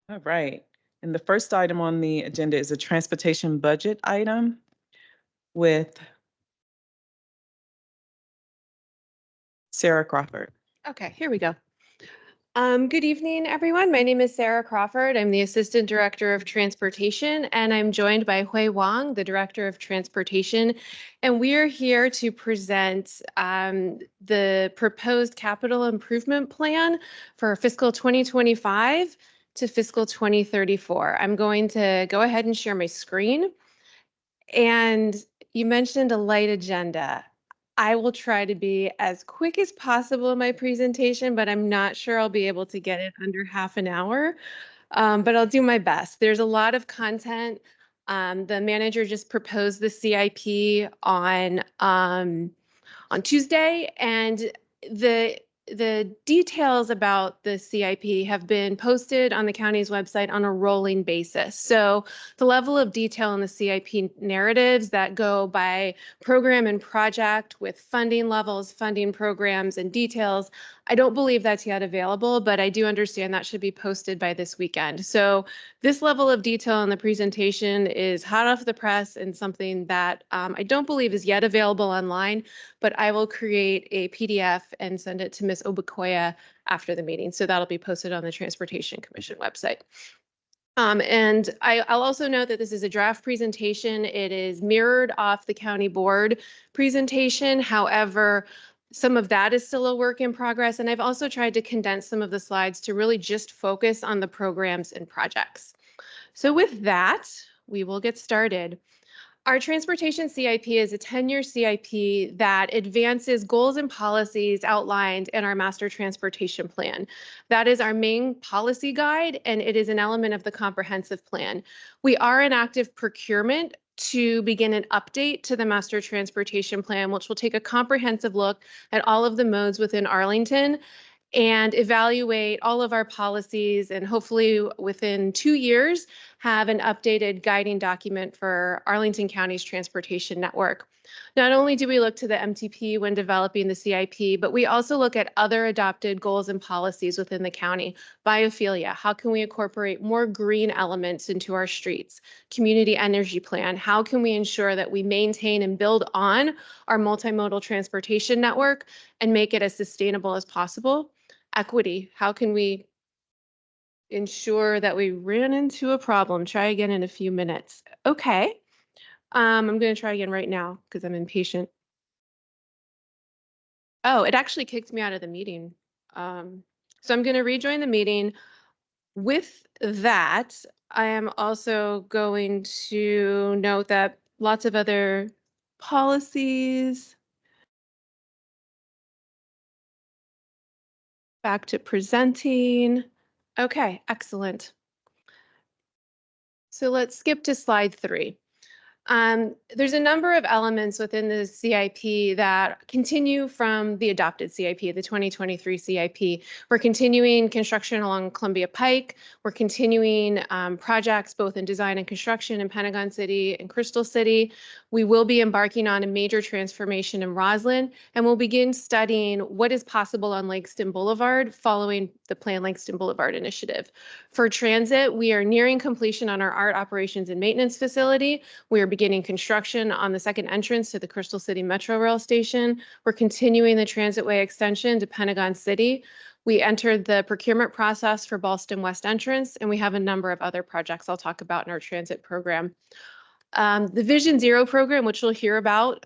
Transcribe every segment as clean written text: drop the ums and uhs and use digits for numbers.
All right. And the first item on the agenda is a transportation budget item with Sarah Crawford. Okay, here we go. Good evening, everyone. My name is Sarah Crawford. I'm the Assistant Director of Transportation, and I'm joined by Hui Wang, the Director of Transportation. And we are here to present the proposed capital improvement plan for fiscal 2025 to fiscal 2034. I'm going to go ahead and share my screen. And you mentioned a light agenda. I will try to be as quick as possible in my presentation, but I'm not sure I'll be able to get it under half an hour. But I'll do my best. There's a lot of content. The manager just proposed the CIP on Tuesday, and the the details about the CIP have been posted on the county's website on a rolling basis. So the level of detail in the CIP narratives that go by program and project with funding levels, funding programs, and details, I don't believe that's yet available, but I do understand that should be posted by this weekend. So this level of detail in the presentation is hot off the press and something that I don't believe is yet available online, but I will create a PDF and send it to Ms. Obukoya after the meeting. So that'll be posted on the Transportation Commission website. And I'll also note that this is a draft presentation. It is mirrored off the county board presentation. However, some of that is still a work in progress. And I've also tried to condense some of the slides to really just focus on the programs and projects. So with that, we will get started. Our transportation CIP is a 10-year CIP that advances goals and policies outlined in our master transportation plan. That is our main policy guide, and it is an element of the comprehensive plan. We are in active procurement to begin an update to the master transportation plan, which will take a comprehensive look at all of the modes within Arlington and evaluate all of our policies, and hopefully within 2 years have an updated guiding document for Arlington County's transportation network. Not only do we look to the MTP when developing the CIP, but we also look at other adopted goals and policies within the county. Biophilia, how can we incorporate more green elements into our streets? Community energy plan, how can we ensure that we maintain and build on our multimodal transportation network and make it as sustainable as possible? Equity, how can we ensure that we ran into a problem? Try again in a few minutes. Okay. I'm going to try again right now because I'm impatient. Oh, it actually kicked me out of the meeting. So I'm going to rejoin the meeting. With that, I am also going to note that lots of other policies. Back to presenting. Okay, excellent. So let's skip to slide 3. There's a number of elements within the CIP that continue from the adopted CIP, the 2023 CIP. We're continuing construction along Columbia Pike. We're continuing projects both in design and construction in Pentagon City and Crystal City. We will be embarking on a major transformation in Roslyn, and we'll begin studying what is possible on Langston Boulevard following the Plan Langston Boulevard initiative. For transit, we are nearing completion on our art operations and maintenance facility. We are beginning construction on the second entrance to the Crystal City Metro Rail Station. We're continuing the Transitway extension to Pentagon City. We entered the procurement process for Ballston West entrance, and we have a number of other projects I'll talk about in our transit program. The Vision Zero program, which we'll hear about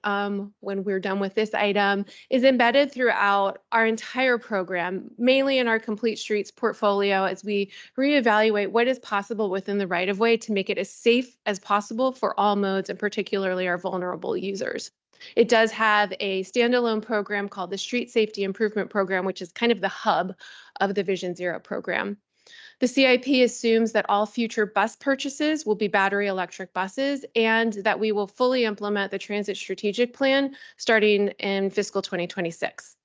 when we're done with this item, is embedded throughout our entire program, mainly in our Complete Streets portfolio, as we reevaluate what is possible within the right-of-way to make it as safe as possible for all modes, and particularly our vulnerable users. It does have a standalone program called the Street Safety Improvement Program, which is kind of the hub of the Vision Zero program. The CIP assumes that all future bus purchases will be battery electric buses and that we will fully implement the transit strategic plan starting in fiscal 2026.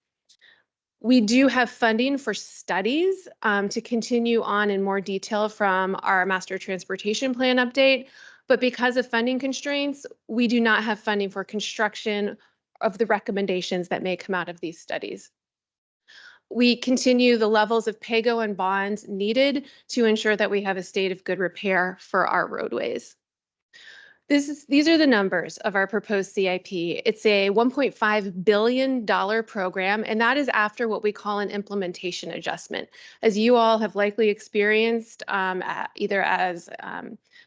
We do have funding for studies to continue on in more detail from our master transportation plan update, but because of funding constraints, we do not have funding for construction of the recommendations that may come out of these studies. We continue the levels of PAYGO and bonds needed to ensure that we have a state of good repair for our roadways. These are the numbers of our proposed CIP. It's a $1.5 billion program, and that is after what we call an implementation adjustment. As you all have likely experienced, either as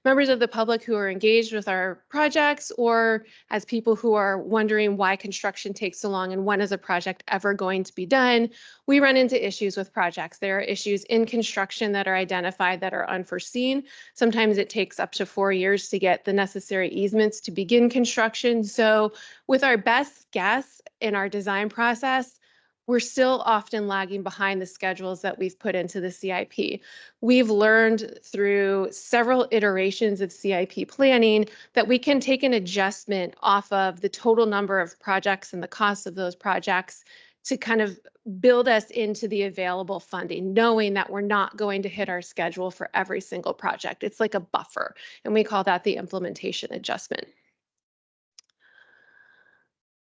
members of the public who are engaged with our projects or as people who are wondering why construction takes so long and when is a project ever going to be done, we run into issues with projects. There are issues in construction that are identified that are unforeseen. Sometimes it takes up to 4 years to get the necessary easements to begin construction. So with our best guess in our design process, we're still often lagging behind the schedules that we've put into the CIP. We've learned through several iterations of CIP planning that we can take an adjustment off of the total number of projects and the cost of those projects to kind of build us into the available funding, knowing that we're not going to hit our schedule for every single project. It's like a buffer, and we call that the implementation adjustment.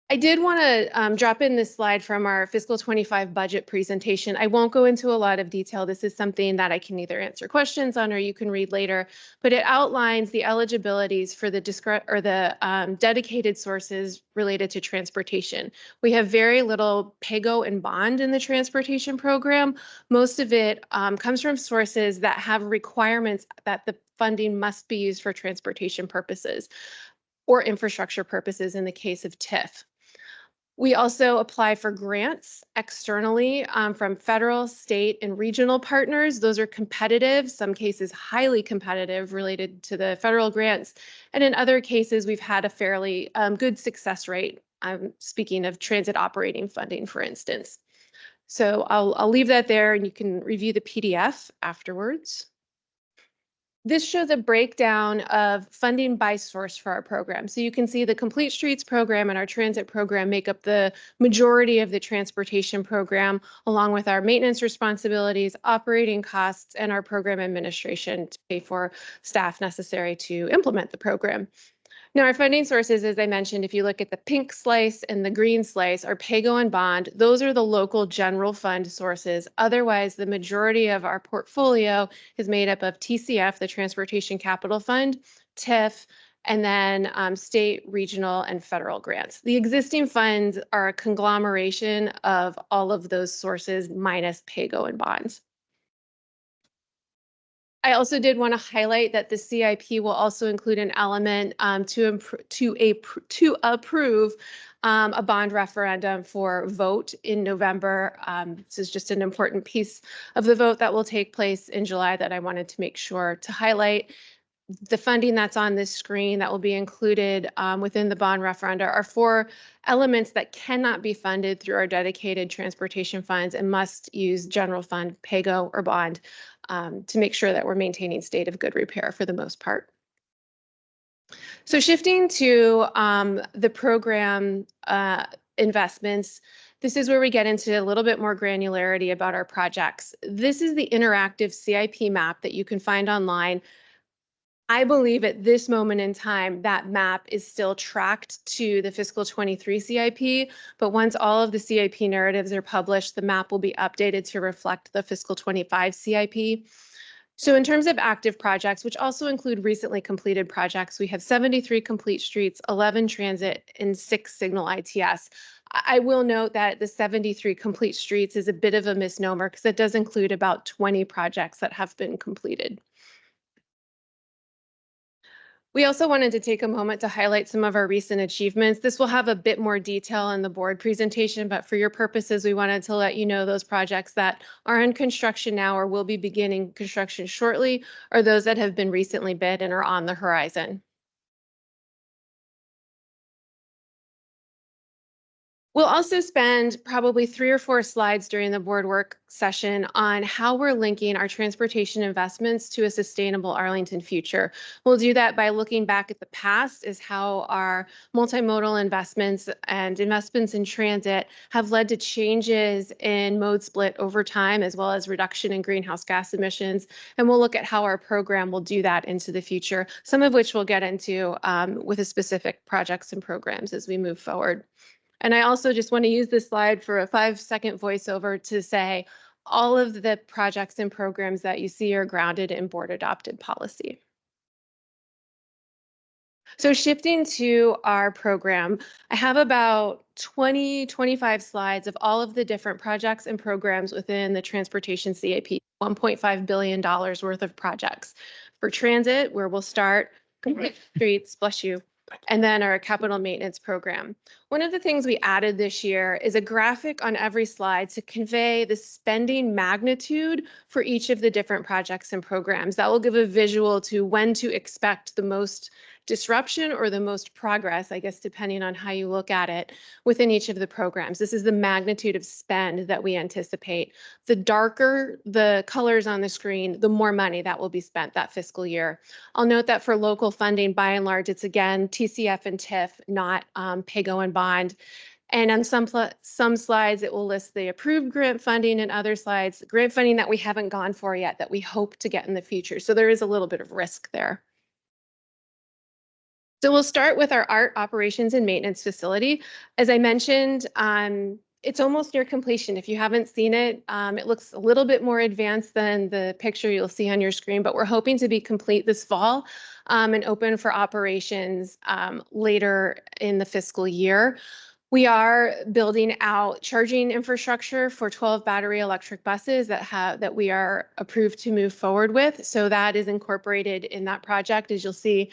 I did want to drop in this slide from our fiscal 25 budget presentation. I won't go into a lot of detail. This is something that I can either answer questions on or you can read later, but it outlines the eligibilities for the dedicated sources related to transportation. We have very little PAYGO and bond in the transportation program. Most of it comes from sources that have requirements that the funding must be used for transportation purposes or infrastructure purposes in the case of TIF. We also apply for grants externally from federal, state, and regional partners. Those are competitive, some cases highly competitive related to the federal grants. And in other cases, we've had a fairly good success rate. I'm speaking of transit operating funding, for instance. So I'll leave that there and you can review the PDF afterwards. This shows a breakdown of funding by source for our program. So you can see the Complete Streets program and our transit program make up the majority of the transportation program, along with our maintenance responsibilities, operating costs, and our program administration to pay for staff necessary to implement the program. Now, our funding sources, as I mentioned, if you look at the pink slice and the green slice, are PAYGO and bond. Those are the local general fund sources. Otherwise, the majority of our portfolio is made up of TCF, the Transportation Capital Fund, TIF, and then state, regional, and federal grants. The existing funds are a conglomeration of all of those sources minus PAYGO and bonds. I also did want to highlight that the CIP will also include an element to approve a bond referendum for vote in November. This is just an important piece of the vote that will take place in July that I wanted to make sure to highlight. The funding that's on this screen that will be included within the bond referenda are for elements that cannot be funded through our dedicated transportation funds and must use general fund, PAYGO, or bond to make sure that we're maintaining state of good repair for the most part. So shifting to the program investments, this is where we get into a little bit more granularity about our projects. This is the interactive CIP map that you can find online. I believe at this moment in time, that map is still tracked to the fiscal 23 CIP, but once all of the CIP narratives are published, the map will be updated to reflect the fiscal 25 CIP. So in terms of active projects, which also include recently completed projects, we have 73 complete streets, 11 transit, and 6 signal ITS. I will note that the 73 complete streets is a bit of a misnomer because it does include about 20 projects that have been completed. We also wanted to take a moment to highlight some of our recent achievements. This will have a bit more detail in the board presentation, but for your purposes, we wanted to let you know those projects that are in construction now or will be beginning construction shortly, or those that have been recently bid and are on the horizon. We'll also spend probably 3 or 4 slides during the board work session on how we're linking our transportation investments to a sustainable Arlington future. We'll do that by looking back at the past as how our multimodal investments and investments in transit have led to changes in mode split over time, as well as reduction in greenhouse gas emissions. And we'll look at how our program will do that into the future, some of which we'll get into with the specific projects and programs as we move forward. And I also just want to use this slide for a 5-second voiceover to say all of the projects and programs that you see are grounded in board adopted policy. So shifting to our program, I have about 25 slides of all of the different projects and programs within the transportation CIP, $1.5 billion worth of projects. For transit, where we'll start, complete streets, bless you, and then our capital maintenance program. One of the things we added this year is a graphic on every slide to convey the spending magnitude for each of the different projects and programs. That will give a visual to when to expect the most disruption or the most progress, I guess, depending on how you look at it within each of the programs. This is the magnitude of spend that we anticipate. The darker the colors on the screen, the more money that will be spent that fiscal year. I'll note that for local funding, by and large, it's again TCF and TIF, not PAYGO and bond. And on some slides, it will list the approved grant funding, and other slides, grant funding that we haven't gone for yet that we hope to get in the future. So there is a little bit of risk there. So we'll start with our art operations and maintenance facility. As I mentioned, it's almost near completion. If you haven't seen it, it looks a little bit more advanced than the picture you'll see on your screen, but we're hoping to be complete this fall and open for operations later in the fiscal year. We are building out charging infrastructure for 12 battery electric buses that we are approved to move forward with. So that is incorporated in that project. As you'll see,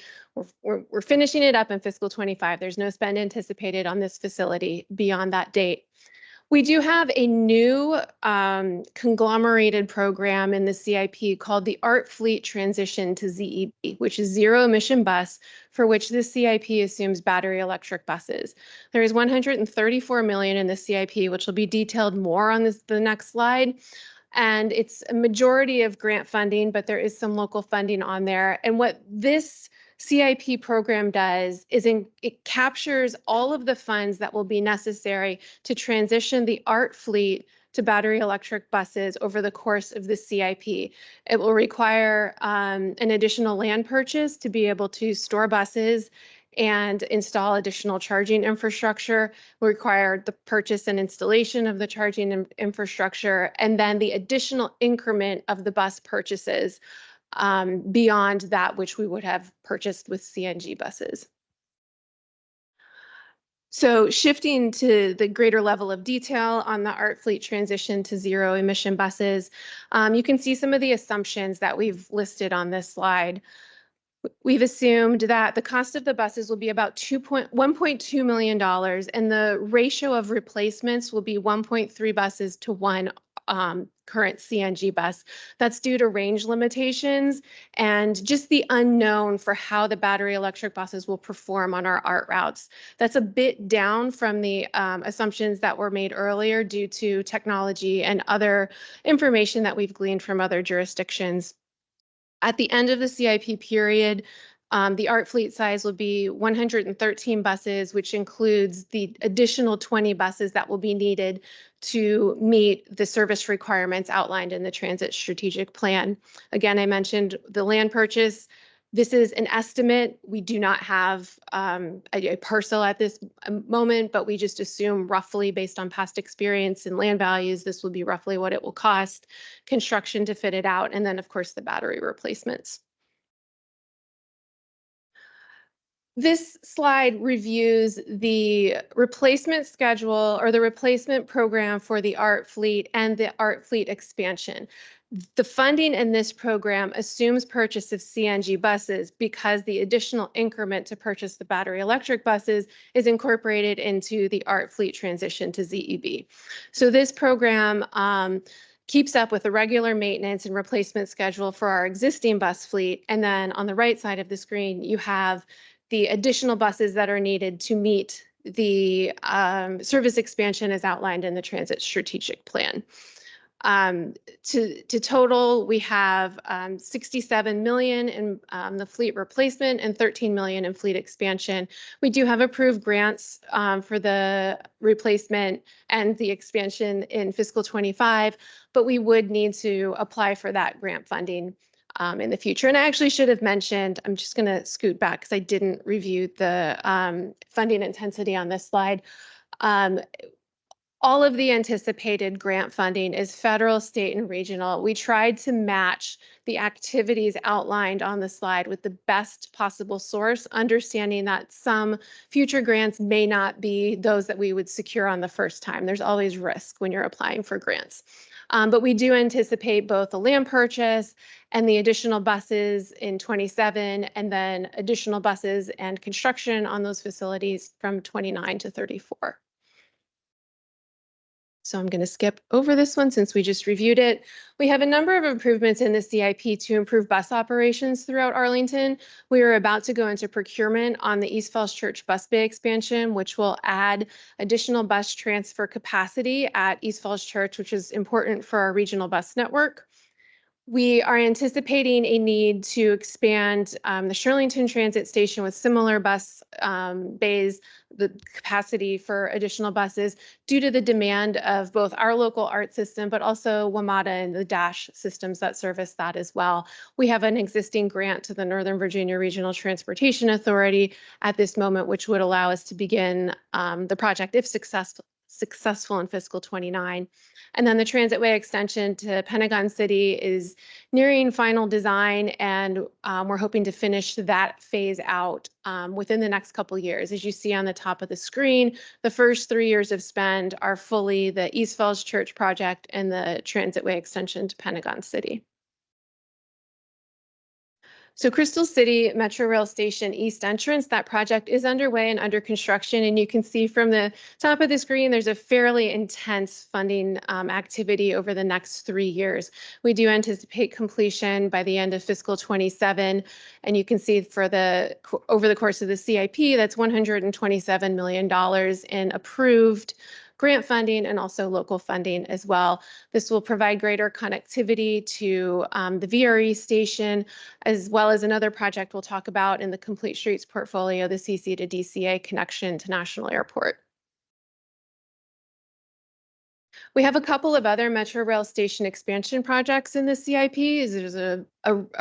we're finishing it up in fiscal 25. There's no spend anticipated on this facility beyond that date. We do have a new conglomerated program in the CIP called the Art Fleet Transition to ZEB, which is zero emission bus, for which the CIP assumes battery electric buses. There is $134 million in the CIP, which will be detailed more on the next slide. And it's a majority of grant funding, but there is some local funding on there. And what this CIP program does is it captures all of the funds that will be necessary to transition the ART fleet to battery electric buses over the course of the CIP. It will require an additional land purchase to be able to store buses and install additional charging infrastructure. Will require the purchase and installation of the charging infrastructure, and then the additional increment of the bus purchases beyond that which we would have purchased with CNG buses. So shifting to the greater level of detail on the ART fleet transition to zero emission buses, you can see some of the assumptions that we've listed on this slide. We've assumed that the cost of the buses will be about $1.2 million, and the ratio of replacements will be 1.3 buses to 1 current CNG bus. That's due to range limitations and just the unknown for how the battery electric buses will perform on our ART routes. That's a bit down from the assumptions that were made earlier due to technology and other information that we've gleaned from other jurisdictions. At the end of the CIP period, the ART fleet size will be 113 buses, which includes the additional 20 buses that will be needed to meet the service requirements outlined in the transit strategic plan. Again, I mentioned the land purchase. This is an estimate. We do not have a parcel at this moment, but we just assume roughly based on past experience and land values, this will be roughly what it will cost, construction to fit it out, and then of course the battery replacements. This slide reviews the replacement schedule or the replacement program for the ART fleet and the ART fleet expansion. The funding in this program assumes purchase of CNG buses because the additional increment to purchase the battery electric buses is incorporated into the ART fleet transition to ZEB. So this program keeps up with the regular maintenance and replacement schedule for our existing bus fleet. And then on the right side of the screen, you have the additional buses that are needed to meet the service expansion as outlined in the transit strategic plan. To total, we have 67 million in the fleet replacement and 13 million in fleet expansion. We do have approved grants for the replacement and the expansion in fiscal 25, but we would need to apply for that grant funding in the future. And I actually should have mentioned, I'm just going to scoot back because I didn't review the funding intensity on this slide. All of the anticipated grant funding is federal, state, and regional. We tried to match the activities outlined on the slide with the best possible source, understanding that some future grants may not be those that we would secure on the first time. There's always risk when you're applying for grants. But we do anticipate both the land purchase and the additional buses in 27, and then additional buses and construction on those facilities from 29 to 34. So I'm going to skip over this one since we just reviewed it. We have a number of improvements in the CIP to improve bus operations throughout Arlington. We are about to go into procurement on the East Falls Church bus bay expansion, which will add additional bus transfer capacity at East Falls Church, which is important for our regional bus network. We are anticipating a need to expand the Shirlington Transit Station with similar bus bays, the capacity for additional buses due to the demand of both our local art system, but also WMATA and the DASH systems that service that as well. We have an existing grant to the Northern Virginia Regional Transportation Authority at this moment, which would allow us to begin the project if successful in fiscal 29. And then the transitway extension to Pentagon City is nearing final design, and we're hoping to finish that phase out within the next couple years. As you see on the top of the screen, the first 3 years of spend are fully the East Falls Church project and the transitway extension to Pentagon City. So Crystal City Metro Rail Station East Entrance, that project is underway and under construction. And you can see from the top of the screen, there's a fairly intense funding activity over the next 3 years. We do anticipate completion by the end of fiscal 27. And you can see for over the course of the CIP, that's $127 million in approved grant funding and also local funding as well. This will provide greater connectivity to the VRE station, as well as another project we'll talk about in the Complete Streets portfolio, the CC to DCA connection to National Airport. We have a couple of other Metro Rail station expansion projects in the CIP. There's a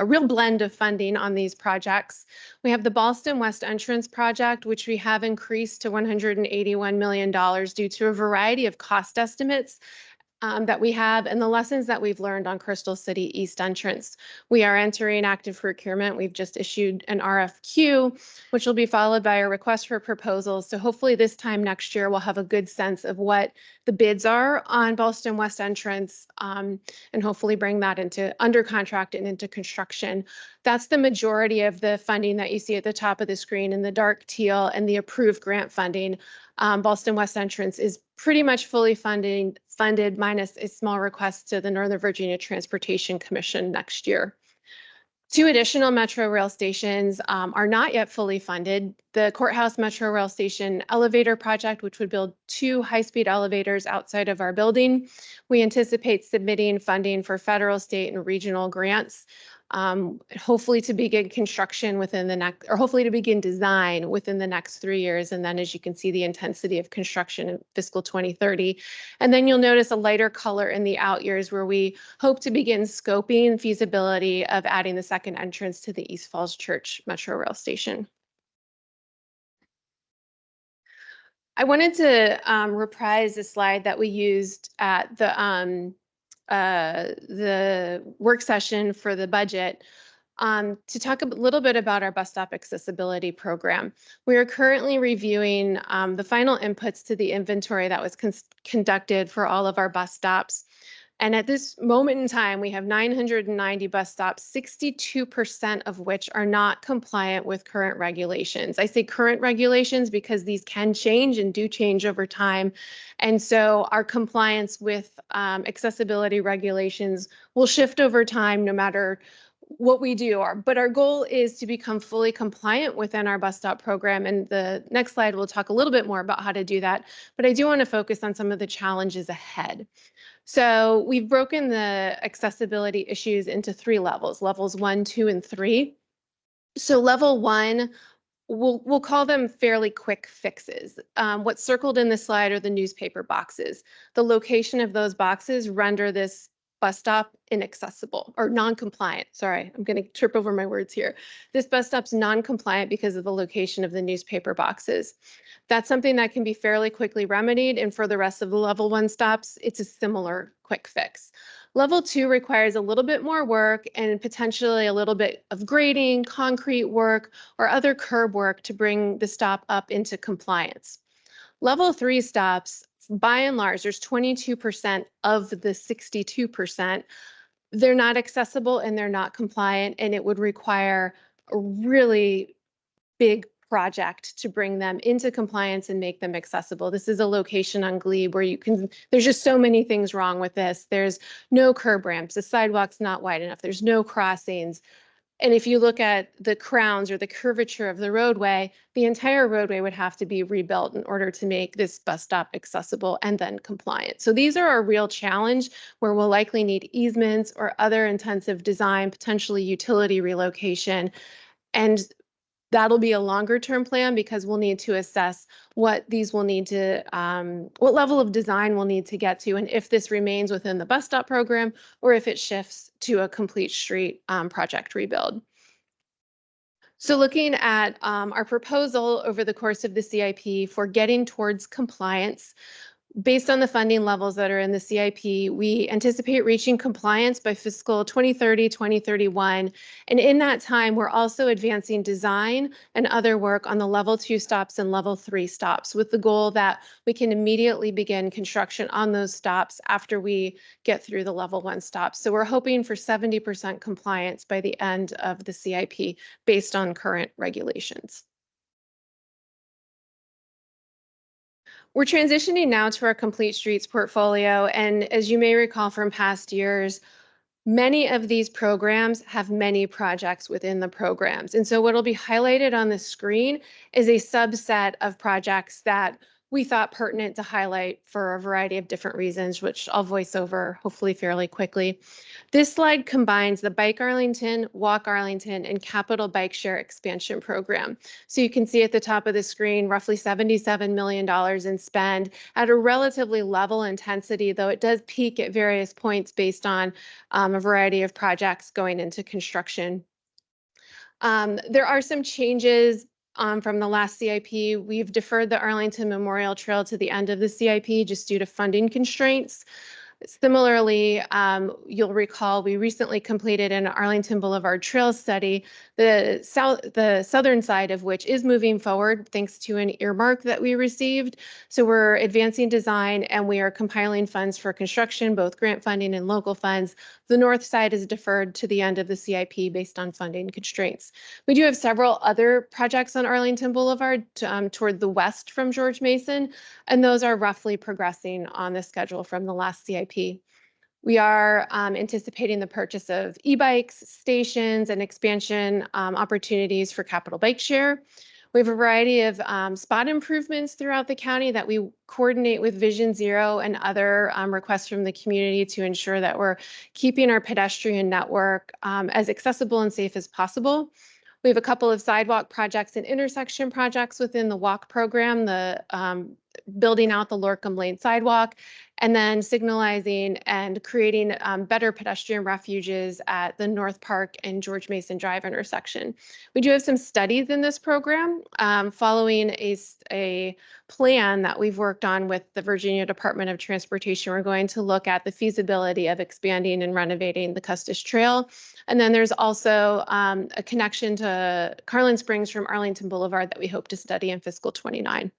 real blend of funding on these projects. We have the Ballston West Entrance project, which we have increased to $181 million due to a variety of cost estimates that we have and the lessons that we've learned on Crystal City East Entrance. We are entering active procurement. We've just issued an RFQ, which will be followed by a request for proposals. So hopefully this time next year, we'll have a good sense of what the bids are on Ballston West Entrance, and hopefully bring that into under contract and into construction. That's the majority of the funding that you see at the top of the screen in the dark teal and the approved grant funding. Ballston West Entrance is pretty much fully funded minus a small request to the Northern Virginia Transportation Commission next year. 2 additional Metro Rail stations are not yet fully funded. The Courthouse Metro Rail Station elevator project, which would build 2 high-speed elevators outside of our building. We anticipate submitting funding for federal, state, and regional grants, hopefully to begin construction within the next, or hopefully to begin design within the next 3 years. And then as you can see, the intensity of construction in fiscal 2030. And then you'll notice a lighter color in the out years where we hope to begin scoping feasibility of adding the second entrance to the East Falls Church Metro Rail Station. I wanted to reprise a slide that we used at the work session for the budget to talk a little bit about our bus stop accessibility program. We are currently reviewing the final inputs to the inventory that was conducted for all of our bus stops. And at this moment in time, we have 990 bus stops, 62% of which are not compliant with current regulations. I say current regulations because these can change and do change over time. And so our compliance with accessibility regulations will shift over time no matter what we do. But our goal is to become fully compliant within our bus stop program. And the next slide, we'll talk a little bit more about how to do that. But I do want to focus on some of the challenges ahead. So we've broken the accessibility issues into 3 levels, levels 1, 2, and 3. So level 1, we'll call them fairly quick fixes. What's circled in the slide are the newspaper boxes. The location of those boxes render this bus stop inaccessible or non-compliant. Sorry, I'm going to trip over my words here. This bus stop's non-compliant because of the location of the newspaper boxes. That's something that can be fairly quickly remedied, and for the rest of the level 1 stops, it's a similar quick fix. Level 2 requires a little bit more work and potentially a little bit of grading, concrete work, or other curb work to bring the stop up into compliance. Level 3 stops, by and large, there's 22% of the 62%. They're not accessible and they're not compliant, and it would require a really big project to bring them into compliance and make them accessible. This is a location on Glebe where there's just so many things wrong with this. There's no curb ramps, the sidewalk's not wide enough, there's no crossings. And if you look at the crowns or the curvature of the roadway, the entire roadway would have to be rebuilt in order to make this bus stop accessible and then compliant. So these are a real challenge where we'll likely need easements or other intensive design, potentially utility relocation. And that'll be a longer term plan because we'll need to assess what these will need to, what level of design we'll need to get to, and if this remains within the bus stop program or if it shifts to a complete street project rebuild. So looking at our proposal over the course of the CIP for getting towards compliance, based on the funding levels that are in the CIP, we anticipate reaching compliance by fiscal 2030, 2031. And in that time, we're also advancing design and other work on the level 2 stops and level 3 stops with the goal that we can immediately begin construction on those stops after we get through the level 1 stops. So we're hoping for 70% compliance by the end of the CIP based on current regulations. We're transitioning now to our Complete Streets portfolio, and as you may recall from past years, many of these programs have many projects within the programs. And so what'll be highlighted on the screen is a subset of projects that we thought pertinent to highlight for a variety of different reasons, which I'll voice over hopefully fairly quickly. This slide combines the Bike Arlington, Walk Arlington, and Capital Bike Share Expansion Program. So you can see at the top of the screen, roughly $77 million in spend at a relatively level intensity, though it does peak at various points based on a variety of projects going into construction. There are some changes from the last CIP. We've deferred the Arlington Memorial Trail to the end of the CIP just due to funding constraints. Similarly, you'll recall we recently completed an Arlington Boulevard Trail study, the southern side of which is moving forward thanks to an earmark that we received. So we're advancing design and we are compiling funds for construction, both grant funding and local funds. The north side is deferred to the end of the CIP based on funding constraints. We do have several other projects on Arlington Boulevard toward the west from George Mason, and those are roughly progressing on the schedule from the last CIP. We are anticipating the purchase of e-bikes, stations, and expansion opportunities for Capital Bike Share. We have a variety of spot improvements throughout the county that we coordinate with Vision Zero and other requests from the community to ensure that we're keeping our pedestrian network as accessible and safe as possible. We have a couple of sidewalk projects and intersection projects within the walk program, the building out the Lorcum Lane sidewalk, and then signalizing and creating better pedestrian refuges at the North Park and George Mason Drive intersection. We do have some studies in this program following a plan that we've worked on with the Virginia Department of Transportation. We're going to look at the feasibility of expanding and renovating the Custis Trail. And then there's also a connection to Carlin Springs from Arlington Boulevard that we hope to study in fiscal 29.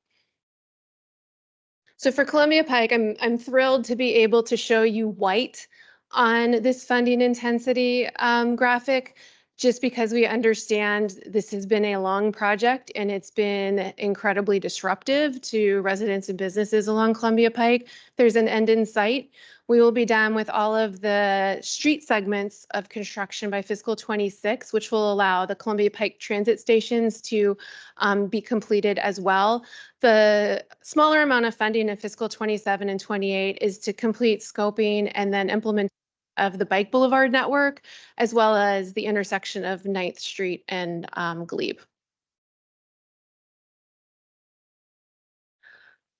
So for Columbia Pike, I'm thrilled to be able to show you white on this funding intensity graphic, just because we understand this has been a long project and it's been incredibly disruptive to residents and businesses along Columbia Pike. There's an end in sight. We will be done with all of the street segments of construction by fiscal 26, which will allow the Columbia Pike transit stations to be completed as well. The smaller amount of funding in fiscal 27 and 28 is to complete scoping and then implement of the Bike Boulevard network, as well as the intersection of 9th Street and Glebe.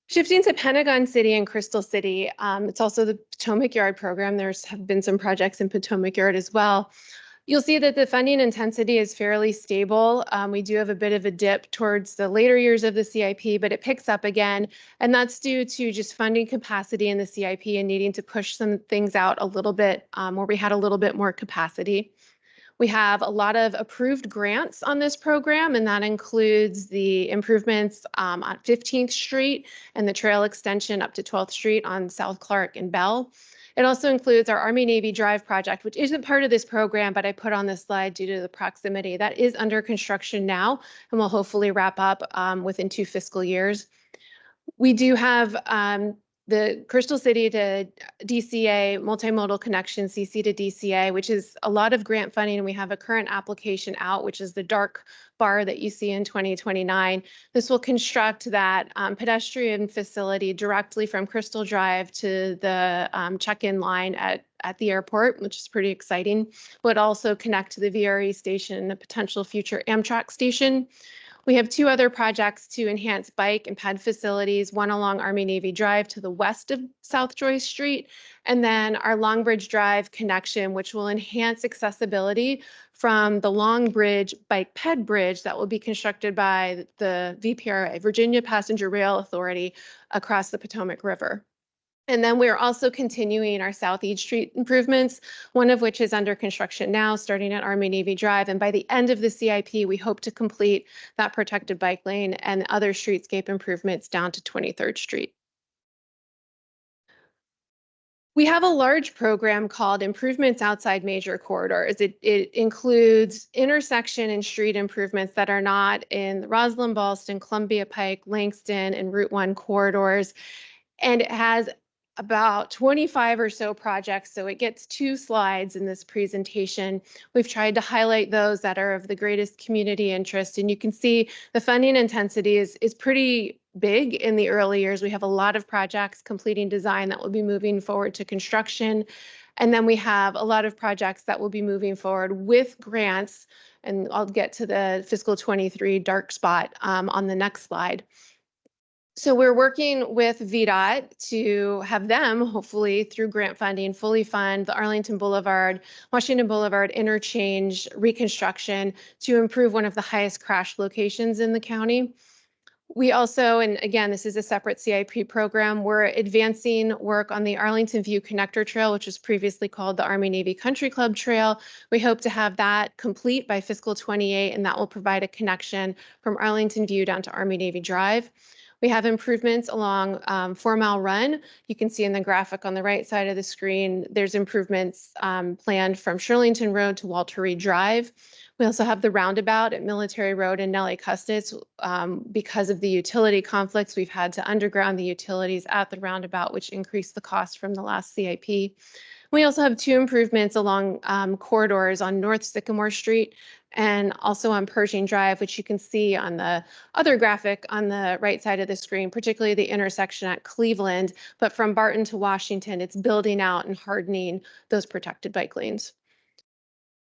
Shifting to Pentagon City and Crystal City, it's also the Potomac Yard program. Have been some projects in Potomac Yard as well. You'll see that the funding intensity is fairly stable. We do have a bit of a dip towards the later years of the CIP, but it picks up again. And that's due to just funding capacity in the CIP and needing to push some things out a little bit where we had a little bit more capacity. We have a lot of approved grants on this program, and that includes the improvements on 15th Street and the trail extension up to 12th Street on South Clark and Bell. It also includes our Army-Navy Drive project, which isn't part of this program, but I put on this slide due to the proximity. That is under construction now and will hopefully wrap up within 2 fiscal years. We do have the Crystal City to DCA multimodal connection, CC to DCA, which is a lot of grant funding. And we have a current application out, which is the dark bar that you see in 2029. This will construct that pedestrian facility directly from Crystal Drive to the check-in line at the airport, which is pretty exciting. Would also connect to the VRE station, a potential future Amtrak station. We have 2 other projects to enhance bike and ped facilities, one along Army-Navy Drive to the west of South Joyce Street, and then our Long Bridge Drive connection, which will enhance accessibility from the Long Bridge bike ped bridge that will be constructed by the VPRA, Virginia Passenger Rail Authority, across the Potomac River. And then we're also continuing our Southeast Street improvements, one of which is under construction now, starting at Army-Navy Drive. And by the end of the CIP, we hope to complete that protected bike lane and other streetscape improvements down to 23rd Street. We have a large program called Improvements Outside Major Corridors. It includes intersection and street improvements that are not in the Roslyn, Ballston, Columbia Pike, Langston, and Route 1 corridors. And it has about 25 or so projects, so it gets 2 slides in this presentation. We've tried to highlight those that are of the greatest community interest, and you can see the funding intensity is pretty big in the early years. We have a lot of projects completing design that will be moving forward to construction, and then we have a lot of projects that will be moving forward with grants, and I'll get to the fiscal 23 dark spot on the next slide. So we're working with VDOT to have them, hopefully through grant funding, fully fund the Arlington Boulevard, Washington Boulevard interchange reconstruction to improve one of the highest crash locations in the county. We also, and again, this is a separate CIP program, we're advancing work on the Arlington View Connector Trail, which was previously called the Army-Navy Country Club Trail. We hope to have that complete by fiscal 28, and that will provide a connection from Arlington View down to Army-Navy Drive. We have improvements along 4 Mile Run. You can see in the graphic on the right side of the screen, there's improvements planned from Shirlington Road to Walter Reed Drive. We also have the roundabout at Military Road and Nellie Custis. Because of the utility conflicts, we've had to underground the utilities at the roundabout, which increased the cost from the last CIP. We also have 2 improvements along corridors on North Sycamore Street and also on Pershing Drive, which you can see on the other graphic on the right side of the screen, particularly the intersection at Cleveland. But from Barton to Washington, it's building out and hardening those protected bike lanes.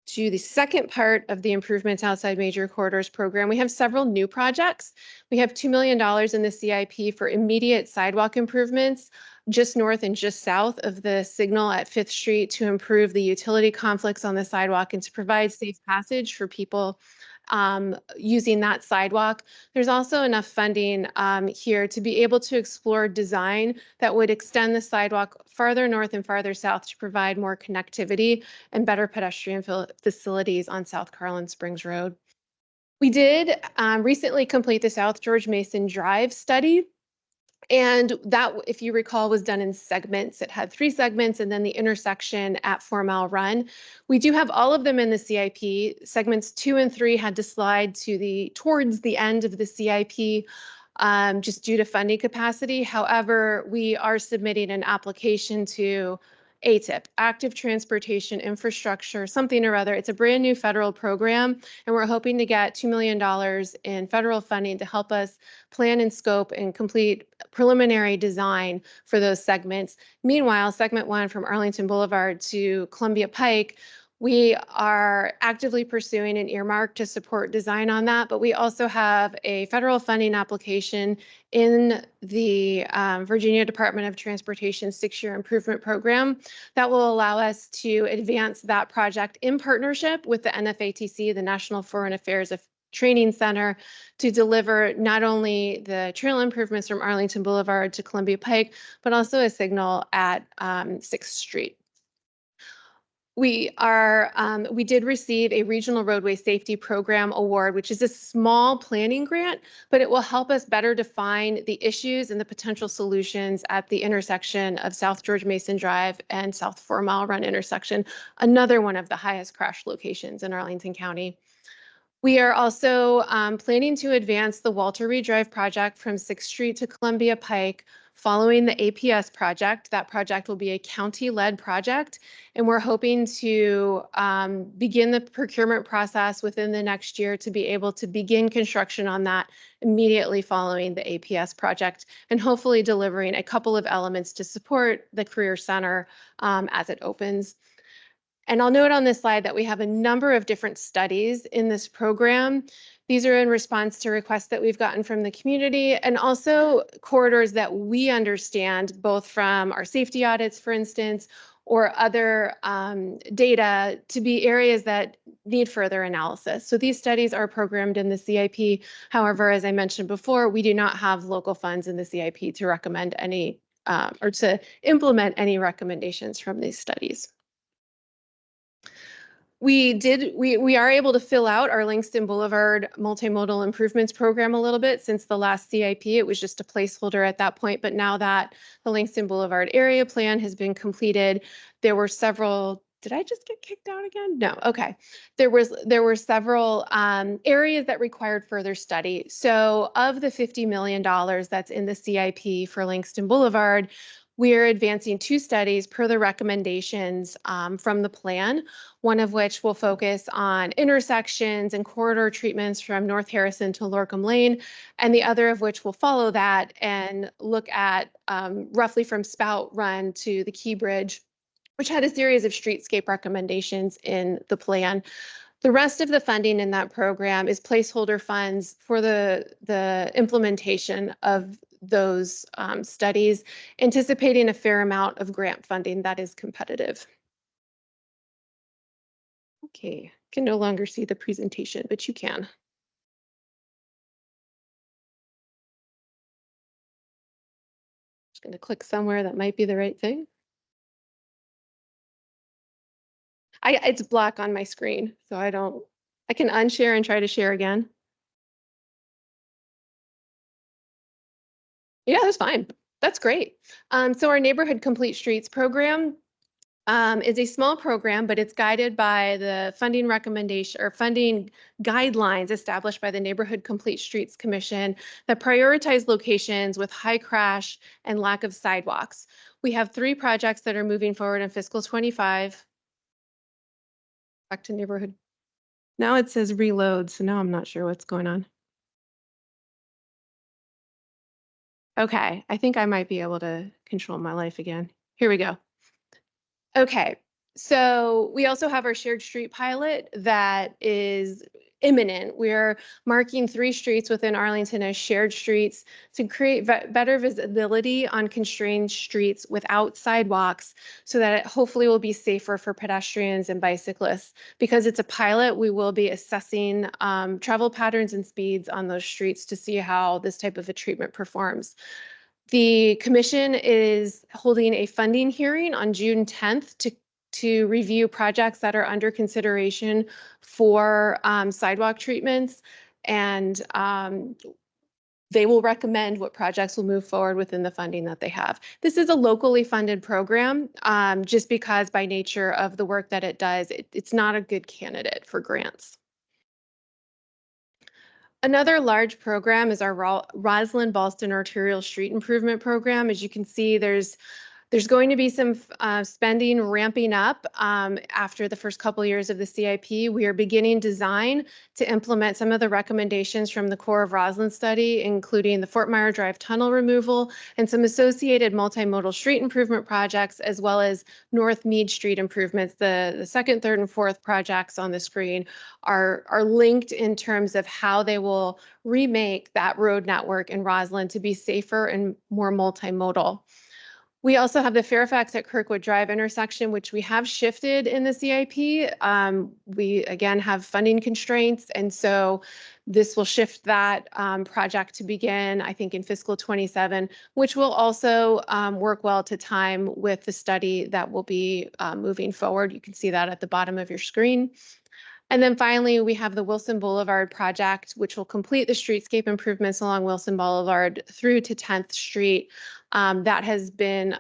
To the second part of the Improvements Outside Major Corridors program, we have several new projects. We have $2 million in the CIP for immediate sidewalk improvements just north and just south of the signal at 5th Street to improve the utility conflicts on the sidewalk and to provide safe passage for people using that sidewalk. There's also enough funding here to be able to explore design that would extend the sidewalk farther north and farther south to provide more connectivity and better pedestrian facilities on South Carlin Springs Road. We did recently complete the South George Mason Drive study. And that, if you recall, was done in segments. It had 3 segments and then the intersection at 4 Mile Run. We do have all of them in the CIP. Segments 2 and 3 had to slide to towards the end of the CIP just due to funding capacity. However, we are submitting an application to ATIP, Active Transportation Infrastructure, something or other. It's a brand new federal program, and we're hoping to get $2 million in federal funding to help us plan and scope and complete preliminary design for those segments. Meanwhile, segment 1 from Arlington Boulevard to Columbia Pike We are actively pursuing an earmark to support design on that, but we also have a federal funding application in the Virginia Department of Transportation 6-year improvement program that will allow us to advance that project in partnership with the NFATC, the National Foreign Affairs Training Center, to deliver not only the trail improvements from Arlington Boulevard to Columbia Pike, but also a signal at 6th Street. We did receive a Regional Roadway Safety Program Award, which is a small planning grant, but it will help us better define the issues and the potential solutions at the intersection of South George Mason Drive and South 4 Mile Run intersection, another one of the highest crash locations in Arlington County. We are also planning to advance the Walter Reed Drive project from 6th Street to Columbia Pike following the APS project. That project will be a county-led project, and we're hoping to begin the procurement process within the next year to be able to begin construction on that immediately following the APS project, and hopefully delivering a couple of elements to support the Career Center as it opens. And I'll note on this slide that we have a number of different studies in this program. These are in response to requests that we've gotten from the community and also corridors that we understand, both from our safety audits, for instance, or other data to be areas that need further analysis. So these studies are programmed in the CIP. However, as I mentioned before, we do not have local funds in the CIP to recommend any or to implement any recommendations from these studies. We are able to fill out our Langston Boulevard multimodal improvements program a little bit since the last CIP. It was just a placeholder at that point, but now that the Langston Boulevard area plan has been completed, there were several. Did I just get kicked out again? No. Okay. There were several areas that required further study. So of the $50 million that's in the CIP for Langston Boulevard, we are advancing 2 studies per the recommendations from the plan, one of which will focus on intersections and corridor treatments from North Harrison to Lorcom Lane, and the other of which will follow that and look at roughly from Spout Run to the Key Bridge, which had a series of streetscape recommendations in the plan. The rest of the funding in that program is placeholder funds for the implementation of those studies, anticipating a fair amount of grant funding that is competitive. Okay, can no longer see the presentation, but you can. Just going to click somewhere that might be the right thing. It's black on my screen, so I can unshare and try to share again. Yeah, that's fine. That's great. So our Neighborhood Complete Streets program is a small program, but it's guided by the funding recommendation or funding guidelines established by the Neighborhood Complete Streets Commission that prioritize locations with high crash and lack of sidewalks. We have 3 projects that are moving forward in fiscal 25. Back to neighborhood. Now it says reload, so now I'm not sure what's going on. Okay, I think I might be able to control my life again. Here we go. Okay, so we also have our shared street pilot that is imminent. We're marking 3 streets within Arlington as shared streets to create better visibility on constrained streets without sidewalks so that it hopefully will be safer for pedestrians and bicyclists. Because it's a pilot, we will be assessing travel patterns and speeds on those streets to see how this type of a treatment performs. The commission is holding a funding hearing on June 10th to review projects that are under consideration for sidewalk treatments, and they will recommend what projects will move forward within the funding that they have. This is a locally funded program, just because by nature of the work that it does, it's not a good candidate for grants. Another large program is our Roslyn Ballston Arterial Street Improvement Program. As you can see, there's There's going to be some spending ramping up after the first couple years of the CIP. We are beginning design to implement some of the recommendations from the Core of Roslyn study, including the Fort Myer Drive tunnel removal and some associated multimodal street improvement projects, as well as North Mead Street improvements. The second, third, and fourth projects on the screen are linked in terms of how they will remake that road network in Roslyn to be safer and more multimodal. We also have the Fairfax at Kirkwood Drive intersection, which we have shifted in the CIP. We again have funding constraints, and so this will shift that project to begin, I think, in fiscal 27, which will also work well to time with the study that will be moving forward. You can see that at the bottom of your screen. And then finally, we have the Wilson Boulevard project, which will complete the streetscape improvements along Wilson Boulevard through to 10th Street. That has been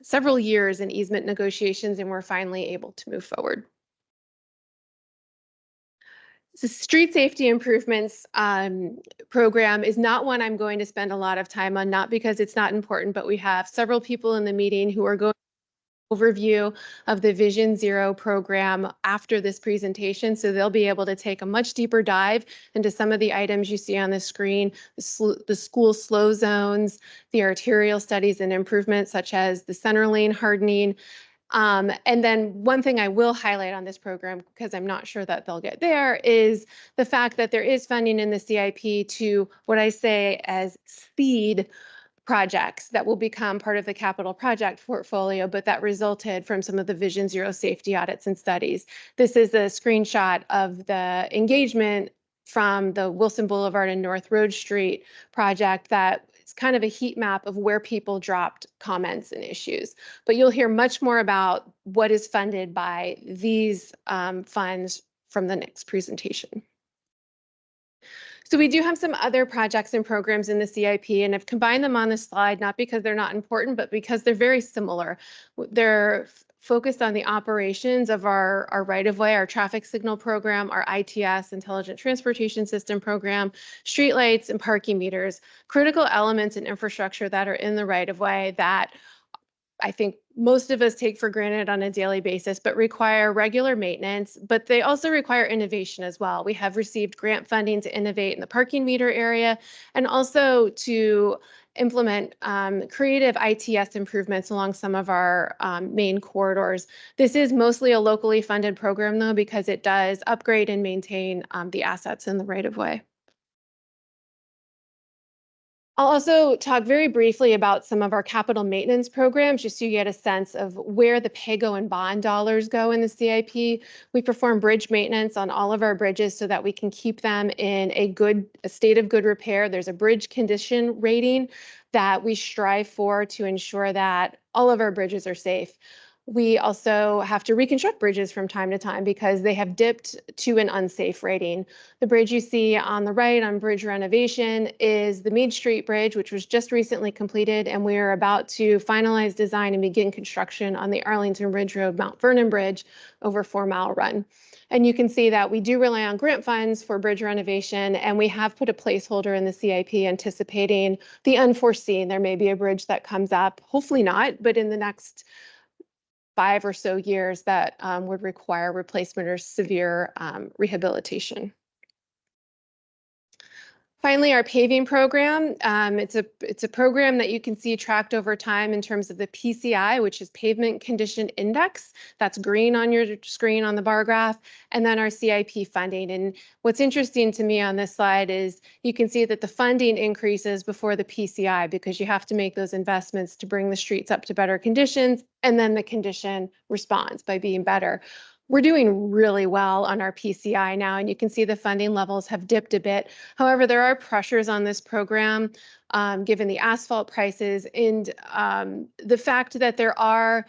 several years in easement negotiations, and we're finally able to move forward. The street safety improvements program is not one I'm going to spend a lot of time on, not because it's not important, but we have several people in the meeting who are going overview of the Vision Zero program after this presentation. So they'll be able to take a much deeper dive into some of the items you see on the screen, the school slow zones, the arterial studies and improvements such as the center lane hardening. And then one thing I will highlight on this program, because I'm not sure that they'll get there, is the fact that there is funding in the CIP to what I say as speed projects that will become part of the capital project portfolio, but that resulted from some of the Vision Zero safety audits and studies. This is a screenshot of the engagement from the Wilson Boulevard and North Road Street project that is kind of a heat map of where people dropped comments and issues. But you'll hear much more about what is funded by these funds from the next presentation. So we do have some other projects and programs in the CIP, and I've combined them on this slide, not because they're not important, but because they're very similar. They're focused on the operations of our right-of-way, our traffic signal program, our ITS, Intelligent Transportation System program, streetlights, and parking meters, critical elements and infrastructure that are in the right-of-way that I think most of us take for granted on a daily basis, but require regular maintenance, but they also require innovation as well. We have received grant funding to innovate in the parking meter area and also to implement creative ITS improvements along some of our main corridors. This is mostly a locally funded program though, because it does upgrade and maintain the assets in the right-of-way. I'll also talk very briefly about some of our capital maintenance programs, just so you get a sense of where the PAYGO and bond dollars go in the CIP. We perform bridge maintenance on all of our bridges so that we can keep them in a state of good repair. There's a bridge condition rating that we strive for to ensure that all of our bridges are safe. We also have to reconstruct bridges from time to time because they have dipped to an unsafe rating. The bridge you see on the right on bridge renovation is the Mead Street Bridge, which was just recently completed, and we are about to finalize design and begin construction on the Arlington Ridge Road Mount Vernon Bridge over 4 Mile Run. And you can see that we do rely on grant funds for bridge renovation, and we have put a placeholder in the CIP anticipating the unforeseen. There may be a bridge that comes up, hopefully not, but in the next 5 or so years that would require replacement or severe rehabilitation. Finally, our paving program, it's a program that you can see tracked over time in terms of the PCI, which is Pavement Condition Index. That's green on your screen on the bar graph, and then our CIP funding. And what's interesting to me on this slide is you can see that the funding increases before the PCI because you have to make those investments to bring the streets up to better conditions, and then the condition responds by being better. We're doing really well on our PCI now, and you can see the funding levels have dipped a bit. However, there are pressures on this program, given the asphalt prices and the fact that there are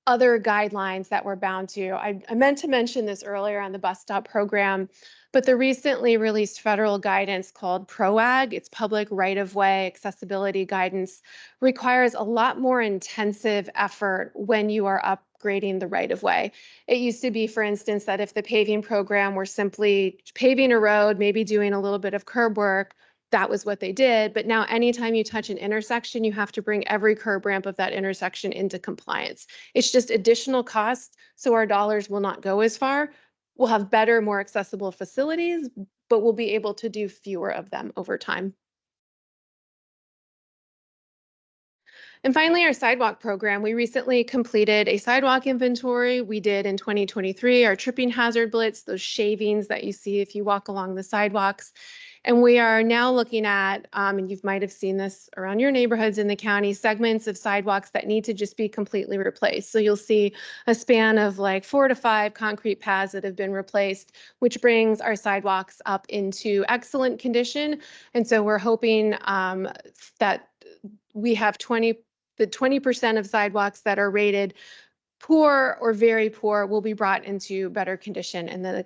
other guidelines that we're bound to. I meant to mention this earlier on the bus stop program, but the recently released federal guidance called PROAG, it's public right-of-way accessibility guidance, requires a lot more intensive effort when you are upgrading the right-of-way. It used to be, for instance, that if the paving program were simply paving a road, maybe doing a little bit of curb work, that was what they did. But now anytime you touch an intersection, you have to bring every curb ramp of that intersection into compliance. It's just additional costs, so our dollars will not go as far. We'll have better, more accessible facilities, but we'll be able to do fewer of them over time. And finally, our sidewalk program. We recently completed a sidewalk inventory. We did in 2023 our tripping hazard blitz, those shavings that you see if you walk along the sidewalks. And we are now looking at, and you might have seen this around your neighborhoods in the county, segments of sidewalks that need to just be completely replaced. So you'll see a span of like 4 to 5 concrete paths that have been replaced, which brings our sidewalks up into excellent condition. And so we're hoping that we have the 20% of sidewalks that are rated poor or very poor will be brought into better condition in the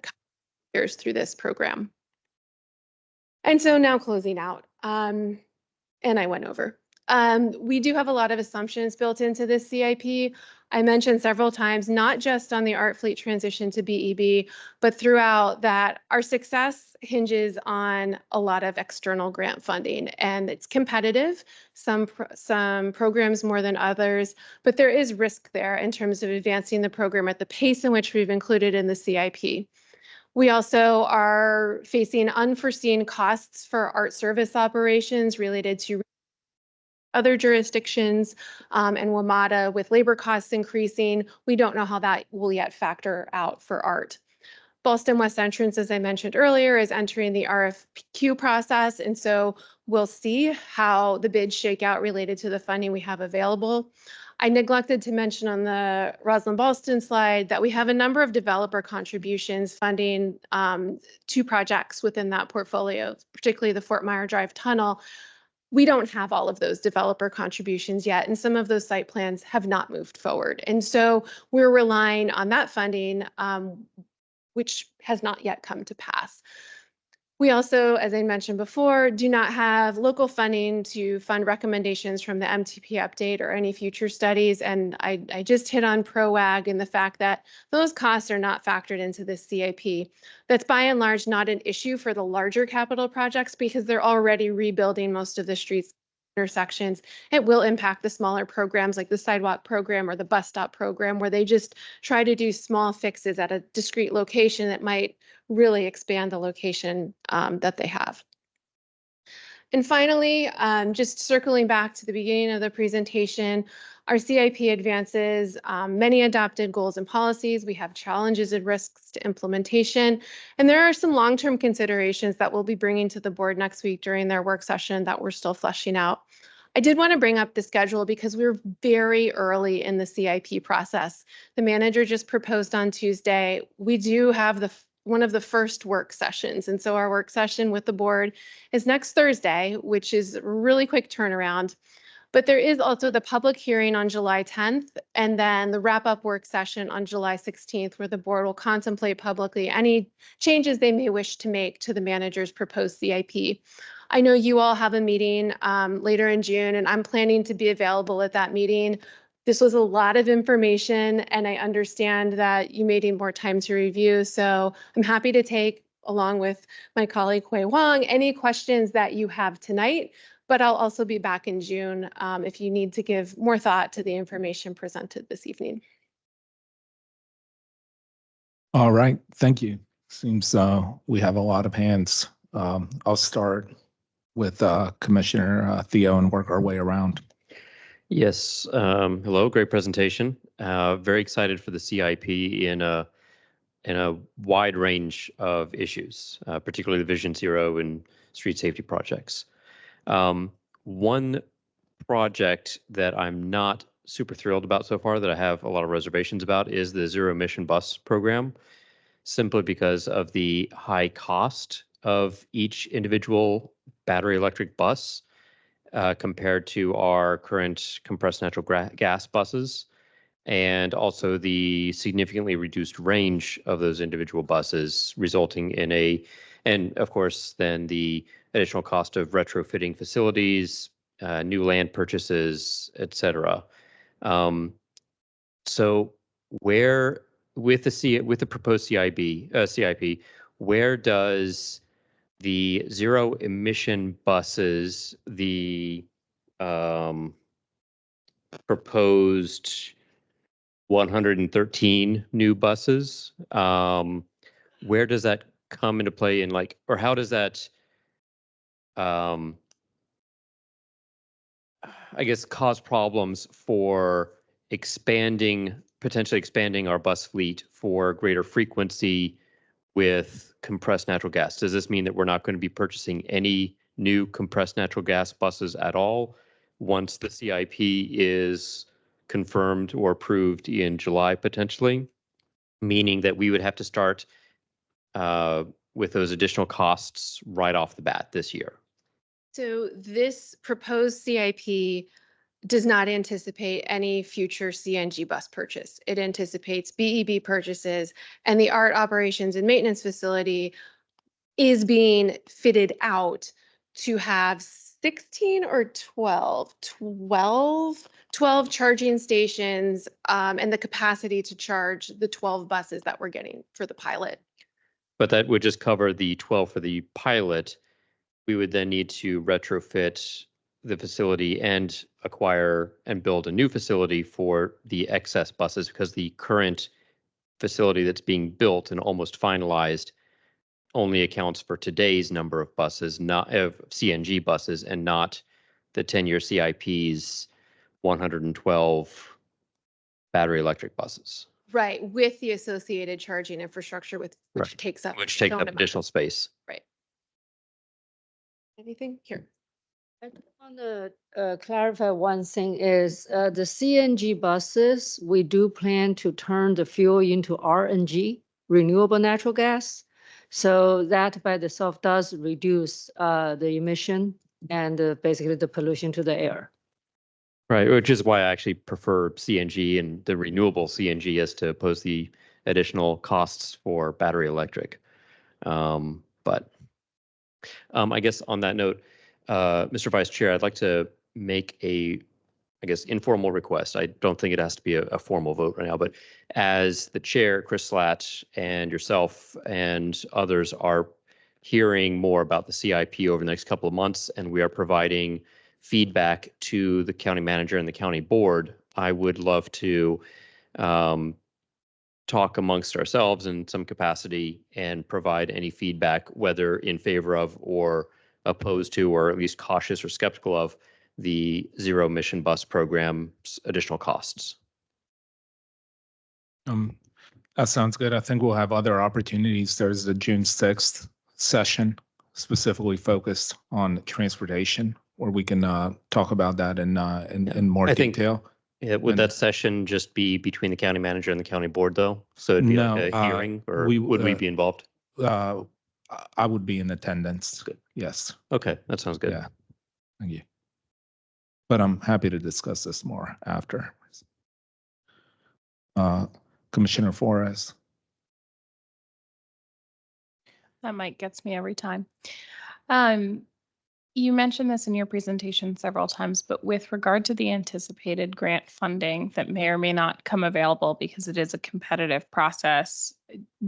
years through this program. And so now closing out, and I went over. We do have a lot of assumptions built into this CIP. I mentioned several times, not just on the ART fleet transition to BEB, but throughout that our success hinges on a lot of external grant funding, and it's competitive, some programs more than others, but there is risk there in terms of advancing the program at the pace in which we've included in the CIP. We also are facing unforeseen costs for ART service operations related to other jurisdictions and WMATA with labor costs increasing. We don't know how that will yet factor out for ART. Ballston West Entrance, as I mentioned earlier, is entering the RFQ process, and so we'll see how the bids shake out related to the funding we have available. I neglected to mention on the Roslyn Ballston slide that we have a number of developer contributions funding 2 projects within that portfolio, particularly the Fort Myer Drive Tunnel. We don't have all of those developer contributions yet, and some of those site plans have not moved forward. And so we're relying on that funding, which has not yet come to pass. We also, as I mentioned before, do not have local funding to fund recommendations from the MTP update or any future studies. And I just hit on ProWAG and the fact that those costs are not factored into the CIP. That's by and large not an issue for the larger capital projects because they're already rebuilding most of the streets intersections. It will impact the smaller programs like the sidewalk program or the bus stop program, where they just try to do small fixes at a discrete location that might really expand the location that they have. And finally, just circling back to the beginning of the presentation, our CIP advances many adopted goals and policies. We have challenges and risks to implementation. And there are some long-term considerations that we'll be bringing to the board next week during their work session that we're still fleshing out. I did want to bring up the schedule because we're very early in the CIP process. The manager just proposed on Tuesday. We do have one of the first work sessions. And so our work session with the board is next Thursday, which is a really quick turnaround. But there is also the public hearing on July 10th, and then the wrap-up work session on July 16th, where the board will contemplate publicly any changes they may wish to make to the manager's proposed CIP. I know you all have a meeting later in June, and I'm planning to be available at that meeting. This was a lot of information, and I understand that you may need more time to review, so I'm happy to take, along with my colleague Hui Wang, any questions that you have tonight, but I'll also be back in June if you need to give more thought to the information presented this evening. All right, thank you. Seems we have a lot of hands. I'll start with Commissioner Theo and work our way around. Yes. Hello. Great presentation. Very excited for the CIP in a wide range of issues, particularly the Vision Zero and street safety projects. One project that I'm not super thrilled about so far, that I have a lot of reservations about, is the zero emission bus program, simply because of the high cost of each individual battery electric bus. Compared to our current compressed natural gas buses, and also the significantly reduced range of those individual buses, resulting in and of course, then the additional cost of retrofitting facilities, new land purchases, et cetera. So where, with the proposed CIP, where does the zero emission buses, the proposed 113 new buses, where does that come into play in like, or how does that, I guess, cause problems for potentially expanding our bus fleet for greater frequency with compressed natural gas? Does this mean that we're not going to be purchasing any new compressed natural gas buses at all once the CIP is confirmed or approved in July potentially? Meaning that we would have to start with those additional costs right off the bat this year. So this proposed CIP does not anticipate any future CNG bus purchase. It anticipates BEB purchases, and the ART operations and maintenance facility is being fitted out to have 16 or 12 charging stations, and the capacity to charge the 12 buses that we're getting for the pilot. But that would just cover the 12 for the pilot. We would then need to retrofit the facility and acquire and build a new facility for the excess buses, because the current facility that's being built and almost finalized only accounts for today's number of buses, not of CNG buses, and not the 10-year CIP's 112 battery electric buses. Right, with the associated charging infrastructure, which Right. takes up Which takes its own up amount. additional space. Right. Anything here? I want to clarify one thing is the CNG buses, we do plan to turn the fuel into RNG, renewable natural gas. So that by itself does reduce the emission and basically the pollution to the air. Right, which is why I actually prefer CNG and the renewable CNG as to oppose the additional costs for battery electric. But I guess on that note, Mr. Vice Chair, I'd like to make a, I guess, informal request. I don't think it has to be a formal vote right now, but as the chair, Chris Slatt, and yourself and others are hearing more about the CIP over the next couple of months, and we are providing feedback to the county manager and the county board, I would love to talk amongst ourselves in some capacity and provide any feedback, whether in favor of or opposed to, or at least cautious or skeptical of the zero emission bus program's additional costs. That sounds good. I think we'll have other opportunities. There's the June 6th session specifically focused on transportation, where we can talk about that in more I think- detail. Yeah, would And- that session just be between the county manager and the county board, though? So it'd be No, like a hearing, or we- would we be involved? I would be in attendance. Good. Yes. Okay, that sounds good. Yeah. Thank you. But I'm happy to discuss this more after. Commissioner Flores. That mic gets me every time. You mentioned this in your presentation several times, but with regard to the anticipated grant funding that may or may not come available because it is a competitive process,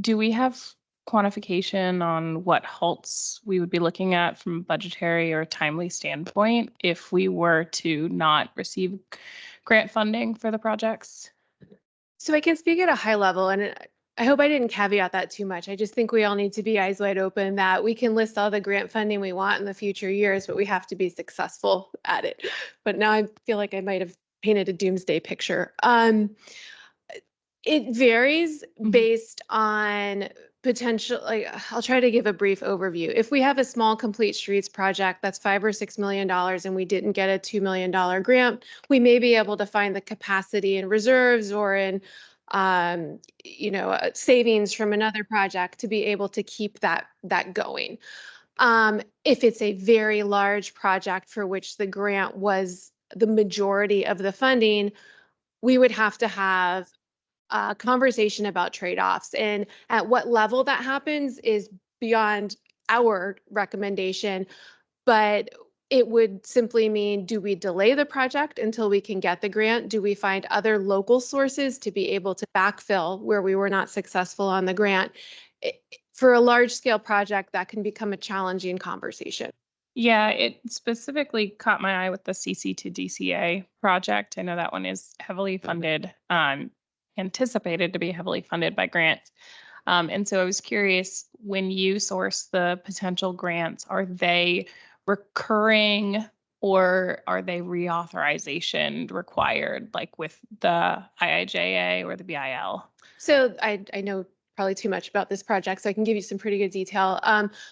do we have quantification on what halts we would be looking at from a budgetary or timely standpoint if we were to not receive grant funding for the projects? So I can speak at a high level, and I hope I didn't caveat that too much. I just think we all need to be eyes wide open that we can list all the grant funding we want in the future years, but we have to be successful at it. But now I feel like I might have painted a doomsday picture. It varies based on potential, like, I'll try to give a brief overview. If we have a small complete streets project that's $5 or $6 million and we didn't get a $2 million grant, we may be able to find the capacity in reserves or in savings from another project to be able to keep that going. If it's a very large project for which the grant was the majority of the funding, we would have to have a conversation about trade-offs, and at what level that happens is beyond our recommendation, but it would simply mean, do we delay the project until we can get the grant? Do we find other local sources to be able to backfill where we were not successful on the grant? for a large scale project, that can become a challenging conversation. Yeah, it specifically caught my eye with the CC to DCA project. I know that one is heavily funded, anticipated to be heavily funded by grants. And so I was curious, when you source the potential grants, are they recurring or are they reauthorization required, like with the IIJA or the BIL? So I know probably too much about this project, so I can give you some pretty good detail.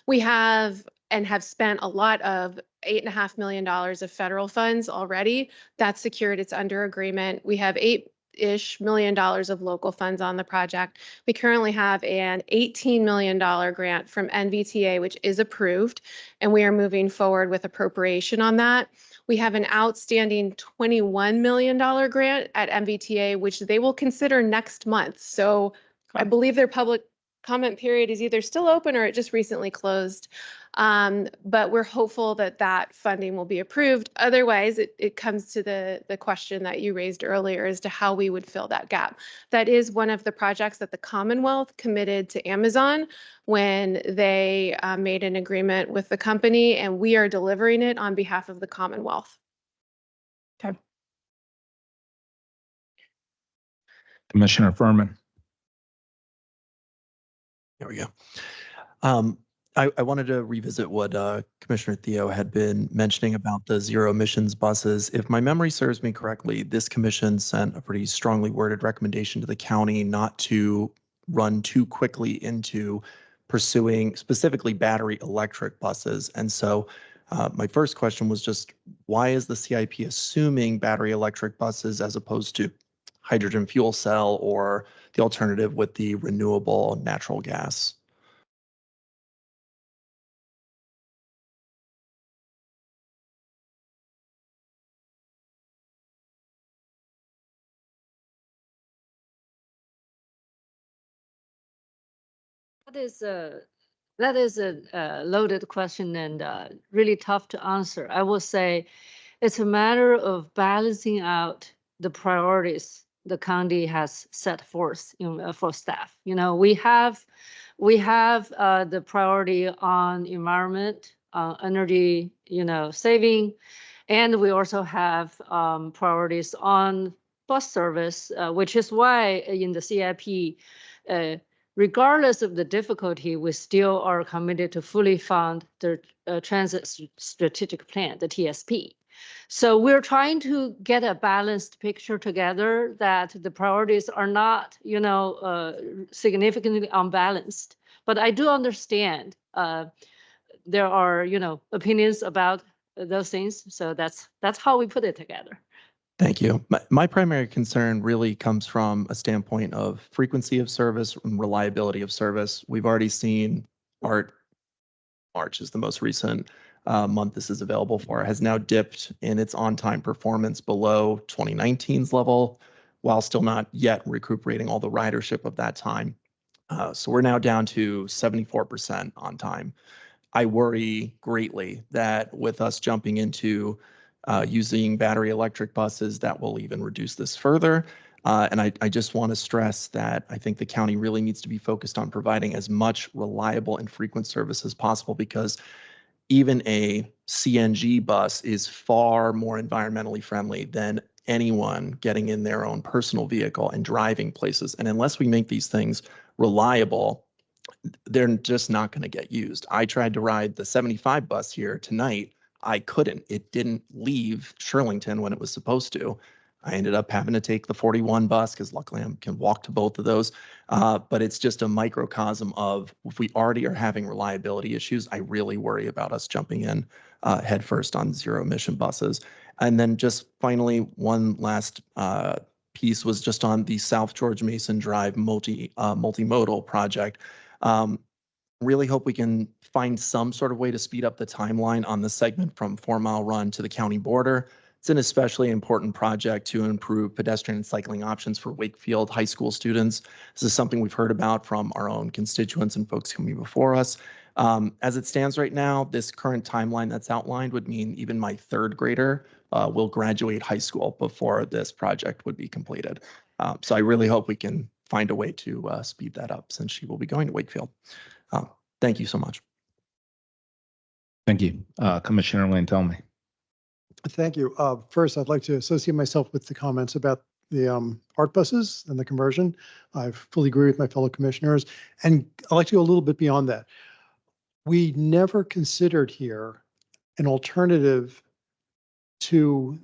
We have and have spent a lot of $8.5 million of federal funds already. That's secured. It's under agreement. We have $8-ish million of local funds on the project. We currently have an $18 million grant from NVTA, which is approved, and we are moving forward with appropriation on that. We have an outstanding $21 million grant at MVTA, which they will consider next month. So I believe their public comment period is either still open or it just recently closed. But we're hopeful that that funding will be approved. Otherwise, it comes to the question that you raised earlier as to how we would fill that gap. That is one of the projects that the Commonwealth committed to Amazon when they made an agreement with the company, and we are delivering it on behalf of the Commonwealth. Okay. Commissioner Furman. There we go. I wanted to revisit what Commissioner Theo had been mentioning about the zero emissions buses. If my memory serves me correctly, this commission sent a pretty strongly worded recommendation to the county not to run too quickly into pursuing specifically battery electric buses. And so my first question was just, why is the CIP assuming battery electric buses as opposed to hydrogen fuel cell or the alternative with the renewable natural gas? That is a loaded question and really tough to answer. I will say it's a matter of balancing out the priorities the county has set forth for staff. You know, we have the priority on environment, energy, saving, and we also have priorities on bus service, which is why in the CIP, regardless of the difficulty, we still are committed to fully fund the Transit Strategic Plan, the TSP. So we're trying to get a balanced picture together that the priorities are not, significantly unbalanced. But I do understand there are, opinions about those things. So that's how we put it together. Thank you. My primary concern really comes from a standpoint of frequency of service and reliability of service. We've already seen March is the most recent month this is available for, has now dipped in its on-time performance below 2019's level, while still not yet recuperating all the ridership of that time. So we're now down to 74% on time. I worry greatly that with us jumping into using battery electric buses, that will even reduce this further. And I just want to stress that I think the county really needs to be focused on providing as much reliable and frequent service as possible, because even a CNG bus is far more environmentally friendly than anyone getting in their own personal vehicle and driving places. And unless we make these things reliable, they're just not going to get used. I tried to ride the 75 bus here tonight. I couldn't. It didn't leave Shirlington when it was supposed to. I ended up having to take the 41 bus because luckily I can walk to both of those. But it's just a microcosm of, if we already are having reliability issues, I really worry about us jumping in headfirst on zero emission buses. And then just finally, one last piece was just on the South George Mason Drive multimodal project. Really hope we can find some sort of way to speed up the timeline on the segment from 4 Mile Run to the county border. It's an especially important project to improve pedestrian and cycling options for Wakefield high school students. This is something we've heard about from our own constituents and folks coming before us. As it stands right now, this current timeline that's outlined would mean even my third grader will graduate high school before this project would be completed. So I really hope we can find a way to speed that up, since she will be going to Wakefield. Thank you so much. Thank you. Commissioner Lane, tell me. Thank you. First, I'd like to associate myself with the comments about the art buses and the conversion. I fully agree with my fellow commissioners, and I'd like to go a little bit beyond that. We never considered here an alternative to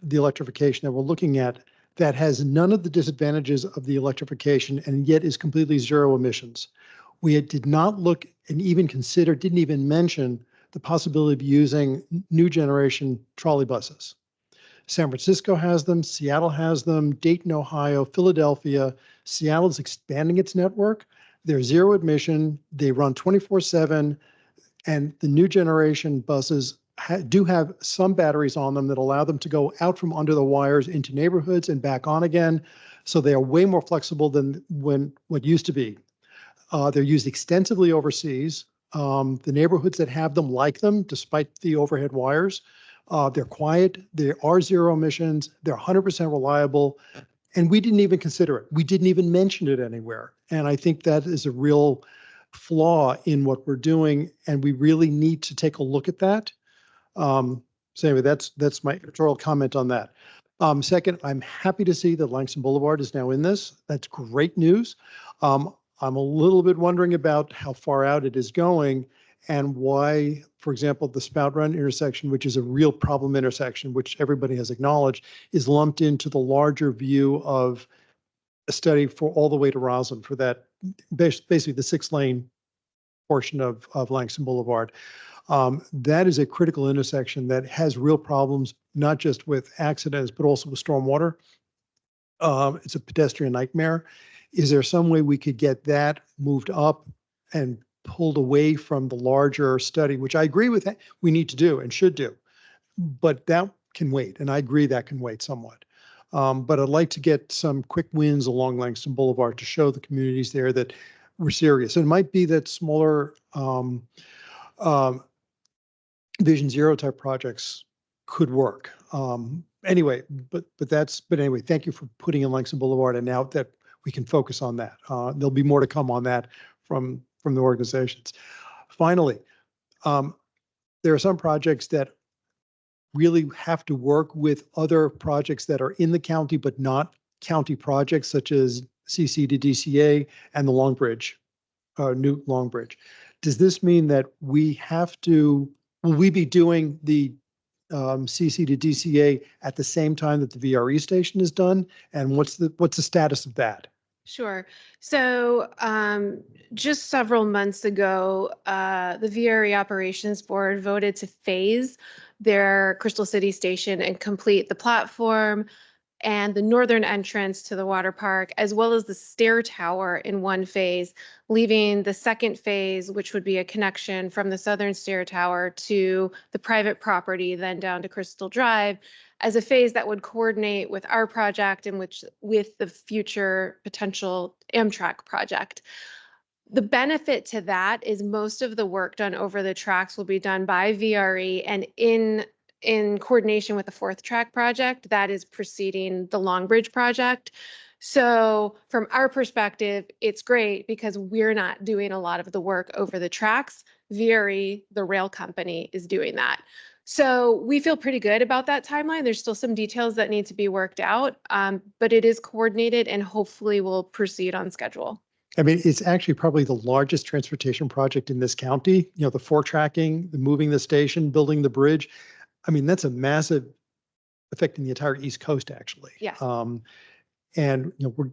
the electrification that we're looking at that has none of the disadvantages of the electrification and yet is completely zero emissions. We did not look and even consider, didn't even mention the possibility of using new generation trolley buses. San Francisco has them, Seattle has them, Dayton, Ohio, Philadelphia. Seattle is expanding its network. They're zero emission. They run 24/7, and the new generation buses do have some batteries on them that allow them to go out from under the wires into neighborhoods and back on again. So they are way more flexible than what used to be. They're used extensively overseas. The neighborhoods that have them like them, despite the overhead wires. They're quiet. They are zero emissions. They're 100% reliable. And we didn't even consider it. We didn't even mention it anywhere. And I think that is a real flaw in what we're doing. And we really need to take a look at that. So anyway, that's my editorial comment on that. Second, I'm happy to see that Langston Boulevard is now in this. That's great news. I'm a little bit wondering about how far out it is going and why, for example, the Spout Run intersection, which is a real problem intersection, which everybody has acknowledged, is lumped into the larger view of a study for all the way to Roslyn for that, basically the 6-lane portion of Langston Boulevard. That is a critical intersection that has real problems, not just with accidents, but also with stormwater. It's a pedestrian nightmare. Is there some way we could get that moved up and pulled away from the larger study, which I agree with that we need to do and should do, but that can wait. And I agree that can wait somewhat. But I'd like to get some quick wins along Langston Boulevard to show the communities there that we're serious. And it might be that smaller Vision Zero type projects could work. Anyway, but anyway, thank you for putting in Langston Boulevard, and now that we can focus on that. There'll be more to come on that from the organizations. Finally, there are some projects that really have to work with other projects that are in the county, but not county projects, such as CC to DCA and the Long Bridge, new Long Bridge. Does this mean that we have to, will we be doing the CC to DCA at the same time that the VRE station is done? And what's the status of that? Sure. So just several months ago, the VRE Operations Board voted to phase their Crystal City station and complete the platform and the northern entrance to the water park, as well as the stair tower in one phase, leaving the second phase, which would be a connection from the southern stair tower to the private property, then down to Crystal Drive, as a phase that would coordinate with our project and with the future potential Amtrak project. The benefit to that is most of the work done over the tracks will be done by VRE and in coordination with the fourth track project that is preceding the Long Bridge project. So from our perspective, it's great because we're not doing a lot of the work over the tracks. VRE, the rail company, is doing that. So we feel pretty good about that timeline. There's still some details that need to be worked out, but it is coordinated and hopefully will proceed on schedule. I mean, it's actually probably the largest transportation project in this county. You know, the 4-tracking, the moving the station, building the bridge. I mean, that's a massive affecting the entire East Coast, actually. Yes. And you know, we're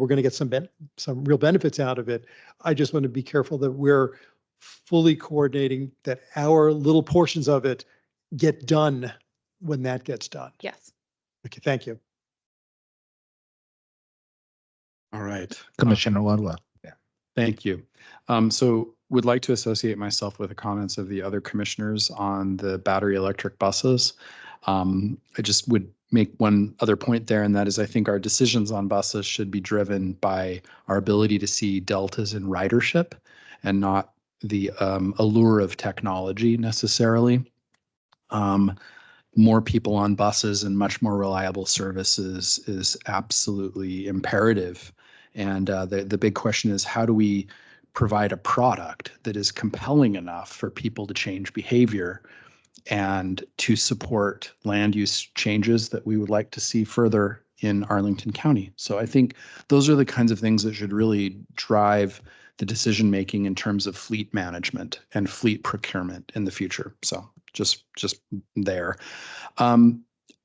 going to get some real benefits out of it. I just want to be careful that we're fully coordinating that our little portions of it get done when that gets done. Yes. Okay, thank you. All right. Commissioner Ludlow. Yeah. Thank you. So would like to associate myself with the comments of the other commissioners on the battery electric buses. I just would make one other point there, and that is I think our decisions on buses should be driven by our ability to see deltas in ridership and not the allure of technology necessarily. More people on buses and much more reliable services is absolutely imperative. And the big question is, how do we provide a product that is compelling enough for people to change behavior and to support land use changes that we would like to see further in Arlington County. So I think those are the kinds of things that should really drive the decision making in terms of fleet management and fleet procurement in the future. So just there. I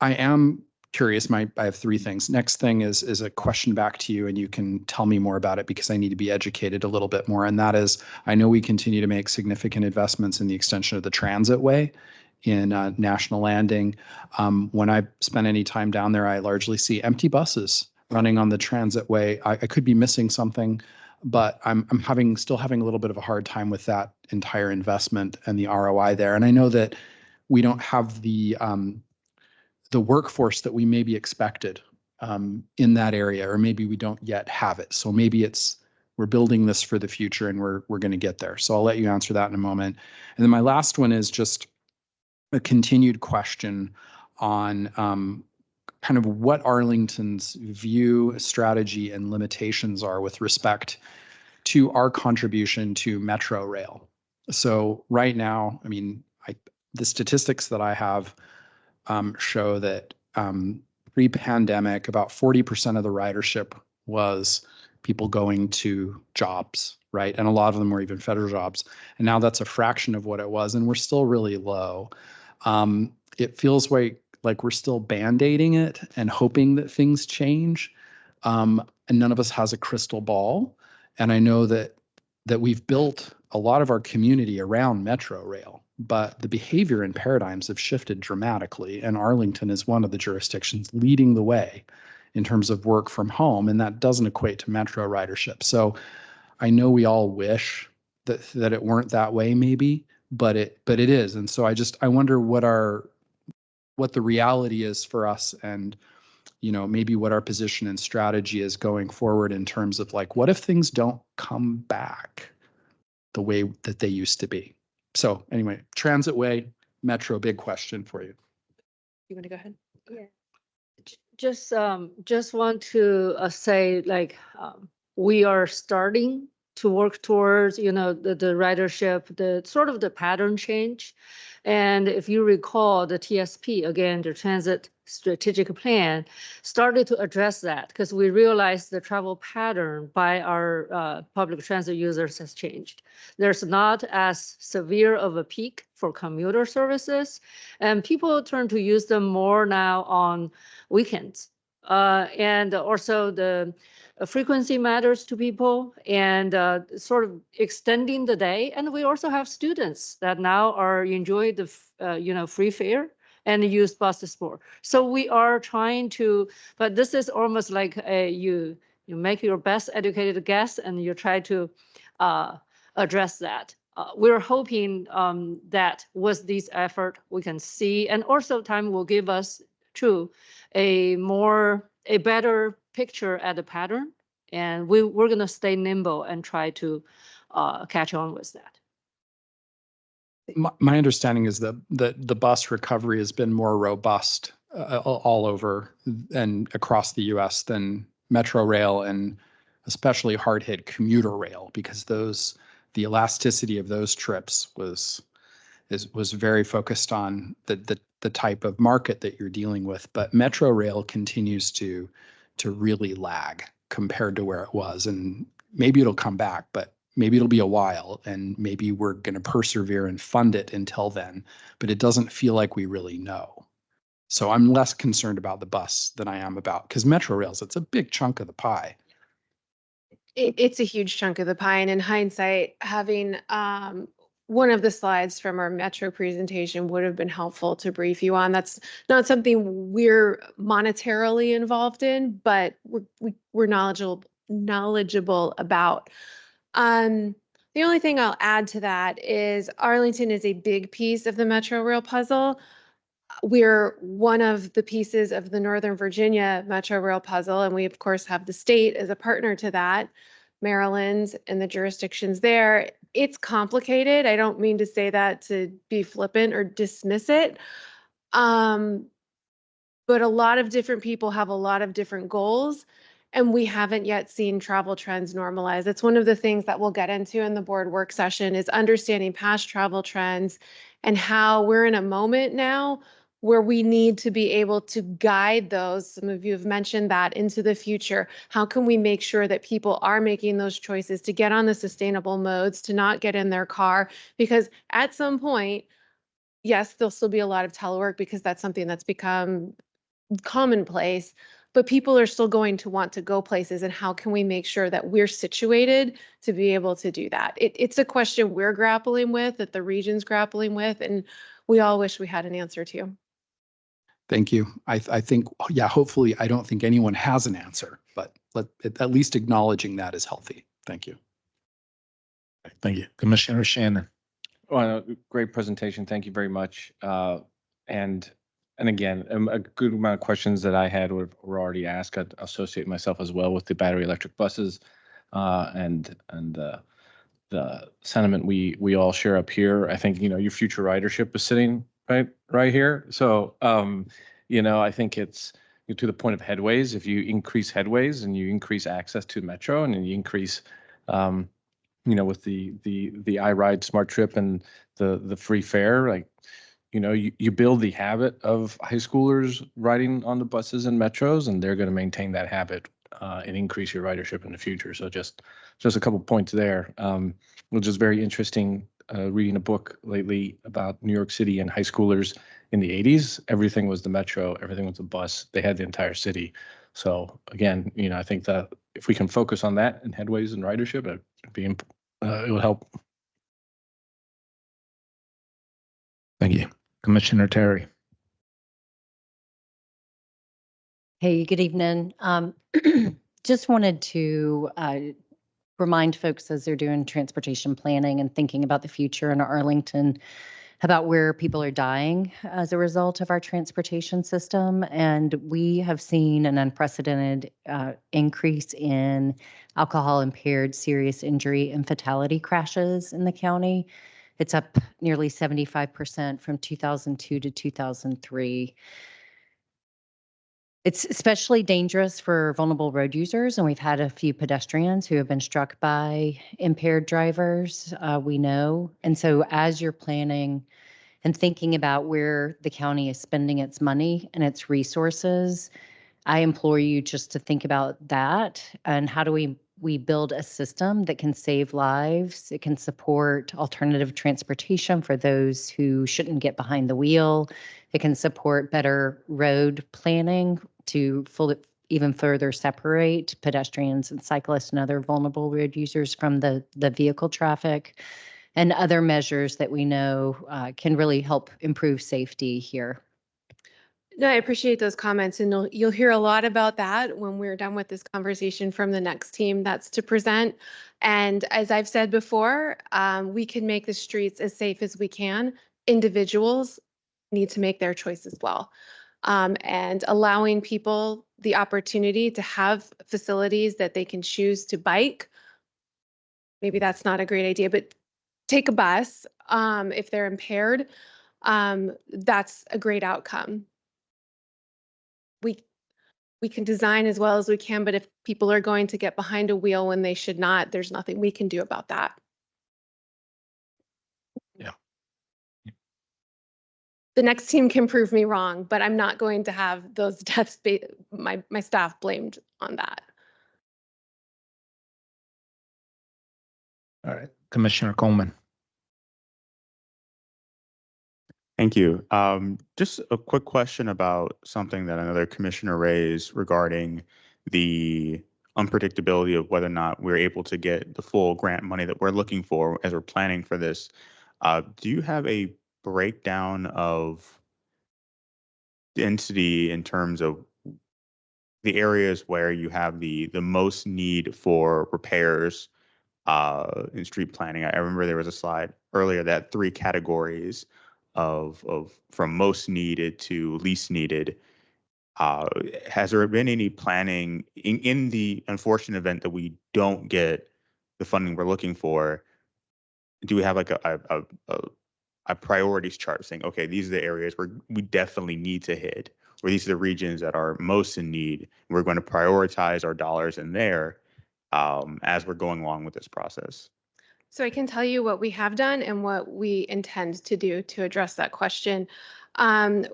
am curious. I have three things. Next thing is a question back to you, and you can tell me more about it because I need to be educated a little bit more. And that is, I know we continue to make significant investments in the extension of the transit way in National Landing. When I spend any time down there, I largely see empty buses running on the transit way. I could be missing something, but I'm still having a little bit of a hard time with that entire investment and the ROI there. And I know that we don't have the workforce that we maybe expected in that area, or maybe we don't yet have it. So maybe we're building this for the future, and we're going to get there. So I'll let you answer that in a moment. And then my last one is just a continued question on kind of what Arlington's view, strategy, and limitations are with respect to our contribution to Metro Rail. So right now, I mean, the statistics that I have show that pre-pandemic, about 40% of the ridership was people going to jobs, right? And a lot of them were even federal jobs. And now that's a fraction of what it was, and we're still really low. It feels like we're still band-aiding it and hoping that things change. And none of us has a crystal ball. And I know that we've built a lot of our community around Metro Rail, but the behavior and paradigms have shifted dramatically. And Arlington is one of the jurisdictions leading the way in terms of work from home, and that doesn't equate to Metro ridership. So I know we all wish that it weren't that way, maybe, but it is. And so I wonder what the reality is for us, and maybe what our position and strategy is going forward in terms of like, what if things don't come back the way that they used to be? So anyway, transit way, Metro, big question for you. You want to go ahead? Yeah. Just want to say, like, we are starting to work towards, the ridership, the sort of the pattern change. And if you recall, the TSP, again, the Transit Strategic Plan, started to address that because we realized the travel pattern by our public transit users has changed. There's not as severe of a peak for commuter services, and people turn to use them more now on weekends. And also the frequency matters to people, and sort of extending the day. And we also have students that now are enjoying the free fare and use buses more. So we are trying to, but this is almost like you make your best educated guess and you try to address that. We're hoping that with this effort we can see, and also time will give us too a better picture at the pattern, and we're going to stay nimble and try to catch on with that. My understanding is that the bus recovery has been more robust all over and across the U.S. than Metro Rail, and especially hard-hit commuter rail, because the elasticity of those trips was very focused on the type of market that you're dealing with. But Metro Rail continues to really lag compared to where it was, and maybe it'll come back, but maybe it'll be a while, and maybe we're going to persevere and fund it until then, but it doesn't feel like we really know. So I'm less concerned about the bus than I am about, because Metro Rails, it's a big chunk of the pie. It's a huge chunk of the pie. And in hindsight, having one of the slides from our Metro presentation would have been helpful to brief you on. That's not something we're monetarily involved in, but we're knowledgeable about. The only thing I'll add to that is Arlington is a big piece of the Metro Rail puzzle. We're one of the pieces of the Northern Virginia Metro Rail puzzle, and we of course have the state as a partner to that, Maryland and the jurisdictions there. It's complicated. I don't mean to say that to be flippant or dismiss it. But a lot of different people have a lot of different goals. and we haven't yet seen travel trends normalize. It's one of the things that we'll get into in the board work session is understanding past travel trends and how we're in a moment now where we need to be able to guide those. Some of you have mentioned that into the future. How can we make sure that people are making those choices to get on the sustainable modes, to not get in their car? Because at some point, yes, there'll still be a lot of telework because that's something that's become commonplace, but people are still going to want to go places. And how can we make sure that we're situated to be able to do that? It's a question we're grappling with, that the region's grappling with, and we all wish we had an answer to. Thank you. I think, yeah, hopefully, I don't think anyone has an answer, but at least acknowledging that is healthy. Thank you. Thank you. Commissioner Shannon. Well, great presentation. Thank you very much. And again, a good amount of questions that I had were already asked. I associate myself as well with the battery electric buses, and the sentiment we all share up here. I think your future ridership is sitting right here. So I think it's to the point of headways. If you increase headways and you increase access to metro, and then you increase with the iRide Smart Trip and the free fare, like you build the habit of high schoolers riding on the buses and metros, and they're going to maintain that habit and increase your ridership in the future. So just a couple points there, which is very interesting. Reading a book lately about New York City and high schoolers in the 80s, everything was the metro, everything was the bus. They had the entire city. So again, I think that if we can focus on that and headways and ridership, it would help. Thank you. Commissioner Terry. Hey, good evening. Just wanted to remind folks as they're doing transportation planning and thinking about the future in Arlington about where people are dying as a result of our transportation system. And we have seen an unprecedented increase in alcohol impaired serious injury and fatality crashes in the county. It's up nearly 75% from 2002 to 2003. It's especially dangerous for vulnerable road users, and we've had a few pedestrians who have been struck by impaired drivers, we know. And so as you're planning and thinking about where the county is spending its money and its resources, I implore you just to think about that and how do we build a system that can save lives, it can support alternative transportation for those who shouldn't get behind the wheel, it can support better road planning to even further separate pedestrians and cyclists and other vulnerable road users from the vehicle traffic, and other measures that we know can really help improve safety here. No, I appreciate those comments, and you'll hear a lot about that when we're done with this conversation from the next team that's to present. And as I've said before, we can make the streets as safe as we can. Individuals need to make their choice as well. And allowing people the opportunity to have facilities that they can choose to bike. Maybe that's not a great idea, but take a bus if they're impaired. That's a great outcome. We can design as well as we can, but if people are going to get behind a wheel when they should not, there's nothing we can do about that. Yeah. The next team can prove me wrong, but I'm not going to have those deaths, my staff blamed on that. All right. Commissioner Coleman. Thank you. Just a quick question about something that another commissioner raised regarding the unpredictability of whether or not we're able to get the full grant money that we're looking for as we're planning for this. Do you have a breakdown of density in terms of the areas where you have the most need for repairs in street planning? I remember there was a slide earlier that 3 categories of from most needed to least needed. Has there been any planning in the unfortunate event that we don't get the funding we're looking for? Do we have like a priorities chart saying, okay, these are the areas where we definitely need to hit, or these are the regions that are most in need. We're going to prioritize our dollars in there as we're going along with this process. So I can tell you what we have done and what we intend to do to address that question.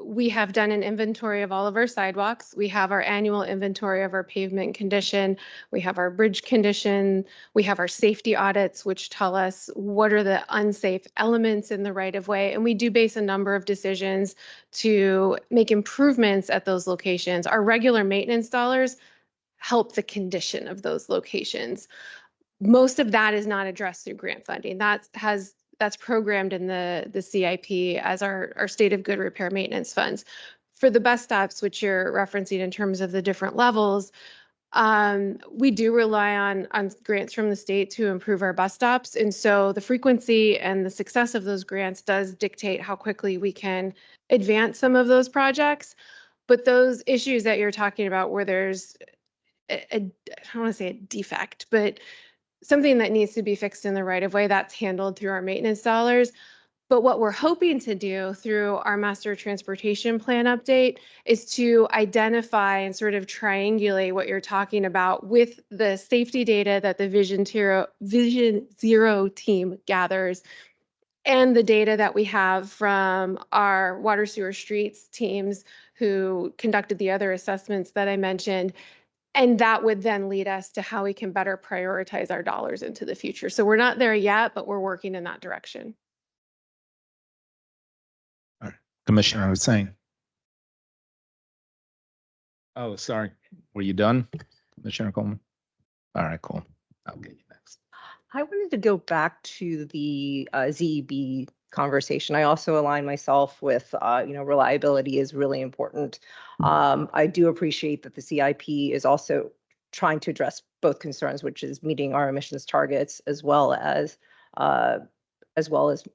We have done an inventory of all of our sidewalks. We have our annual inventory of our pavement condition. We have our bridge condition. We have our safety audits, which tell us what are the unsafe elements in the right of way. And we do base a number of decisions to make improvements at those locations. Our regular maintenance dollars help the condition of those locations. Most of that is not addressed through grant funding. That's programmed in the CIP as our state of good repair maintenance funds. For the bus stops, which you're referencing in terms of the different levels, we do rely on grants from the state to improve our bus stops. And so the frequency and the success of those grants does dictate how quickly we can advance some of those projects. But those issues that you're talking about where there's I don't want to say a defect, but something that needs to be fixed in the right of way, that's handled through our maintenance dollars. But what we're hoping to do through our master transportation plan update is to identify and sort of triangulate what you're talking about with the safety data that the Vision Zero team gathers and the data that we have from our water sewer streets teams who conducted the other assessments that I mentioned. And that would then lead us to how we can better prioritize our dollars into the future. So we're not there yet, but we're working in that direction. All right. Commissioner Hussein. Oh, sorry. Were you done, Commissioner Coleman? All right, cool. I'll get you next. I wanted to go back to the ZEB conversation. I also align myself with, reliability is really important. I do appreciate that the CIP is also trying to address both concerns, which is meeting our emissions targets as well as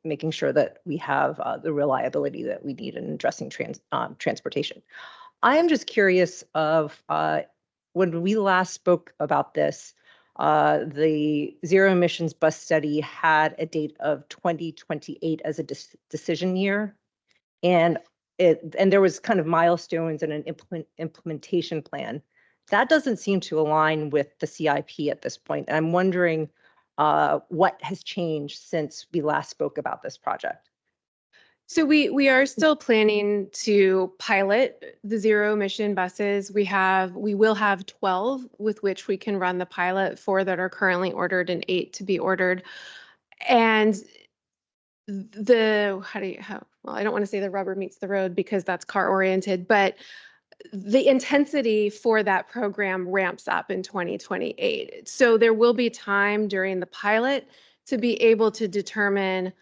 making sure that we have the reliability that we need in addressing transportation. I am just curious of when we last spoke about this, the zero emissions bus study had a date of 2028 as a decision year. And there was kind of milestones and an implementation plan. That doesn't seem to align with the CIP at this point. And I'm wondering what has changed since we last spoke about this project. So we are still planning to pilot the zero emission buses. We will have 12 with which we can run the pilot, 4 that are currently ordered and 8 to be ordered. And well, I don't want to say the rubber meets the road because that's car oriented, but the intensity for that program ramps up in 2028. So there will be time during the pilot to be able to determine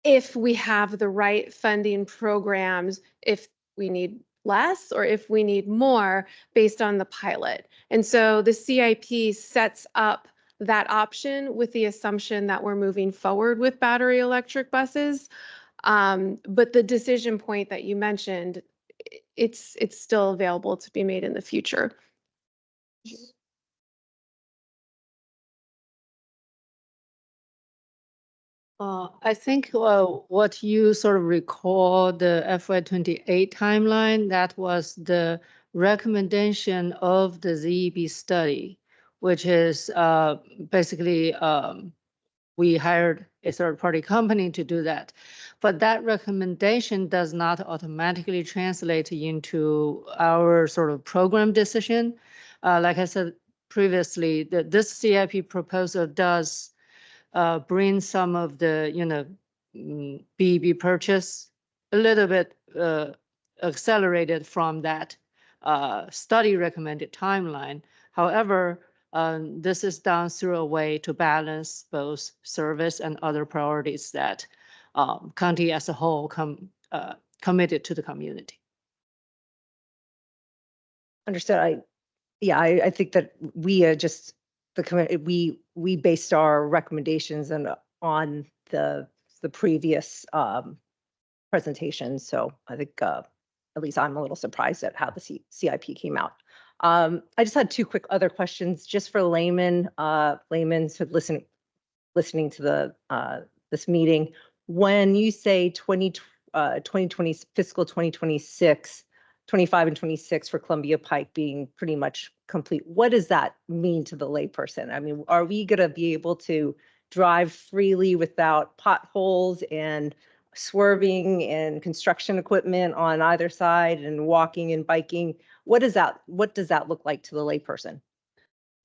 if we have the right funding programs, if we need less or if we need more based on the pilot. And so the CIP sets up that option with the assumption that we're moving forward with battery electric buses. But the decision point that you mentioned, it's still available to be made in the future. I think what you sort of recall the FY28 timeline, that was the recommendation of the ZEB study, which is basically we hired a third-party company to do that. But that recommendation does not automatically translate into our sort of program decision. Like I said previously, this CIP proposal does bring some of the, BEB purchase a little bit accelerated from that study recommended timeline. However, this is done through a way to balance both service and other priorities that county as a whole committed to the community. Understood. I think that we the committee, we based our recommendations on the previous presentation. So I think at least I'm a little surprised at how the CIP came out. I just had 2 quick other questions just for laymen who listening to this meeting. When you say 2020 fiscal 2026 25 and 26 for Columbia Pike being pretty much complete. What does that mean to the layperson? I mean, are we going to be able to drive freely without potholes and swerving and construction equipment on either side and walking and biking? What does that look like to the layperson?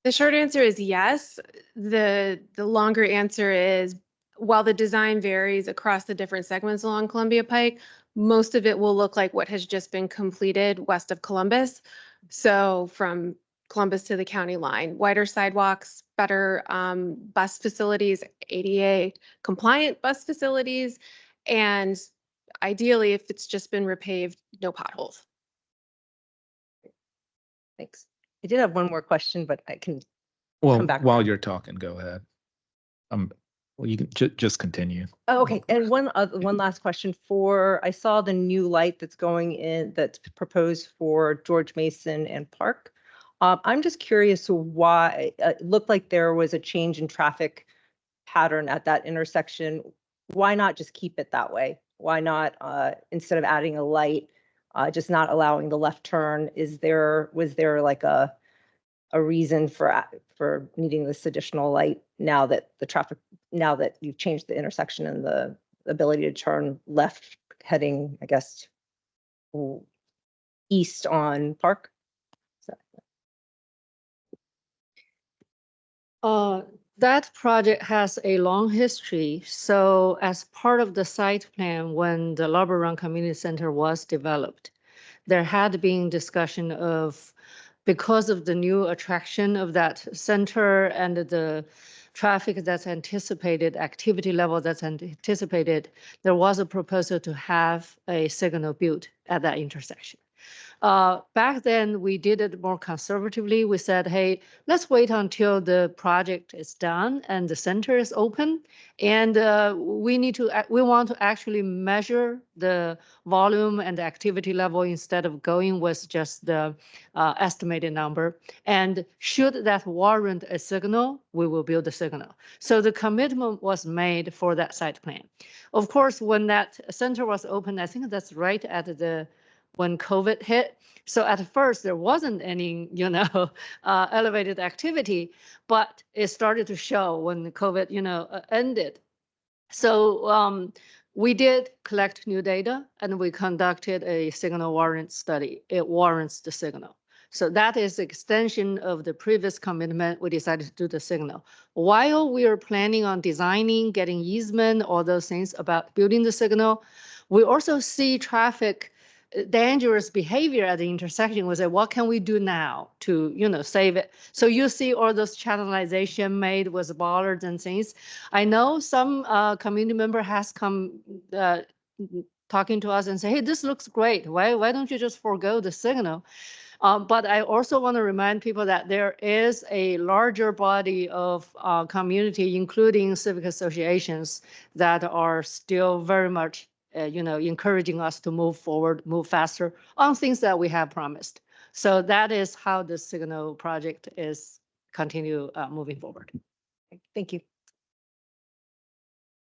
The short answer is yes. The longer answer is, while the design varies across the different segments along Columbia Pike, most of it will look like what has just been completed west of Columbus. So from Columbus to the county line, wider sidewalks, better bus facilities, ADA compliant bus facilities, and ideally, if it's just been repaved, no potholes. Thanks. I did have one more question, but I can Well, come back while around. you're talking, go ahead. Well, you can just continue. Oh, okay, and one last question I saw the new light that's going in, that's proposed for George Mason and Park. I'm just curious why it looked like there was a change in traffic pattern at that intersection. Why not just keep it that way? Why not, instead of adding a light, just not allowing the left turn? Was there like a reason for needing this additional light now that you've changed the intersection and the ability to turn left heading, I guess, east on Park? That project has a long history. So as part of the site plan, when the Larbor Run Community Center was developed, there had been discussion of, because of the new attraction of that center and the traffic that's anticipated, activity level that's anticipated, there was a proposal to have a signal built at that intersection. Back then, we did it more conservatively. We said, hey, let's wait until the project is done and the center is open. And we want to actually measure the volume and the activity level instead of going with just the estimated number. And should that warrant a signal, we will build a signal. So the commitment was made for that site plan. Of course, when that center was open, I think that's right at when COVID hit. So at first there wasn't any, elevated activity, but it started to show when COVID, ended. So we did collect new data and we conducted a signal warrant study. It warrants the signal. So that is extension of the previous commitment. We decided to do the signal. While we are planning on designing, getting easement, all those things about building the signal, we also see traffic dangerous behavior at the intersection. We say, what can we do now to, save it? So you see all those channelization made with bollards and things. I know some community member has come talking to us and say, hey, this looks great. Why don't you just forego the signal? But I also want to remind people that there is a larger body of community, including civic associations, that are still very much encouraging us to move forward, move faster on things that we have promised. So that is how the signal project is continue moving forward. Thank you.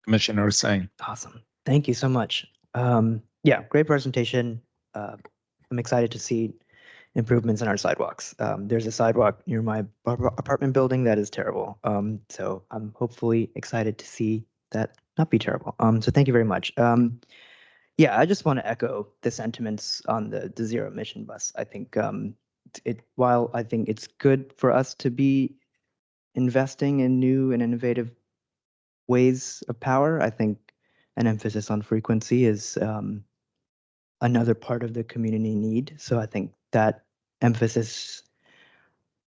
Commissioner Singh. Awesome. Thank you so much. Yeah, great presentation. I'm excited to see improvements in our sidewalks. There's a sidewalk near my apartment building that is terrible. So I'm hopefully excited to see that not be terrible. So thank you very much. Yeah, I just want to echo the sentiments on the zero emission bus. I think while I think it's good for us to be investing in new and innovative ways of power, I think an emphasis on frequency is another part of the community need. So I think that emphasis,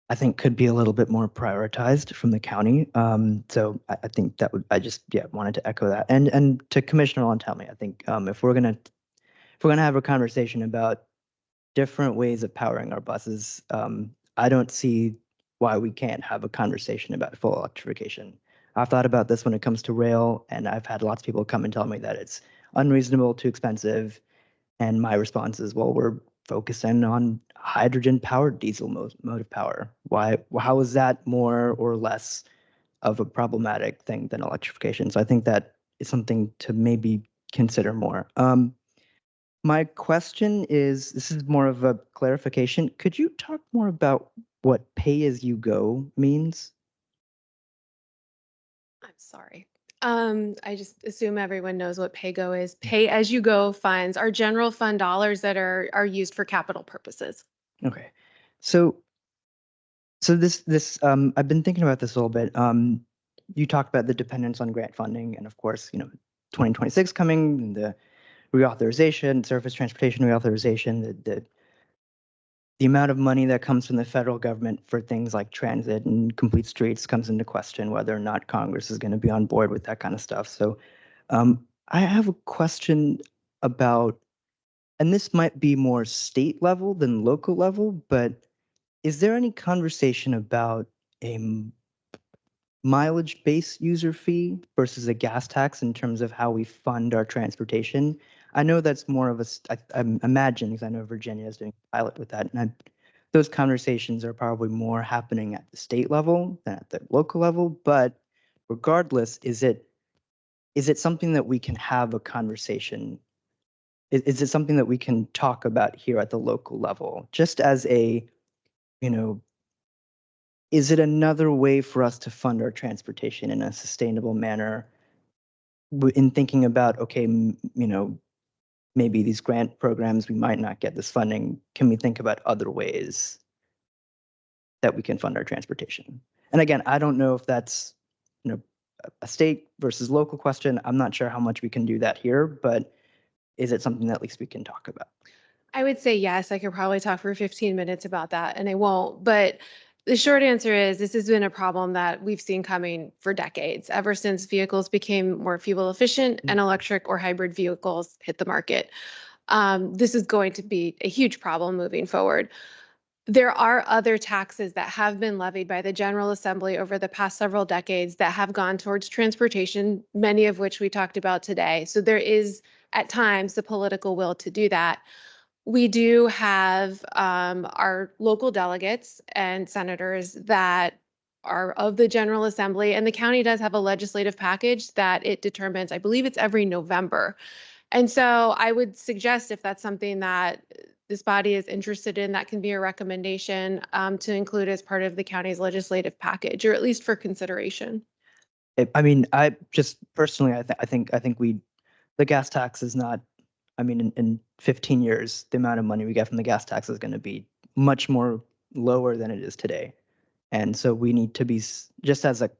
I think, could be a little bit more prioritized from the county. So I think that I just wanted to echo that. And to Commissioner Lontelme, I think if we're gonna have a conversation about different ways of powering our buses, I don't see why we can't have a conversation about full electrification. I've thought about this when it comes to rail, and I've had lots of people come and tell me that it's unreasonable, too expensive. And my response is, well, we're focusing on hydrogen-powered diesel mode of power. How is that more or less of a problematic thing than electrification? So I think that is something to maybe consider more. My question is, this is more of a clarification. Could you talk more about what pay-as-you-go means? I'm sorry. I just assume everyone knows what PAYGO is. Pay-as-you-go funds are general fund dollars that are used for capital purposes. Okay. So I've been thinking about this a little bit. You talked about the dependence on grant funding, and of course, 2026 coming, and the reauthorization, surface transportation reauthorization, the amount of money that comes from the federal government for things like transit and complete streets comes into question whether or not Congress is going to be on board with that kind of stuff. So I have a question about, and this might be more state level than local level, but is there any conversation about a mileage-based user fee versus a gas tax in terms of how we fund our transportation? I know that's more of a, I'm imagining, because I know Virginia is doing a pilot with that, and those conversations are probably more happening at the state level than at the local level. But regardless, is it something that we can have a conversation? Is it something that we can talk about here at the local level, just as a, is it another way for us to fund our transportation in a sustainable manner in thinking about, okay, maybe these grant programs, we might not get this funding. Can we think about other ways that we can fund our transportation? And again, I don't know if that's, a state versus local question. I'm not sure how much we can do that here, but is it something that at least we can talk about? I would say yes. I could probably talk for 15 minutes about that, and I won't. But the short answer is this has been a problem that we've seen coming for decades, ever since vehicles became more fuel efficient and electric or hybrid vehicles hit the market. This is going to be a huge problem moving forward. There are other taxes that have been levied by the General Assembly over the past several decades that have gone towards transportation, many of which we talked about today. So there is, at times, the political will to do that. We do have our local delegates and senators that are of the General Assembly, and the county does have a legislative package that it determines, I believe it's every November. And so I would suggest if that's something that this body is interested in, that can be a recommendation to include as part of the county's legislative package, or at least for consideration. I mean, I just personally, I think the gas tax is not, I mean, in 15 years, the amount of money we get from the gas tax is going to be much more lower than it is today. And so we need to be, just as a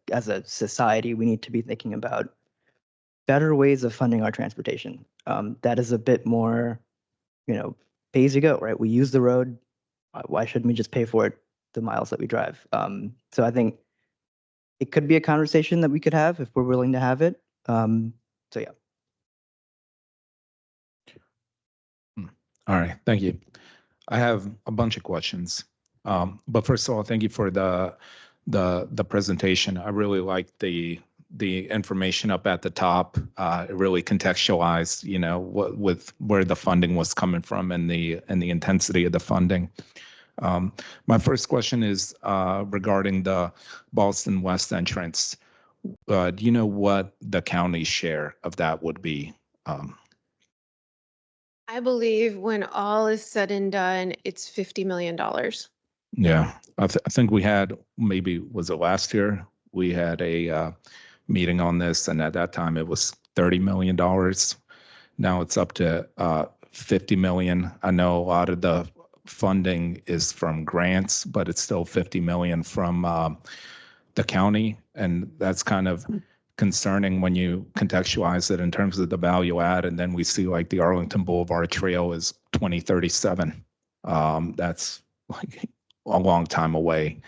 society, we need to be thinking about better ways of funding our transportation. That is a bit more, pay as you go, right? We use the road. Why shouldn't we just pay for it, the miles that we drive? So I think it could be a conversation that we could have if we're willing to have it. So yeah. All right, thank you. I have a bunch of questions. But first of all, thank you for the presentation. I really like the information up at the top. It really contextualized, with where the funding was coming from and the intensity of the funding. My first question is regarding the Boston West entrance. Do you know what the county's share of that would be? I believe when all is said and done, it's $50 million. Yeah, I think we had, maybe was it last year? We had a meeting on this, and at that time it was $30 million. Now it's up to 50 million. I know a lot of the funding is from grants, but it's still 50 million from the county, and that's kind of concerning when you contextualize it in terms of the value add. And then we see like the Arlington Boulevard Trail is 2037. That's like a long time away.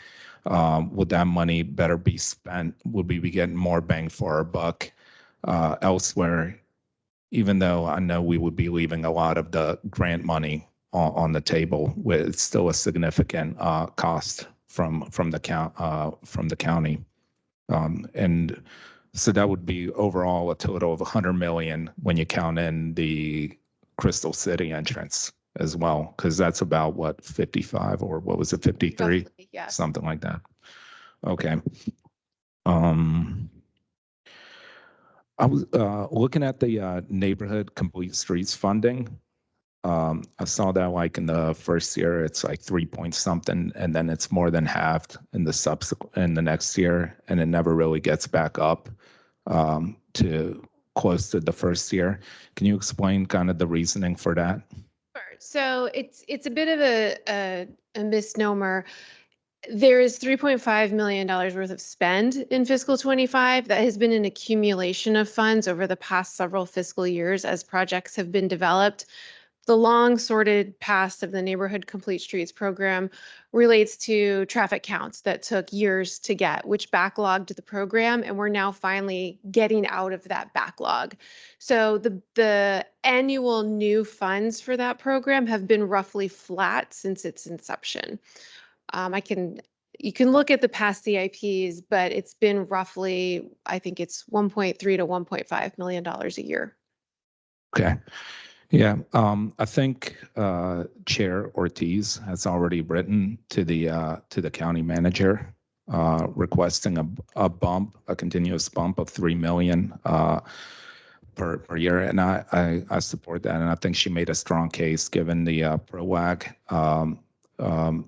Would that money better be spent? Would we be getting more bang for our buck elsewhere? Even though I know we would be leaving a lot of the grant money on the table, it's still a significant cost from the county. And so that would be overall a total of 100 million when you count in the Crystal City entrance as well, because that's about what, 55, or what was it, 53? Roughly, yeah. Something like that. Okay. I was looking at the neighborhood complete streets funding. I saw that like in the first year, it's like 3 point something, and then it's more than halved in the subsequent in the next year, and it never really gets back up to close to the first year. Can you explain kind of the reasoning for that? Sure. So it's a bit of a misnomer. There is $3.5 million worth of spend in fiscal 25 that has been an accumulation of funds over the past several fiscal years as projects have been developed. The long sorted past of the Neighborhood Complete Streets program relates to traffic counts that took years to get, which backlogged the program, and we're now finally getting out of that backlog. So the annual new funds for that program have been roughly flat since its inception. You can look at the past CIPs, but it's been roughly, I think it's 1.3 to $1.5 million a year. Okay. Yeah, I think Chair Ortiz has already written to the county manager requesting a bump, a continuous bump of 3 million per year, and I support that, and I think she made a strong case given the PROAG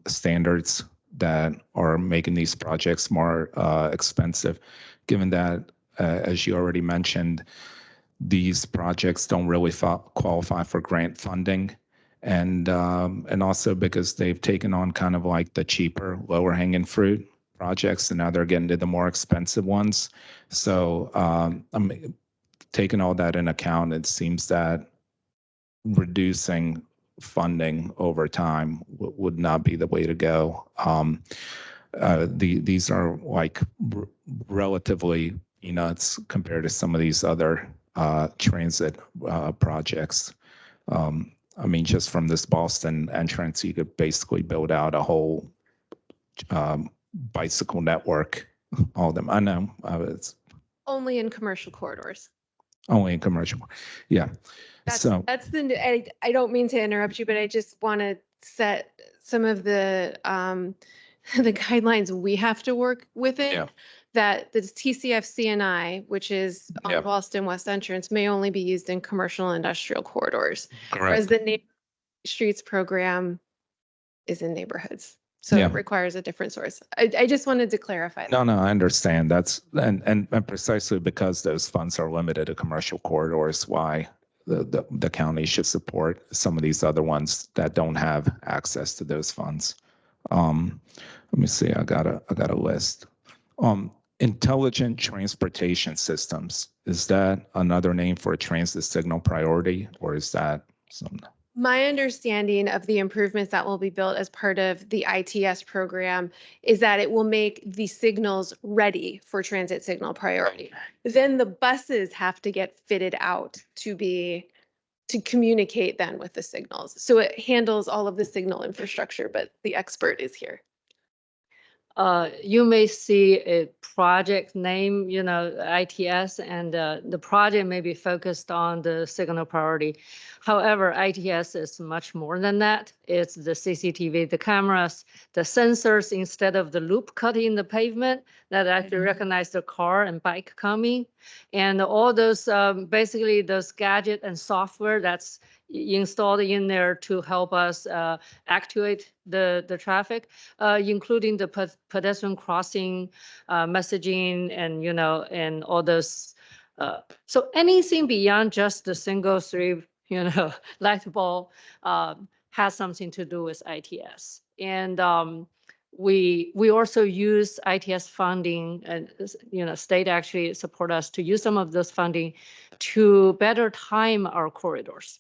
standards that are making these projects more expensive, given that, as you already mentioned, these projects don't really qualify for grant funding, and also because they've taken on kind of like the cheaper, lower hanging fruit projects, and now they're getting to the more expensive ones. So I'm taking all that in account. It seems that reducing funding over time would not be the way to go. These are like relatively peanuts compared to some of these other transit projects. I mean, just from this Boston entrance, you could basically build out a whole bicycle network. All of them. I know it's Only in commercial corridors. only in commercial. Yeah. That's I don't mean to interrupt you, but I just want to set some of the the guidelines we have to work within. Yeah. That the TCF CNI, which is on Yeah. Boston West Entrance, may only be used in commercial and industrial corridors. Whereas Correct. the Streets program is in neighborhoods. So Yeah. it requires a different source. I just wanted to clarify that. No, I understand. That's and precisely because those funds are limited to commercial corridors, why the county should support some of these other ones that don't have access to those funds. Let me see. I got a list. Intelligent transportation systems, is that another name for a transit signal priority, or is that some? My understanding of the improvements that will be built as part of the ITS program is that it will make the signals ready for transit signal priority. Then the buses have to get fitted out to communicate then with the signals. So it handles all of the signal infrastructure, but the expert is here. You may see a project name, ITS, and the project may be focused on the signal priority. However, ITS is much more than that. It's the CCTV, the cameras, the sensors instead of the loop cutting the pavement that actually recognize the car and bike coming. And all those, basically those gadget and software that's installed in there to help us actuate the traffic, including the pedestrian crossing messaging and all those. So anything beyond just the single three, light bulb has something to do with ITS. And we also use ITS funding, and state actually support us to use some of this funding to better time our corridors.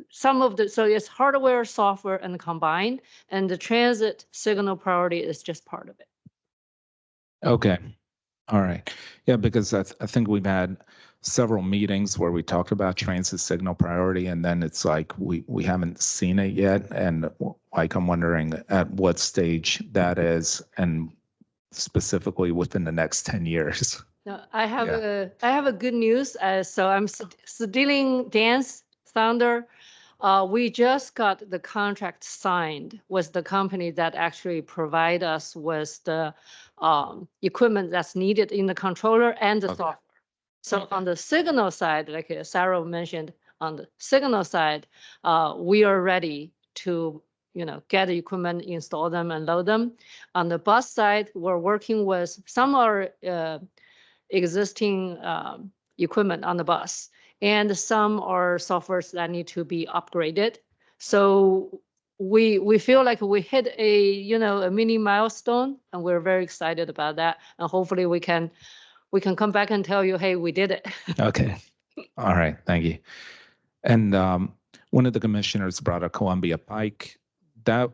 So it's hardware, software, and combined, and the transit signal priority is just part of it. Okay. All right. Yeah, because I think we've had several meetings where we talked about transit signal priority, and then it's like we haven't seen it yet. And like I'm wondering at what stage that is, and specifically within the next 10 years. Now, I have a good news. So I'm stealing Dan's thunder. We just got the contract signed with the company that actually provide us with the equipment that's needed in the controller and the software. So on the signal side, like Sarah mentioned, On the signal side, we are ready to, get the equipment, install them and load them. On the bus side, we're working with some are existing equipment on the bus, and some are softwares that need to be upgraded. So we feel like we hit a mini milestone, and we're very excited about that. And hopefully we can come back and tell you, hey, we did it. Okay. All right. Thank you. And one of the commissioners brought up Columbia Pike. That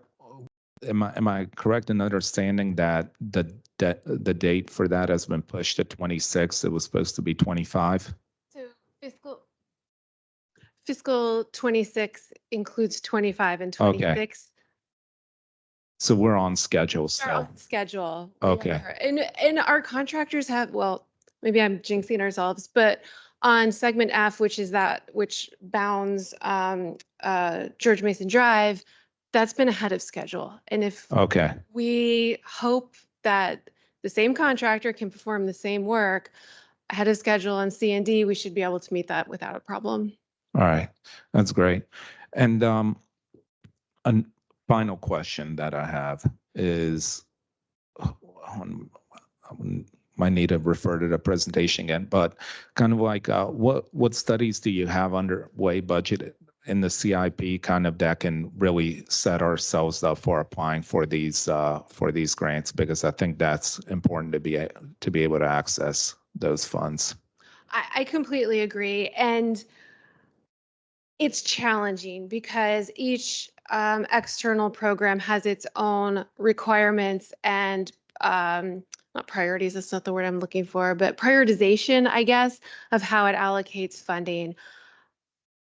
am I correct in understanding that the date for that has been pushed to 26? It was supposed to be 25. So fiscal 26 includes 25 and Okay. 26. So we're on schedule Are still. on schedule. We Okay. are. And our contractors have, well, maybe I'm jinxing ourselves, but on segment F, which bounds George Mason Drive, that's been ahead of schedule. And if Okay. we hope that the same contractor can perform the same work ahead of schedule on C and D, we should be able to meet that without a problem. All right. That's great. And a final question that I have is, might need to refer to the presentation again, but kind of like what studies do you have underway budgeted in the CIP kind of that can really set ourselves up for applying for these grants? Because I think that's important to be able to access those funds. I completely agree. And it's challenging because each external program has its own requirements and not priorities, that's not the word I'm looking for, but prioritization, I guess, of how it allocates funding.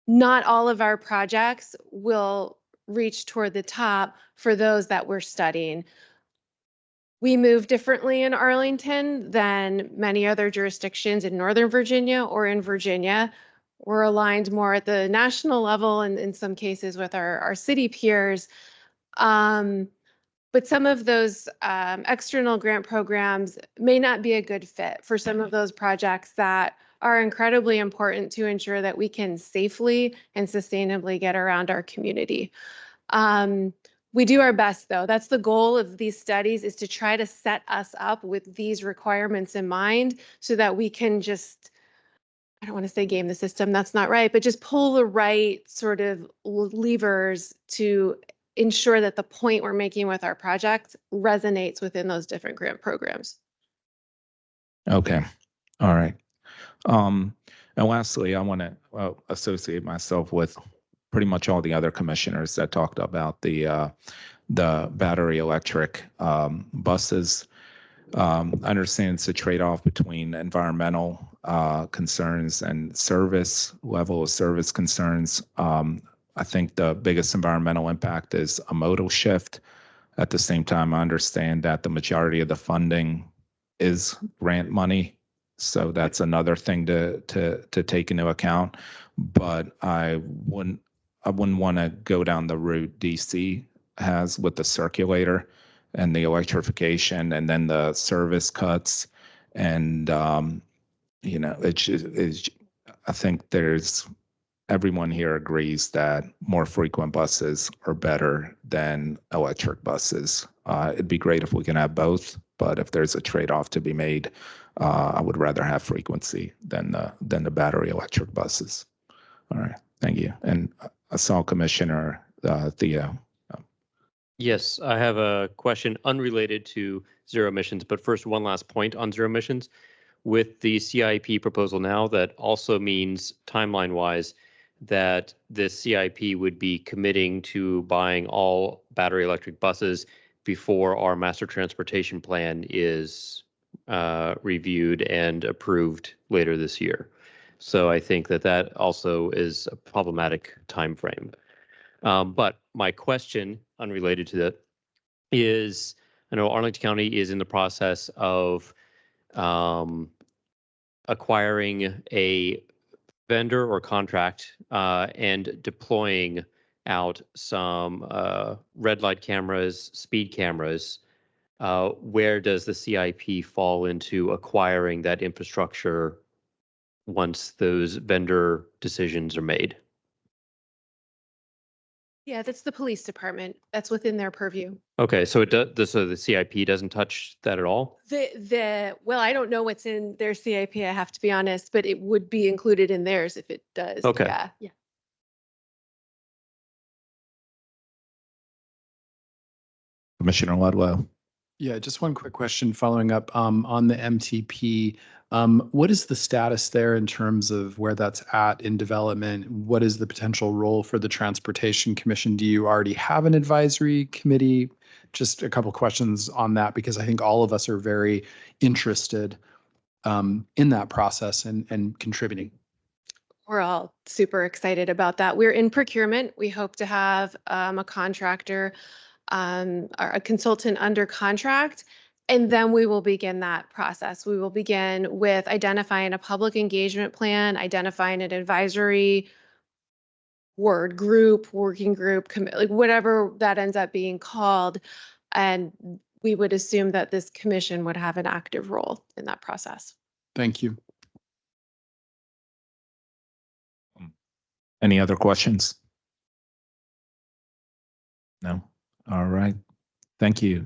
Not all of our projects will reach toward the top for those that we're studying. We move differently in Arlington than many other jurisdictions in Northern Virginia or in Virginia. We're aligned more at the national level and in some cases with our city peers. But some of those external grant programs may not be a good fit for some of those projects that are incredibly important to ensure that we can safely and sustainably get around our community. We do our best, though. That's the goal of these studies, is to try to set us up with these requirements in mind so that we can just, I don't want to say game the system, that's not right, but just pull the right sort of levers to ensure that the point we're making with our project resonates within those different grant programs. Okay. All right. And lastly, I want to associate myself with pretty much all the other commissioners that talked about the battery electric buses. I understand it's a trade-off between environmental concerns and level of service concerns. I think the biggest environmental impact is a modal shift. At the same time, I understand that the majority of the funding is grant money. So that's another thing to take into account. But I wouldn't want to go down the route DC has with the circulator and the electrification and then the service cuts. And, I think everyone here agrees that more frequent buses are better than electric buses. It'd be great if we can have both, but if there's a trade-off to be made, I would rather have frequency than the battery electric buses. All right, thank you. And I saw Commissioner Theo. Yes, I have a question unrelated to zero emissions, but first, one last point on zero emissions. With the CIP proposal now, that also means timeline-wise that the CIP would be committing to buying all battery electric buses before our master transportation plan is reviewed and approved later this year. So I think that also is a problematic timeframe. But my question, unrelated to that, is I know Arlington County is in the process of acquiring a vendor or contract and deploying out some red light cameras, speed cameras. Where does the CIP fall into acquiring that infrastructure once those vendor decisions are made? Yeah, that's the police department. That's within their purview. Okay, so it does, so the CIP doesn't touch that at all? Well, I don't know what's in their CIP, I have to be honest, but it would be included in theirs if it does. Okay. Yeah. Commissioner Ludlow. Yeah, just one quick question following up on the MTP. What is the status there in terms of where that's at in development? What is the potential role for the Transportation Commission? Do you already have an advisory committee? Just a couple questions on that, because I think all of us are very interested in that process and contributing. We're all super excited about that. We're in procurement. We hope to have a contractor or a consultant under contract, and then we will begin that process. We will begin with identifying a public engagement plan, identifying an advisory working group, like whatever that ends up being called. And we would assume that this commission would have an active role in that process. Thank you. Any other questions? No? All right. Thank you.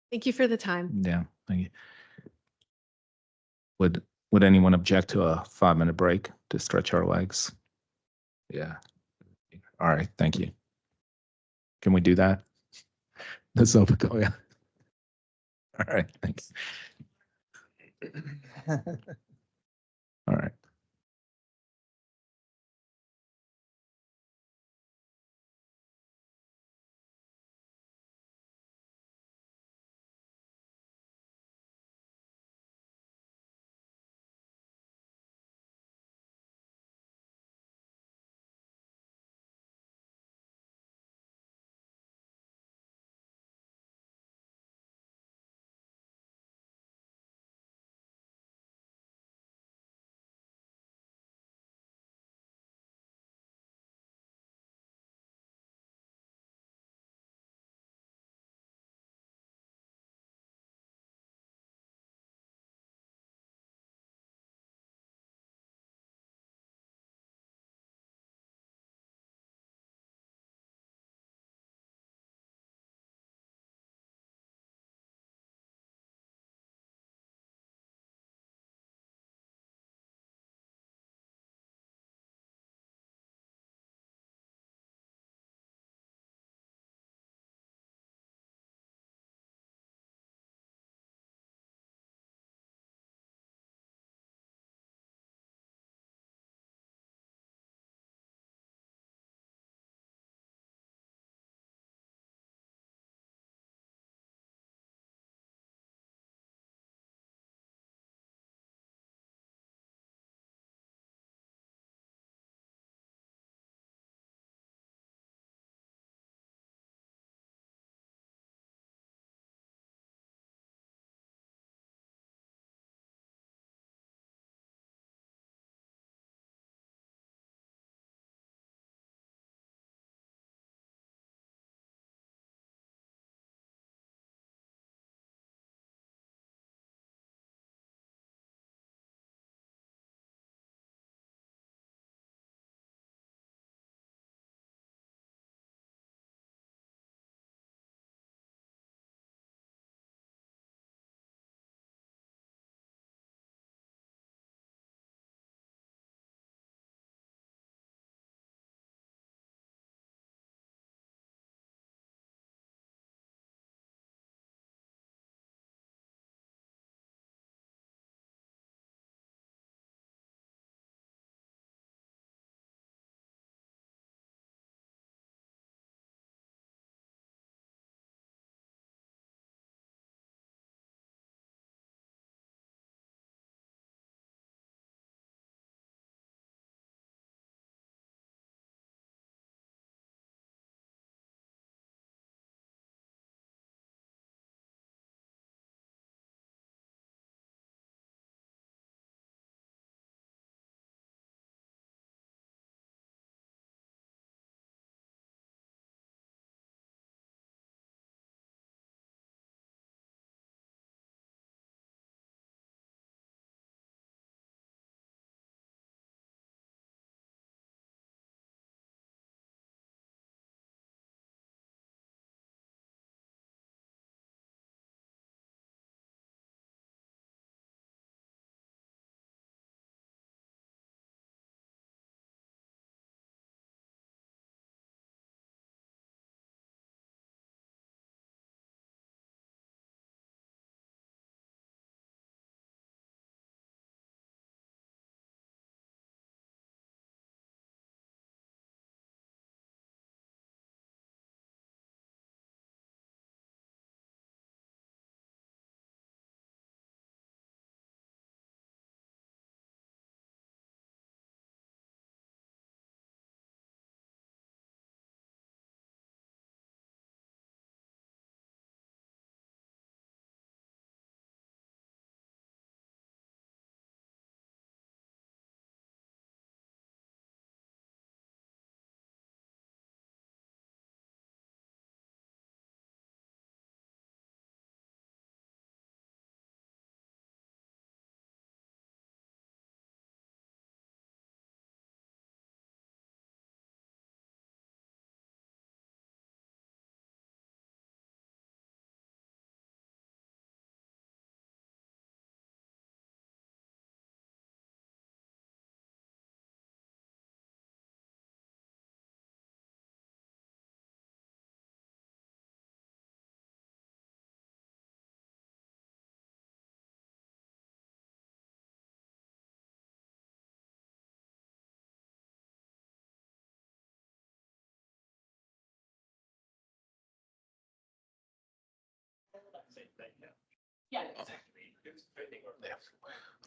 Thank you for the time. Yeah, thank you. Would anyone object to a 5-minute break to stretch our legs? Yeah. All right, thank you. Can we do that? That's open. Oh, yeah. All right, thanks. All right.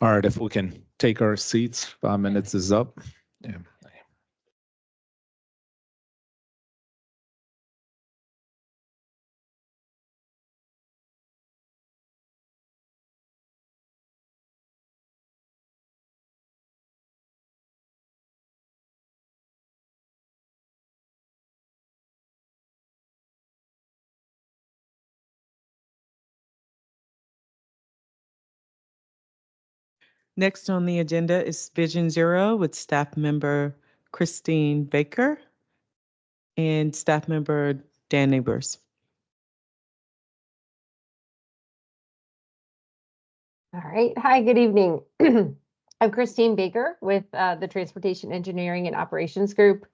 All right, if we can take our seats, 5 minutes is up. Yeah. Next on the agenda is Vision Zero with staff member Christine Baker and staff member Dan Neighbors. All right. Hi, good evening. I'm Christine Baker with the Transportation Engineering and Operations Group.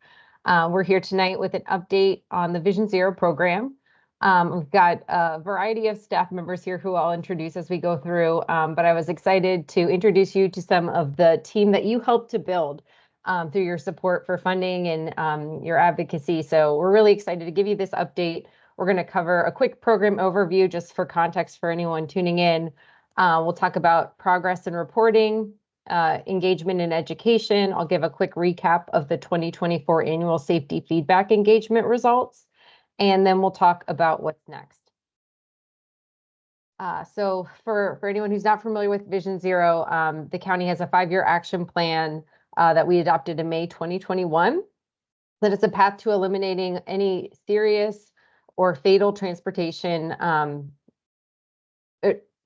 We're here tonight with an update on the Vision Zero program. We've got a variety of staff members here who I'll introduce as we go through, but I was excited to introduce you to some of the team that you helped to build through your support for funding and your advocacy. So we're really excited to give you this update. We're going to cover a quick program overview just for context for anyone tuning in. We'll talk about progress and reporting, engagement and education. I'll give a quick recap of the 2024 annual safety feedback engagement results, and then we'll talk about what's next. So for anyone who's not familiar with Vision Zero, the county has a 5-year action plan that we adopted in May 2021. That is a path to eliminating any serious or fatal transportation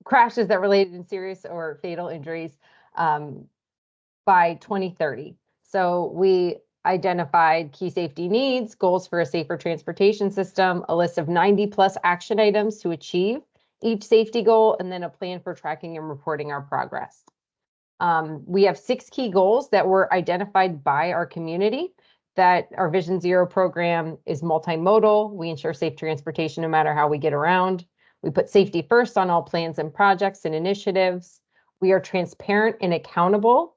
crashes that related in serious or fatal injuries by 2030. So we identified key safety needs, goals for a safer transportation system, a list of 90+ action items to achieve each safety goal, and then a plan for tracking and reporting our progress. We have 6 key goals that were identified by our community. That our Vision Zero program is multimodal. We ensure safe transportation no matter how we get around. We put safety first on all plans and projects and initiatives. We are transparent and accountable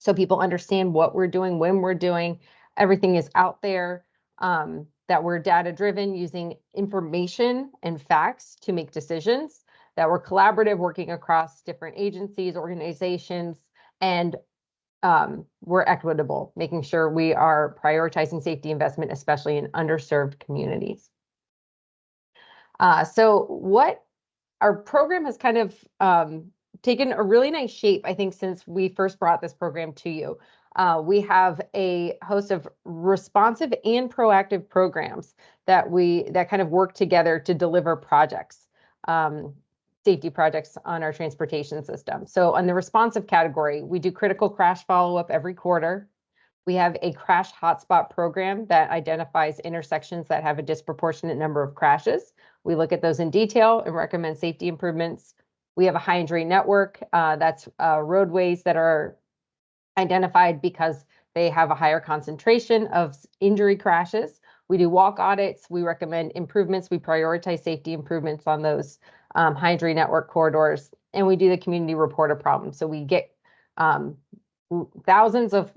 so people understand what we're doing, when we're doing. Everything is out there, that we're data-driven, using information and facts to make decisions, that we're collaborative, working across different agencies, organizations, and we're equitable, making sure we are prioritizing safety investment, especially in underserved communities. So what our program has kind of taken a really nice shape, I think, since we first brought this program to you. We have a host of responsive and proactive programs that kind of work together to deliver projects, safety projects on our transportation system. So on the responsive category, we do critical crash follow-up every quarter. We have a crash hotspot program that identifies intersections that have a disproportionate number of crashes. We look at those in detail and recommend safety improvements. We have a high injury network. That's roadways that are identified because they have a higher concentration of injury crashes. We do walk audits. We recommend improvements. We prioritize safety improvements on those high injury network corridors. And we do the community report of problems. So we get thousands of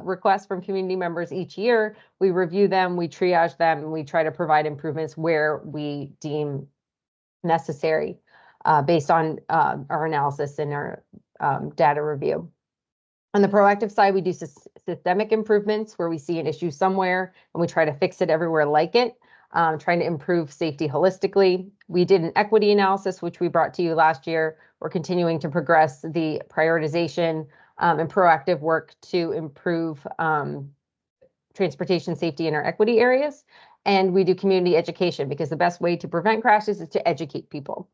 requests from community members each year. We review them, we triage them, and we try to provide improvements where we deem necessary based on our analysis and our data review. On the proactive side, we do systemic improvements where we see an issue somewhere and we try to fix it everywhere like it, trying to improve safety holistically. We did an equity analysis, which we brought to you last year. We're continuing to progress the prioritization and proactive work to improve transportation safety in our equity areas. And we do community education because the best way to prevent crashes is to educate people.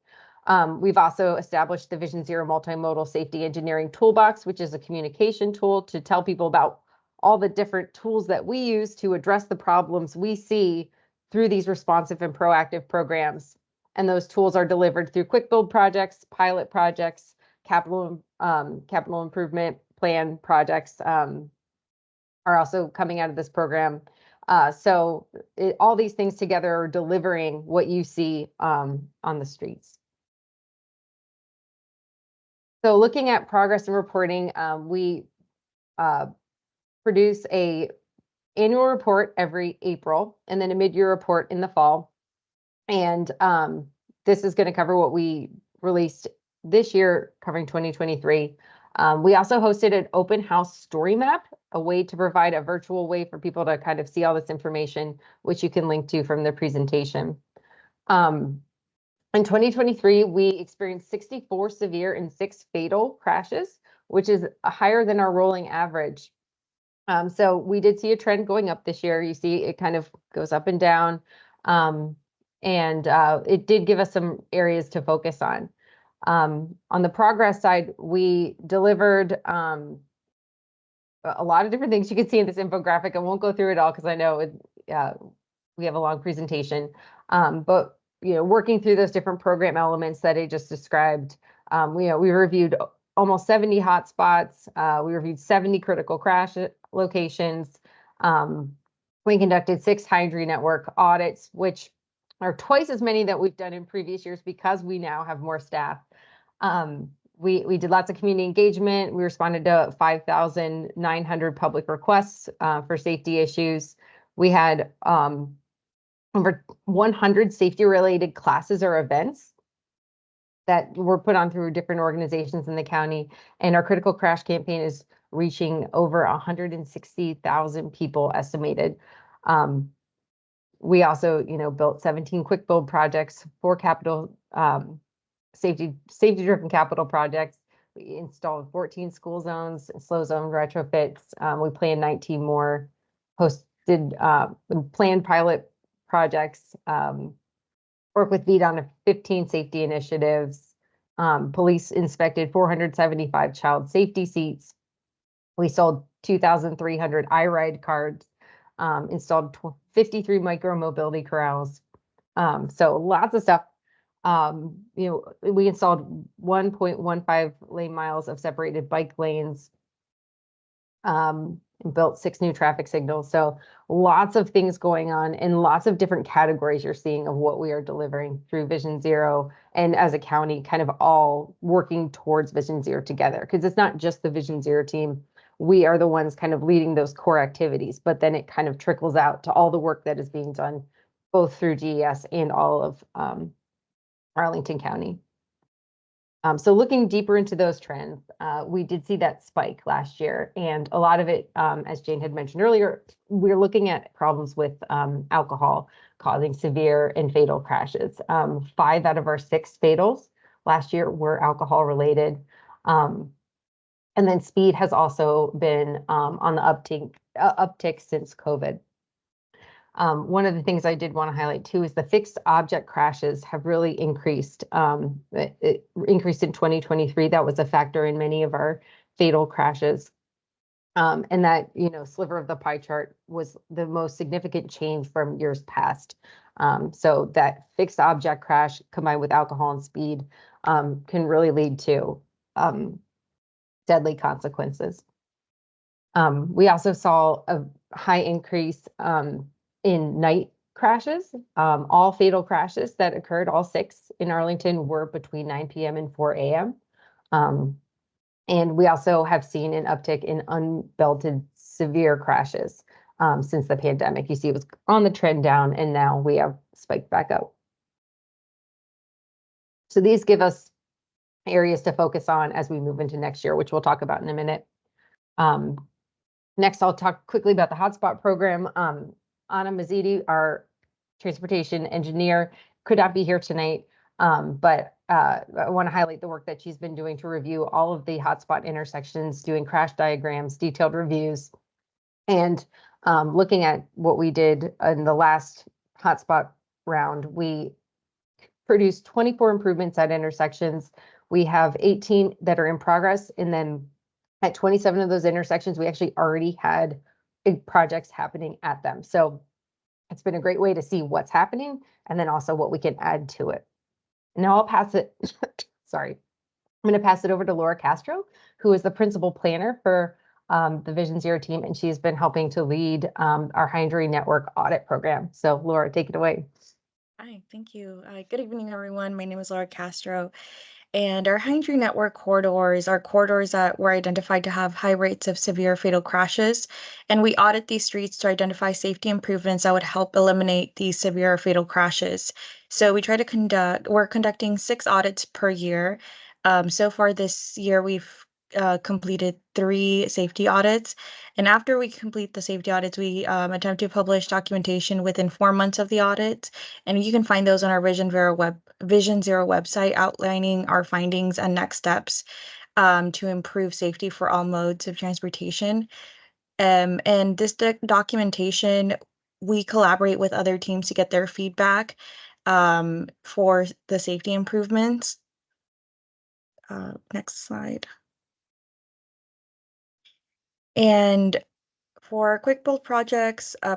We've also established the Vision Zero Multimodal Safety Engineering Toolbox, which is a communication tool to tell people about all the different tools that we use to address the problems we see through these responsive and proactive programs. And those tools are delivered through quick build projects, pilot projects, capital improvement plan projects are also coming out of this program. So all these things together are delivering what you see on the streets. So looking at progress and reporting, we produce a annual report every April and then a mid-year report in the fall. And this is going to cover what we released this year, covering 2023. We also hosted an open house story map, a way to provide a virtual way for people to kind of see all this information, which you can link to from the presentation. In 2023, we experienced 64 severe and 6 fatal crashes, which is higher than our rolling average. So we did see a trend going up this year. You see it kind of goes up and down. And it did give us some areas to focus on. On the progress side, we delivered a lot of different things you can see in this infographic. I won't go through it all because I know we have a long presentation. But working through those different program elements that I just described, we reviewed almost 70 hotspots. We reviewed 70 critical crash locations. We conducted 6 Hydri network audits, which are twice as many that we've done in previous years because we now have more staff. We did lots of community engagement. We responded to 5,900 public requests for safety issues. We had over 100 safety-related classes or events that were put on through different organizations in the county. And our critical crash campaign is reaching over 160,000 people estimated. We also, built 17 quick build projects, 4 capital safety-driven capital projects. We installed 14 school zones, slow zone retrofits. We planned 19 more, planned pilot projects, work with VEED on 15 safety initiatives. Police inspected 475 child safety seats. We sold 2,300 iRide cards, installed 53 micro mobility corrals. So lots of stuff. We installed 1.15 lane miles of separated bike lanes, and built 6 new traffic signals. So lots of things going on and lots of different categories you're seeing of what we are delivering through Vision Zero, and as a county kind of all working towards Vision Zero together, because it's not just the Vision Zero team. We are the ones kind of leading those core activities, but then it kind of trickles out to all the work that is being done both through GES and all of Arlington County. So looking deeper into those trends, we did see that spike last year, and a lot of it, as Jane had mentioned earlier, we're looking at problems with alcohol causing severe and fatal crashes. 5 out of our 6 fatals last year were alcohol related. And then speed has also been on the uptick since COVID. One of the things I did want to highlight too is the fixed object crashes have really increased. It increased in 2023. That was a factor in many of our fatal crashes. And that, sliver of the pie chart was the most significant change from years past. So that fixed object crash combined with alcohol and speed can really lead to deadly consequences. We also saw a high increase in night crashes. All fatal crashes that occurred, all 6 in Arlington, were between 9 p.m. and 4 a.m. And we also have seen an uptick in unbelted severe crashes since the pandemic. You see it was on the trend down, and now we have spiked back up. So these give us areas to focus on as we move into next year, which we'll talk about in a minute. Next, I'll talk quickly about the hotspot program. Anna Mazzidi, our transportation engineer, could not be here tonight, but I want to highlight the work that she's been doing to review all of the hotspot intersections, doing crash diagrams, detailed reviews, and looking at what we did in the last hotspot round. We produced 24 improvements at intersections. We have 18 that are in progress, and then at 27 of those intersections, we actually already had projects happening at them. So it's been a great way to see what's happening and then also what we can add to it. Now I'll pass it, sorry. I'm going to pass it over to Laura Castro, who is the principal planner for the Vision Zero team, and she's been helping to lead our Hydri network audit program. So Laura, take it away. Hi, thank you. Good evening, everyone. My name is Laura Castro, And our high injury network corridors are corridors that were identified to have high rates of severe fatal crashes. And we audit these streets to identify safety improvements that would help eliminate these severe fatal crashes. So we're conducting 6 audits per year. So far this year, we've completed 3 safety audits. And after we complete the safety audits, we attempt to publish documentation within 4 months of the audits. And you can find those on our Vision Zero website outlining our findings and next steps to improve safety for all modes of transportation. And this documentation, we collaborate with other teams to get their feedback for the safety improvements. Next slide. And for quick build projects, our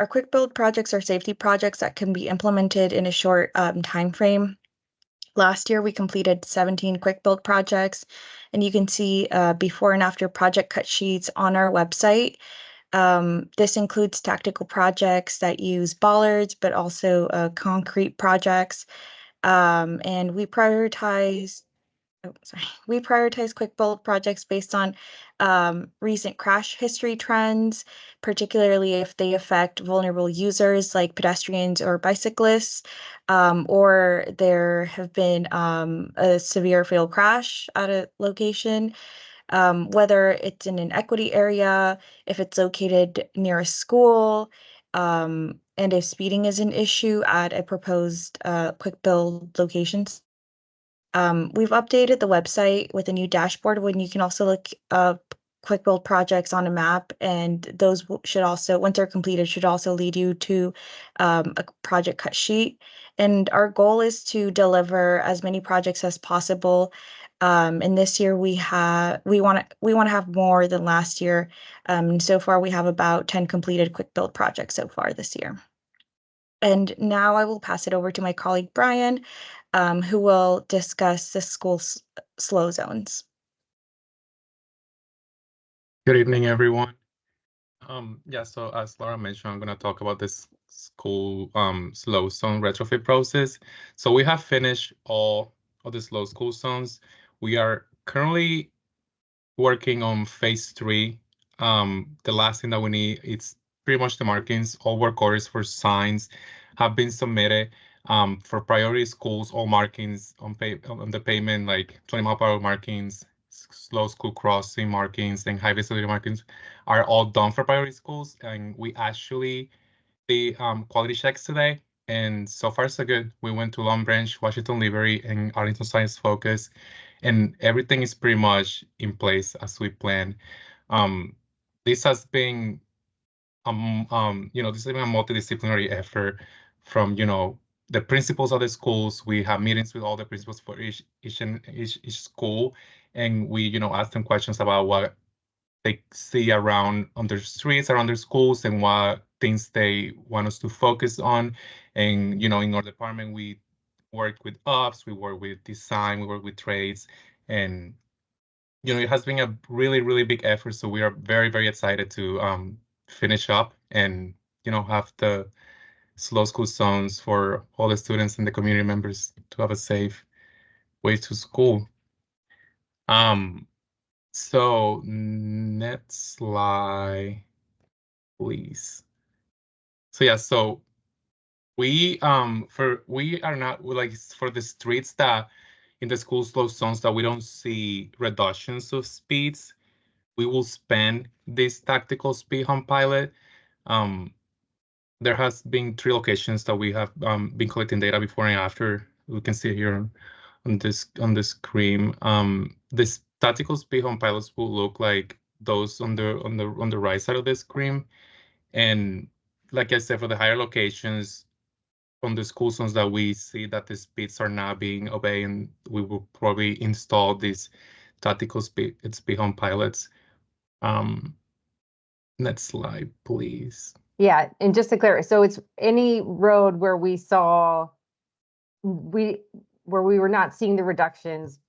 quick build projects are safety projects that can be implemented in a short time frame. Last year, we completed 17 quick build projects, and you can see before and after project cut sheets on our website. This includes tactical projects that use bollards, but also concrete projects. And we prioritize quick build projects based on recent crash history trends, particularly if they affect vulnerable users like pedestrians or bicyclists, or there have been a severe fatal crash at a location, whether it's in an equity area, if it's located near a school, and if speeding is an issue at a proposed quick build locations. We've updated the website with a new dashboard when you can also look up quick build projects on a map, and those should also, once they're completed, should also lead you to a project cut sheet. And our goal is to deliver as many projects as possible. And this year we want to have more than last year. So far we have about 10 completed quick build projects so far this year. And now I will pass it over to my colleague Brian, who will discuss the school slow zones. Good evening, everyone. Yeah, so as Laura mentioned, I'm going to talk about this school slow zone retrofit process. So we have finished all of the slow school zones. We are currently working on phase 3. The last thing that we need, it's pretty much the markings. All work orders for signs have been submitted. For priority schools, all markings on the pavement, like 20-mile-per-hour markings, slow school crossing markings, and high visibility markings are all done for priority schools. And we actually did quality checks today, and so far so good. We went to Long Branch, Washington Liberty, and Arlington Science Focus, and everything is pretty much in place as we planned. This has been this has been a multidisciplinary effort from the principals of the schools. We have meetings with all the principals for each school, and we ask them questions about what they see around on their streets, around their schools, and what things they want us to focus on. And in our department, we work with ops, we work with design, we work with trades, and it has been a really, really big effort. So we are very, very excited to finish up and have the slow school zones for all the students and the community members to have a safe way to school. So next slide, please. So yeah, so we are not like for the streets that in the school slow zones that we don't see reductions of speeds, we will spend this tactical speed hump pilot. There has been 3 locations that we have been collecting data before and after. We can see here on the screen. This tactical speed hump pilots will look like those on the right side of the screen. And like I said, for the higher locations, on the school zones that we see that the speeds are not being obeyed, and we will probably install these tactical speed hump pilots. Next slide, please. Yeah, and just to clarify, so it's any road where we were not seeing the reductions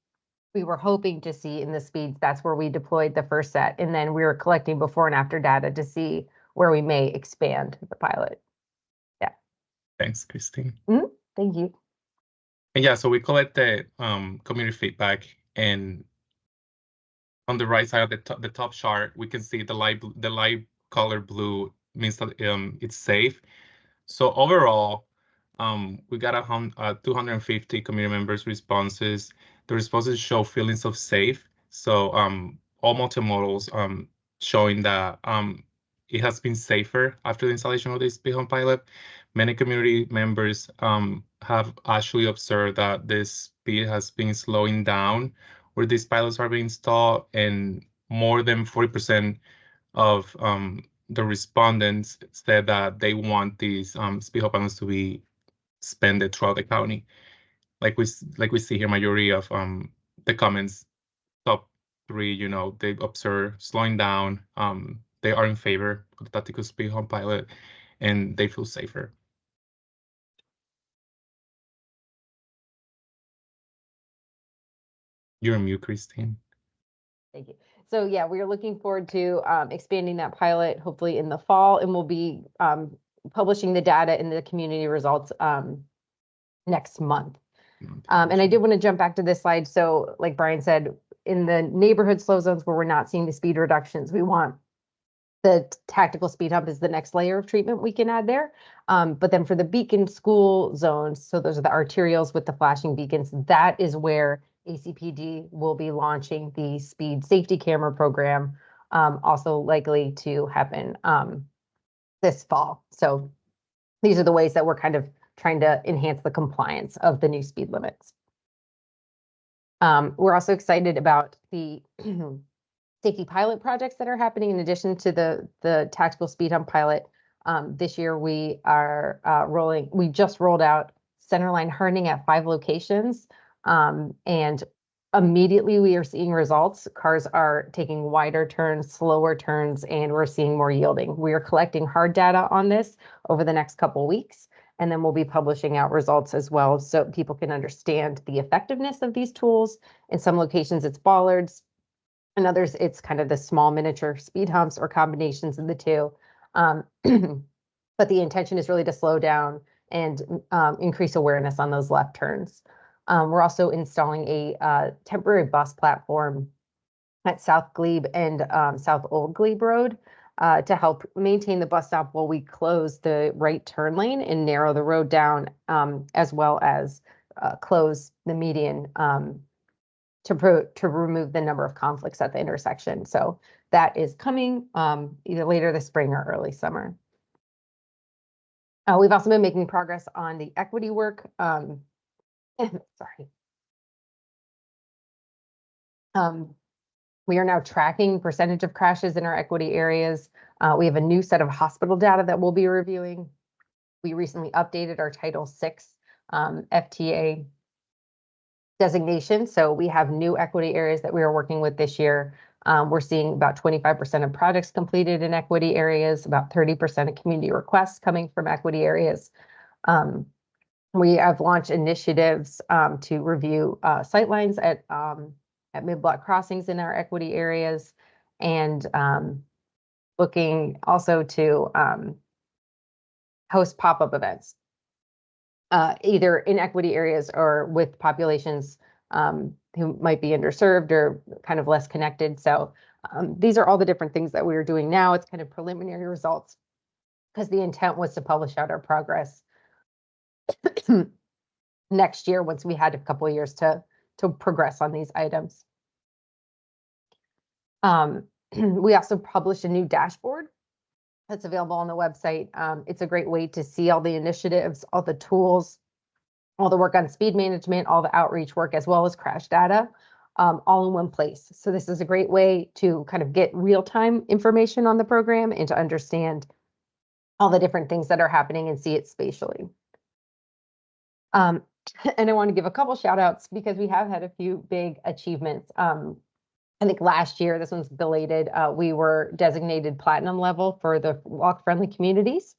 we were hoping to see in the speeds, that's where we deployed the first set. And then we were collecting before and after data to see where we may expand the pilot. Yeah. Thanks, Christine. Thank you. And yeah, so we collect the community feedback, and on the right side of the top chart, we can see the light color blue means that it's safe. So overall, we got 250 community members responses. The responses show feelings of safe. So all multimodals showing that it has been safer after the installation of this speed home pilot. Many community members have actually observed that this speed has been slowing down where these pilots are being installed, and more than 40% of the respondents said that they want these speed home pilots to be expanded throughout the county. Like we see here, majority of the comments, top three, they observe slowing down. They are in favor of the tactical speed home pilot, and they feel safer. You're on mute, Christine. Thank you. So yeah, we are looking forward to expanding that pilot hopefully in the fall, and we'll be publishing the data in the community results next month. And I did want to jump back to this slide. So like Brian said, in the neighborhood slow zones where we're not seeing the speed reductions, we want the tactical speed hump is the next layer of treatment we can add there. But then for the beacon school zones, so those are the arterials with the flashing beacons, that is where ACPD will be launching the speed safety camera program, also likely to happen this fall. So these are the ways that we're kind of trying to enhance the compliance of the new speed limits. We're also excited about the safety pilot projects that are happening in addition to the tactical speed hump pilot. This year we are we just rolled out centerline hardening at 5 locations, and immediately we are seeing results. Cars are taking wider turns, slower turns, and we're seeing more yielding. We are collecting hard data on this over the next couple weeks, and then we'll be publishing out results as well so people can understand the effectiveness of these tools. In some locations, it's bollards. In others, it's kind of the small miniature speed humps or combinations of the two. But the intention is really to slow down and increase awareness on those left turns. We're also installing a temporary bus platform at South Glebe and South Old Glebe Road to help maintain the bus stop while we close the right turn lane and narrow the road down, as well as close the median to remove the number of conflicts at the intersection. So that is coming either later this spring or early summer. We've also been making progress on the equity work. Sorry. We are now tracking percentage of crashes in our equity areas. We have a new set of hospital data that we'll be reviewing. We recently updated our Title VI FTA designation. So we have new equity areas that we are working with this year. We're seeing about 25% of projects completed in equity areas, about 30% of community requests coming from equity areas. We have launched initiatives to review sightlines at mid-block crossings in our equity areas, and looking also to host pop-up events, either in equity areas or with populations who might be underserved or kind of less connected. So these are all the different things that we are doing now. It's kind of preliminary results because the intent was to publish out our progress next year once we had a couple of years to progress on these items. We also published a new dashboard that's available on the website. It's a great way to see all the initiatives, all the tools, all the work on speed management, all the outreach work, as well as crash data, all in one place. So this is a great way to kind of get real-time information on the program and to understand all the different things that are happening and see it spatially. And I want to give a couple shout outs because we have had a few big achievements. I think last year, this one's belated, we were designated platinum level for the walk-friendly communities.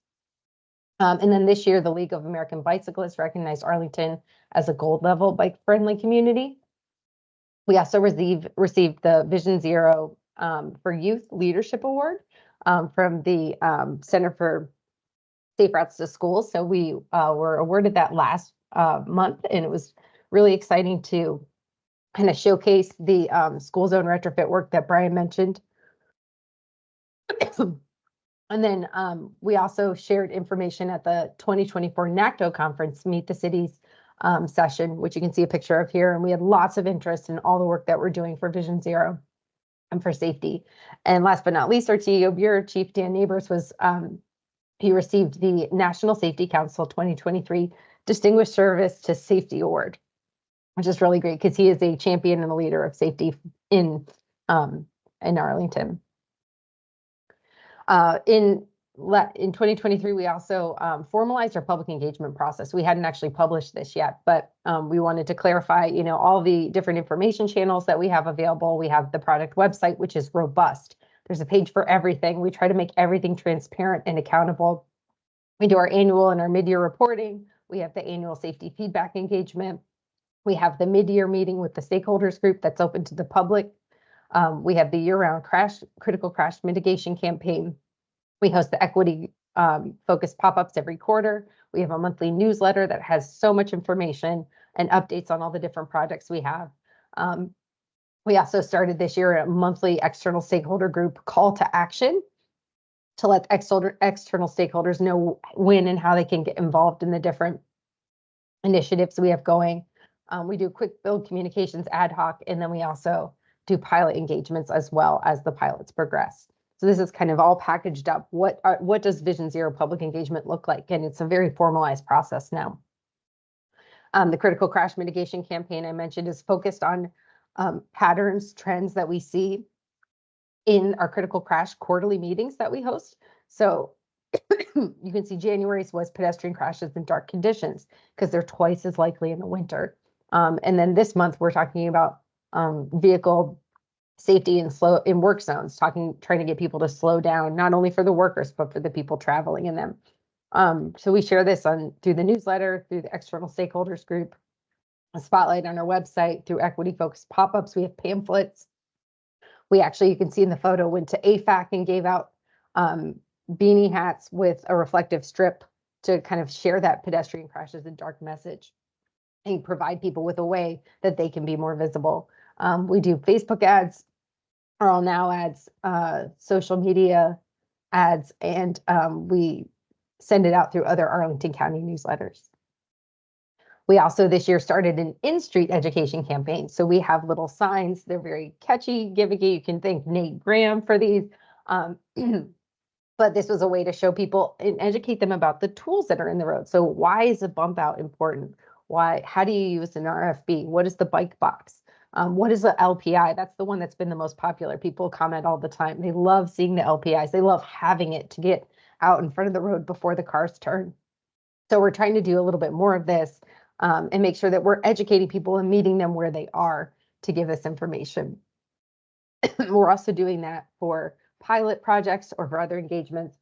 And then this year, the League of American Bicyclists recognized Arlington as a gold level bike-friendly community. We also received the Vision Zero for Youth Leadership Award from the Center for Safe Routes to Schools. So we were awarded that last month, and it was really exciting to kind of showcase the school zone retrofit work that Brian mentioned. And then we also shared information at the 2024 NACTO conference, Meet the Cities session, which you can see a picture of here. And we had lots of interest in all the work that we're doing for Vision Zero and for safety. And last but not least, our TEO Bureau Chief Dan Neighbors was, he received the National Safety Council 2023 Distinguished Service to Safety Award, which is really great because he is a champion and a leader of safety in Arlington. In 2023, we also formalized our public engagement process. We hadn't actually published this yet, but we wanted to clarify, all the different information channels that we have available. We have the product website, which is robust. There's a page for everything. We try to make everything transparent and accountable. We do our annual and our mid-year reporting. We have the annual safety feedback engagement. We have the mid-year meeting with the stakeholders group that's open to the public. We have the year-round critical crash mitigation campaign. We host the equity focused pop-ups every quarter. We have a monthly newsletter that has so much information and updates on all the different projects we have. We also started this year a monthly external stakeholder group call to action to let external stakeholders know when and how they can get involved in the different initiatives we have going. We do quick build communications ad hoc, and then we also do pilot engagements as well as the pilots progress. So this is kind of all packaged up. What does Vision Zero public engagement look like? And it's a very formalized process now. The critical crash mitigation campaign I mentioned is focused on patterns, trends that we see in our critical crash quarterly meetings that we host. So you can see January's was pedestrian crashes in dark conditions because they're twice as likely in the winter. And then this month we're talking about vehicle safety in work zones, trying to get people to slow down, not only for the workers, but for the people traveling in them. So we share this through the newsletter, through the external stakeholders group, a spotlight on our website, through equity focused pop-ups. We have pamphlets. We actually, you can see in the photo, went to AFAC and gave out beanie hats with a reflective strip to kind of share that pedestrian crashes in dark message and provide people with a way that they can be more visible. We do Facebook ads, All Now ads, social media ads, and we send it out through other Arlington County newsletters. We also this year started an in-street education campaign. So we have little signs. They're very catchy, gimmicky. You can thank Nate Graham for these. But this was a way to show people and educate them about the tools that are in the road. So why is a bump out important? How do you use an RFB? What is the bike box? What is the LPI? That's the one that's been the most popular. People comment all the time. They love seeing the LPIs. They love having it to get out in front of the road before the cars turn. So we're trying to do a little bit more of this and make sure that we're educating people and meeting them where they are to give this information. We're also doing that for pilot projects or for other engagements.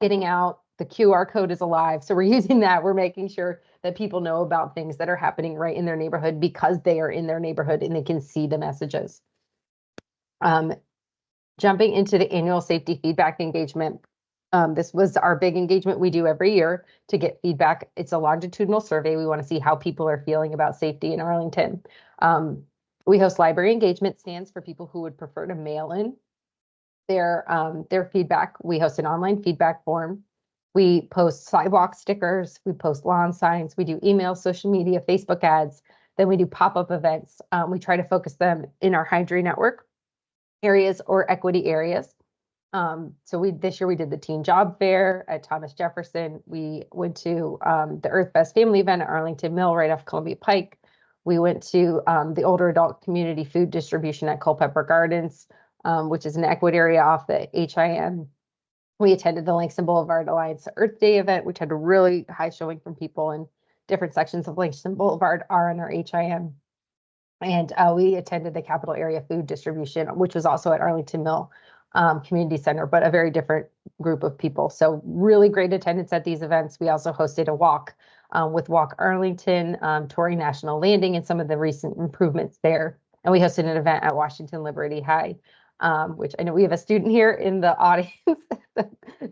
Getting out, the QR code is alive. So we're using that. We're making sure that people know about things that are happening right in their neighborhood because they are in their neighborhood and they can see the messages. Jumping into the annual safety feedback engagement. This was our big engagement we do every year to get feedback. It's a longitudinal survey. We want to see how people are feeling about safety in Arlington. We host library engagement stands for people who would prefer to mail in their feedback. We host an online feedback form. We post sidewalk stickers. We post lawn signs. We do email, social media, Facebook ads. Then we do pop-up events. We try to focus them in our Hydra network areas or equity areas. So this year we did the Teen Job Fair at Thomas Jefferson. We went to the Earth Best Family event at Arlington Mill right off Columbia Pike. We went to the older adult community food distribution at Culpeper Gardens, which is an equity area off the HIM. We attended the Langston Boulevard Alliance Earth Day event, which had a really high showing from people in different sections of Langston Boulevard are in our HIM. And we attended the Capital Area Food Distribution, which was also at Arlington Mill Community Center, but a very different group of people. So really great attendance at these events. We also hosted a walk with Walk Arlington, touring National Landing and some of the recent improvements there. And we hosted an event at Washington Liberty High, which I know we have a student here in the audience.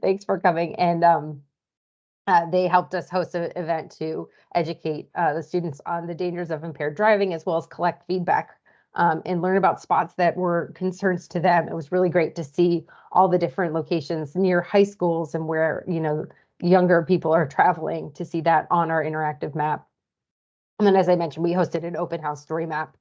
Thanks for coming. And They helped us host an event to educate the students on the dangers of impaired driving, as well as collect feedback and learn about spots that were concerns to them. It was really great to see all the different locations near high schools and where, younger people are traveling, to see that on our interactive map. And then, as I mentioned, we hosted an open house story map.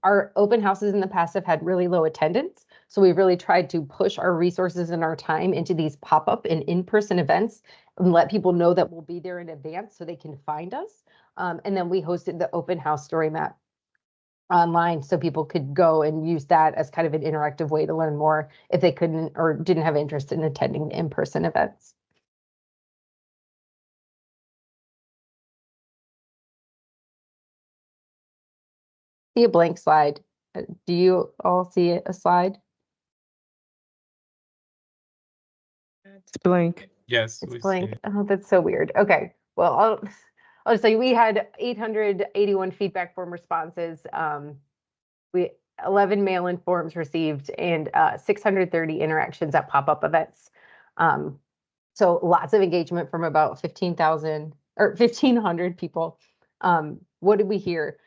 Our open houses in the past have had really low attendance, so we really tried to push our resources and our time into these pop-up and in-person events and let people know that we'll be there in advance so they can find us. And then we hosted the open house story map online so people could go and use that as kind of an interactive way to learn more if they couldn't or didn't have interest in attending the in-person events. See a blank slide. Do you all see a slide? It's blank. Yes, It's we see blank. it. Oh, that's so weird. Okay. Well, I'll just say we had 881 feedback form responses. We 11 mail-in forms received and 630 interactions at pop-up events. So lots of engagement from about 15,000 or 1,500 people. What did we hear?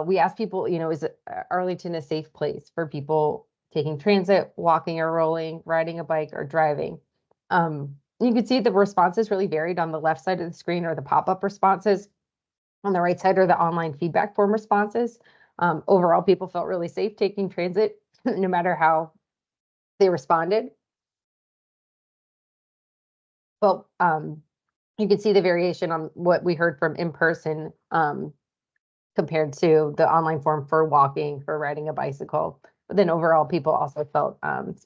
We asked people, is Arlington a safe place for people taking transit, walking or rolling, riding a bike or driving? You can see the responses really varied. On the left side of the screen are the pop-up responses. On the right side are the online feedback form responses. Overall, people felt really safe taking transit, no matter how they responded. But you can see the variation on what we heard from in-person compared to the online form for walking, for riding a bicycle. But then overall, people also felt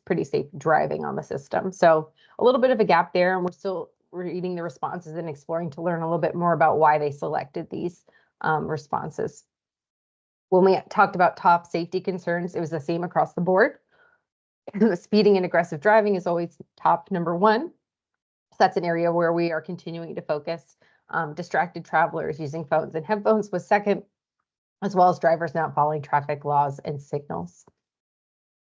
pretty safe driving on the system. So a little bit of a gap there, and we're still reading the responses and exploring to learn a little bit more about why they selected these responses. When we talked about top safety concerns, it was the same across the board. Speeding and aggressive driving is always top number one. So that's an area where we are continuing to focus. Distracted travelers using phones and headphones was second, as well as drivers not following traffic laws and signals.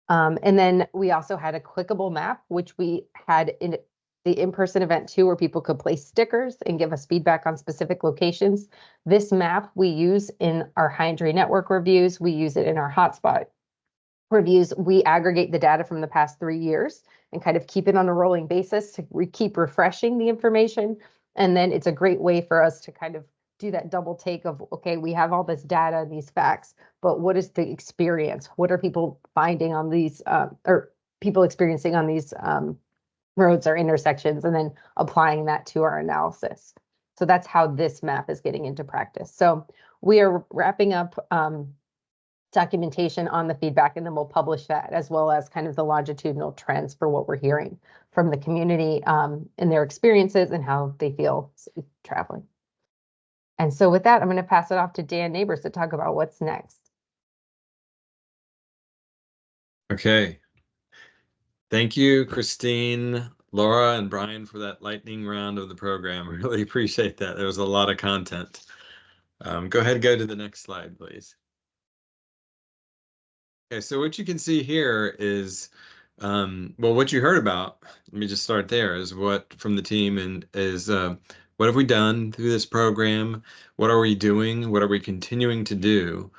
And then we also had a clickable map, which we had in the in-person event too, where people could place stickers and give us feedback on specific locations. This map we use in our high injury network reviews. We use it in our hotspot reviews. We aggregate the data from the past 3 years and kind of keep it on a rolling basis to keep refreshing the information. And then it's a great way for us to kind of do that double take of, okay, we have all this data and these facts, but what is the experience? What are people finding on these, or people experiencing on these roads or intersections, and then applying that to our analysis. So that's how this map is getting into practice. So we are wrapping up documentation on the feedback, and then we'll publish that, as well as kind of the longitudinal trends for what we're hearing from the community and their experiences and how they feel traveling. And so with that, I'm going to pass it off to Dan Neighbors to talk about what's next. Okay. Thank you, Christine, Laura, and Brian for that lightning round of the program. I really appreciate that. There was a lot of content. Go ahead and go to the next slide, please. Okay, so what you can see here is, well, what you heard about, let me just start there, is what from the team and is what have we done through this program? What are we doing? What are we continuing to do?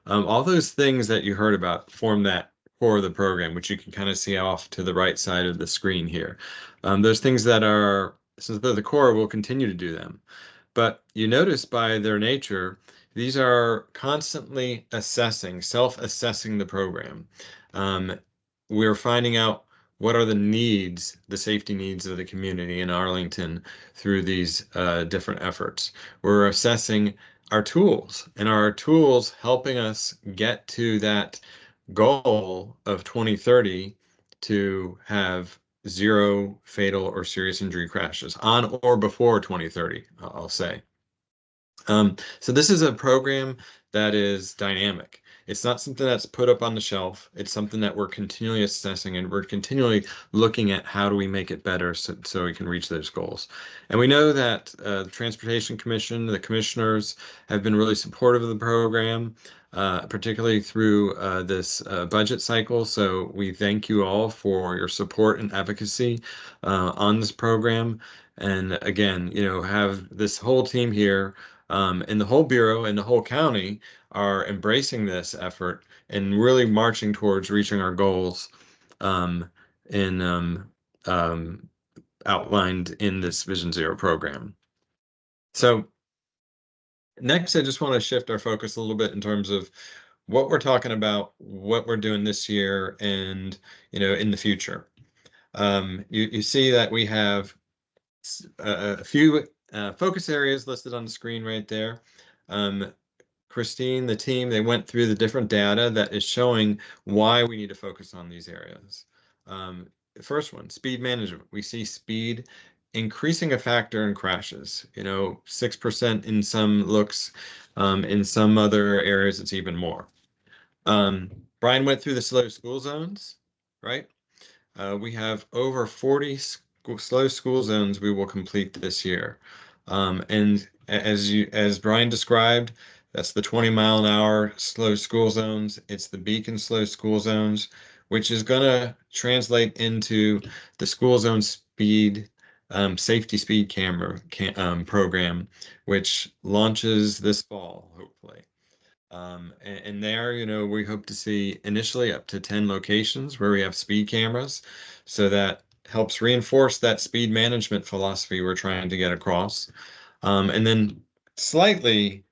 All those things that you heard about form that core of the program, which you can kind of see off to the right side of the screen here. Those things that are, since they're the core, we'll continue to do them. But you notice by their nature, these are constantly assessing, self-assessing the program. We're finding out what are the needs, the safety needs of the community in Arlington through these different efforts. We're assessing our tools, and our tools helping us get to that goal of 2030 to have 0 fatal or serious injury crashes on or before 2030, I'll say. So this is a program that is dynamic. It's not something that's put up on the shelf. It's something that we're continually assessing, and we're continually looking at how do we make it better so we can reach those goals. And we know that the Transportation Commission, the commissioners have been really supportive of the program, particularly through this budget cycle. So we thank you all for your support and advocacy on this program. And again, have this whole team here, and the whole Bureau and the whole county are embracing this effort and really marching towards reaching our goals in outlined in this Vision Zero program. So next, I just want to shift our focus a little bit in terms of what we're talking about, what we're doing this year, and in the future. You see that we have a few focus areas listed on the screen right there. Christine, the team, they went through the different data that is showing why we need to focus on these areas. The first one, speed management. We see speed increasing a factor in crashes, 6% in some looks, in some other areas, it's even more. Brian went through the slow school zones, right? We have over 40 slow school zones we will complete this year. And as Brian described, that's the 20-mile-an-hour slow school zones. It's the beacon slow school zones, which is going to translate into the school zone speed safety speed camera program, which launches this fall, hopefully. And there, we hope to see initially up to 10 locations where we have speed cameras. So that helps reinforce that speed management philosophy we're trying to get across. And then slightly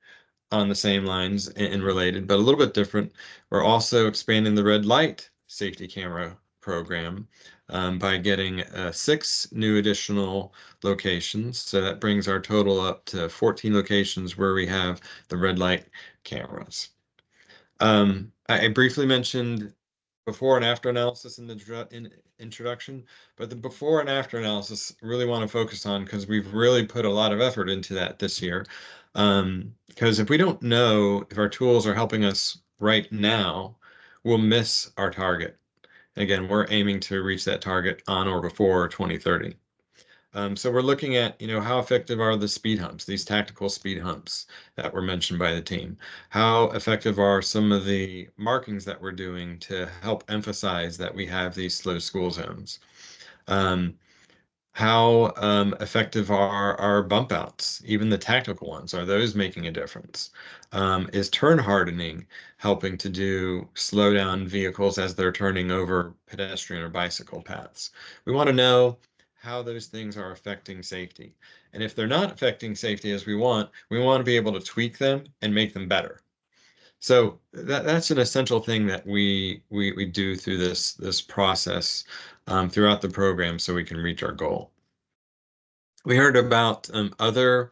on the same lines and related, but a little bit different, we're also expanding the red light safety camera program by getting 6 new additional locations. So that brings our total up to 14 locations where we have the red light cameras. I briefly mentioned before and after analysis in the introduction, but the before and after analysis really want to focus on because we've really put a lot of effort into that this year. Because if we don't know if our tools are helping us right now, we'll miss our target. Again, we're aiming to reach that target on or before 2030. So we're looking at, how effective are the speed humps, these tactical speed humps that were mentioned by the team? How effective are some of the markings that we're doing to help emphasize that we have these slow school zones? How effective are our bump outs, even the tactical ones? Are those making a difference? Is turn hardening helping to slow down vehicles as they're turning over pedestrian or bicycle paths? We want to know how those things are affecting safety. And if they're not affecting safety as we want to be able to tweak them and make them better. So that's an essential thing that we do through this process throughout the program so we can reach our goal. We heard about other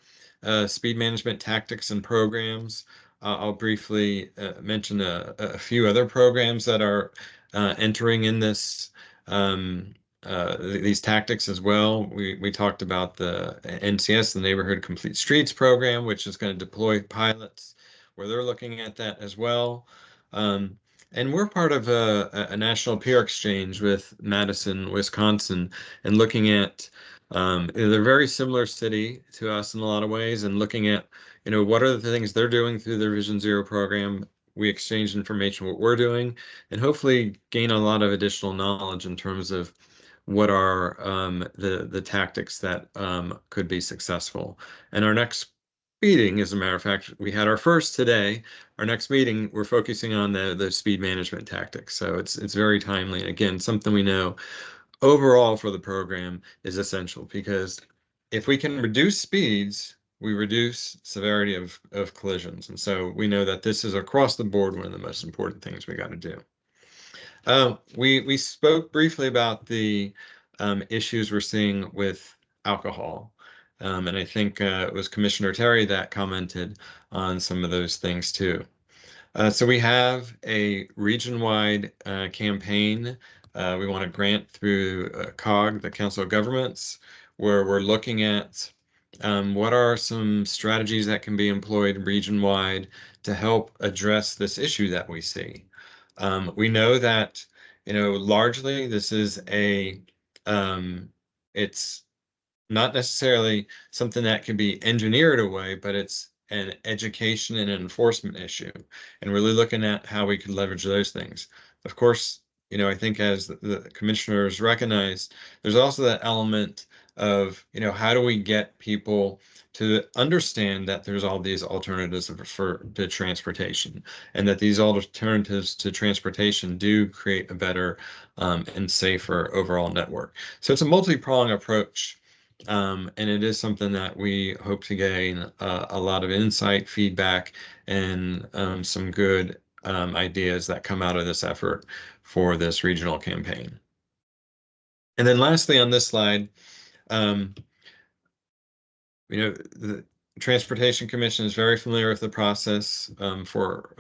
speed management tactics and programs. I'll briefly mention a few other programs that are entering in this these tactics as well. We talked about the NCS, the Neighborhood Complete Streets program, which is going to deploy pilots where they're looking at that as well. And we're part of a national peer exchange with Madison, Wisconsin, and looking at they're a very similar city to us in a lot of ways, and looking at what are the things they're doing through their Vision Zero program. We exchange information what we're doing, and hopefully gain a lot of additional knowledge in terms of what are the tactics that could be successful. And our next meeting, as a matter of fact, we had our first today. Our next meeting, we're focusing on the speed management tactics. So it's very timely. And again, something we know overall for the program is essential, because if we can reduce speeds, we reduce severity of collisions. And so we know that this is across the board one of the most important things we got to do. We spoke briefly about the issues we're seeing with alcohol. And I think it was Commissioner Terry that commented on some of those things too. So we have a region-wide campaign we want to grant through COG, the Council of Governments, where we're looking at what are some strategies that can be employed region-wide to help address this issue that we see. We know that, largely this is it's not necessarily something that can be engineered away, but it's an education and an enforcement issue, and really looking at how we could leverage those things. Of course, I think as the commissioners recognized, there's also that element of, how do we get people to understand that there's all these alternatives to transportation, and that these alternatives to transportation do create a better and safer overall network. So it's a multi-pronged approach. And it is something that we hope to gain a lot of insight, feedback, and some good ideas that come out of this effort for this regional campaign. And then lastly on this slide, the Transportation Commission is very familiar with the process for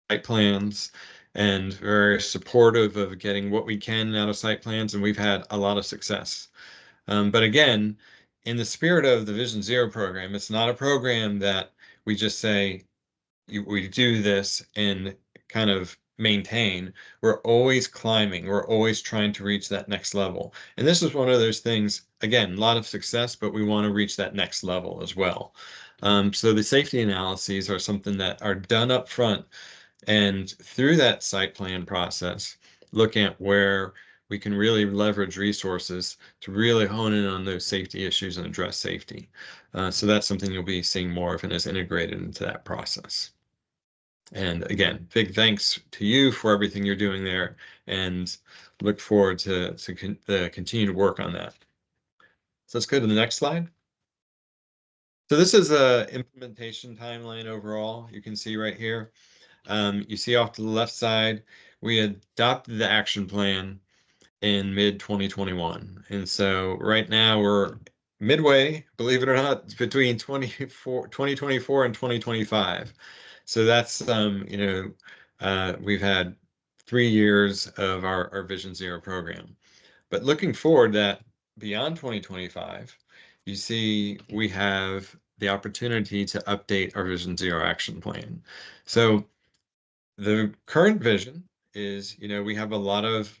site plans, and very supportive of getting what we can out of site plans, and we've had a lot of success. But again, in the spirit of the Vision Zero program, it's not a program that we just say, we do this and kind of maintain. We're always climbing. We're always trying to reach that next level. And this is one of those things, again, a lot of success, but we want to reach that next level as well. So the safety analyses are something that are done up front, and through that site plan process, looking at where we can really leverage resources to really hone in on those safety issues and address safety. So that's something you'll be seeing more of and is integrated into that process. And again, big thanks to you for everything you're doing there, and look forward to the continued work on that. So let's go to the next slide. So this is a implementation timeline overall. You can see right here. You see off to the left side, we adopted the action plan in mid-2021. And so right now we're midway, believe it or not, between 2024 and 2025. So that's, we've had 3 years of our Vision Zero program. But looking forward, that beyond 2025, you see we have the opportunity to update our Vision Zero action plan. So the current vision is, we have a lot of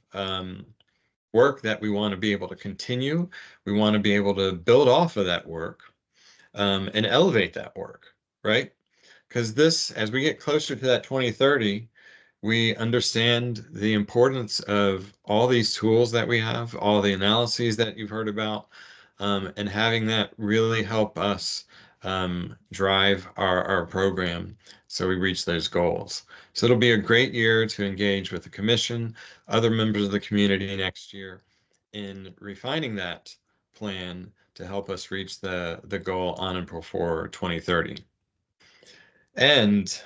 work that we want to be able to continue. We want to be able to build off of that work and elevate that work, right? Because this, as we get closer to that 2030, we understand the importance of all these tools that we have, all the analyses that you've heard about, and having that really help us drive our program so we reach those goals. So it'll be a great year to engage with the commission, other members of the community next year in refining that plan to help us reach the goal on and before 2030. And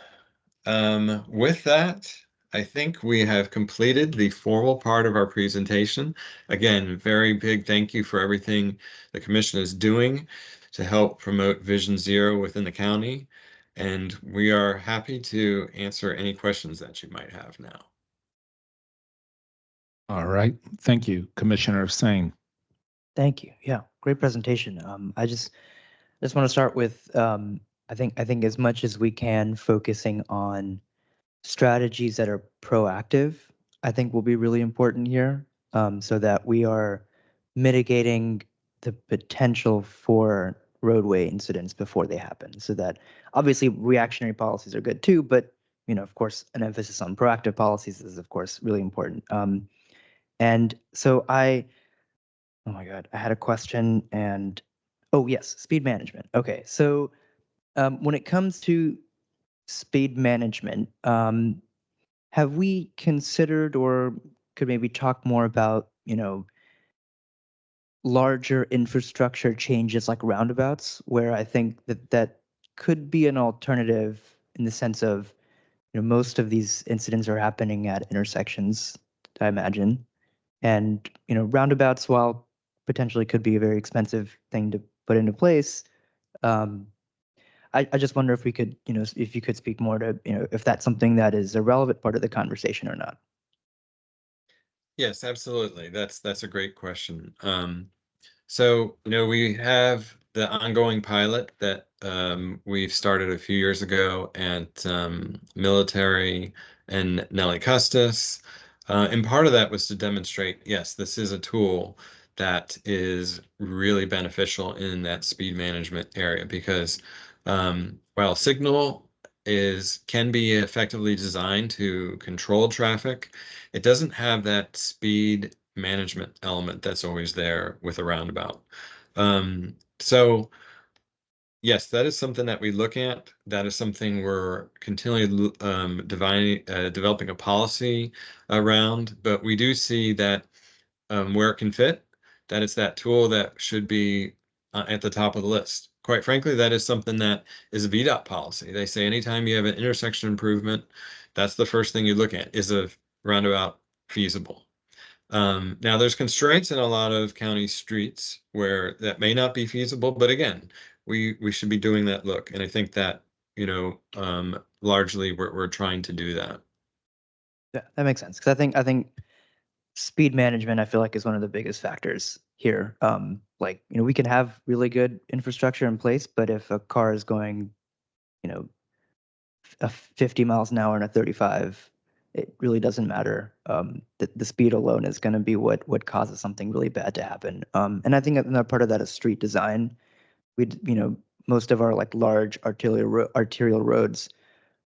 with that, I think we have completed the formal part of our presentation. Again, very big thank you for everything the commission is doing to help promote Vision Zero within the county. And we are happy to answer any questions that you might have now. All right. Thank you, Commissioner Singh. Thank you. Yeah, great presentation. I just want to start with I think as much as we can, focusing on strategies that are proactive, I think will be really important here, so that we are mitigating the potential for roadway incidents before they happen. So that obviously reactionary policies are good too, but of course, an emphasis on proactive policies is of course really important. And so oh my God, I had a question and, oh yes, speed management. Okay, so when it comes to speed management, have we considered or could maybe talk more about, larger infrastructure changes like roundabouts, where I think that could be an alternative in the sense of, most of these incidents are happening at intersections, I imagine. And, roundabouts, while potentially could be a very expensive thing to put into place, I just wonder if we could, if you could speak more to, if that's something that is a relevant part of the conversation or not. Yes, absolutely. That's a great question. So, we have the ongoing pilot that we've started a few years ago at Military and Nellie Custis. And part of that was to demonstrate, yes, this is a tool that is really beneficial in that speed management area, because while signal can be effectively designed to control traffic, it doesn't have that speed management element that's always there with a roundabout. So yes, that is something that we look at. That is something we're continually developing a policy around. But we do see that where it can fit, that it's that tool that should be at the top of the list. Quite frankly, that is something that is a VDOT policy. They say anytime you have an intersection improvement, that's the first thing you look at. Is a roundabout feasible? Now, there's constraints in a lot of county streets where that may not be feasible, but again, we should be doing that look. And I think that, largely we're trying to do that. Yeah, that makes sense. Because I think speed management, I feel like, is one of the biggest factors here. Like, we can have really good infrastructure in place, but if a car is going, a 50 miles an hour and a 35, it really doesn't matter. The speed alone is going to be what causes something really bad to happen. And I think another part of that is street design. Most of our like large arterial roads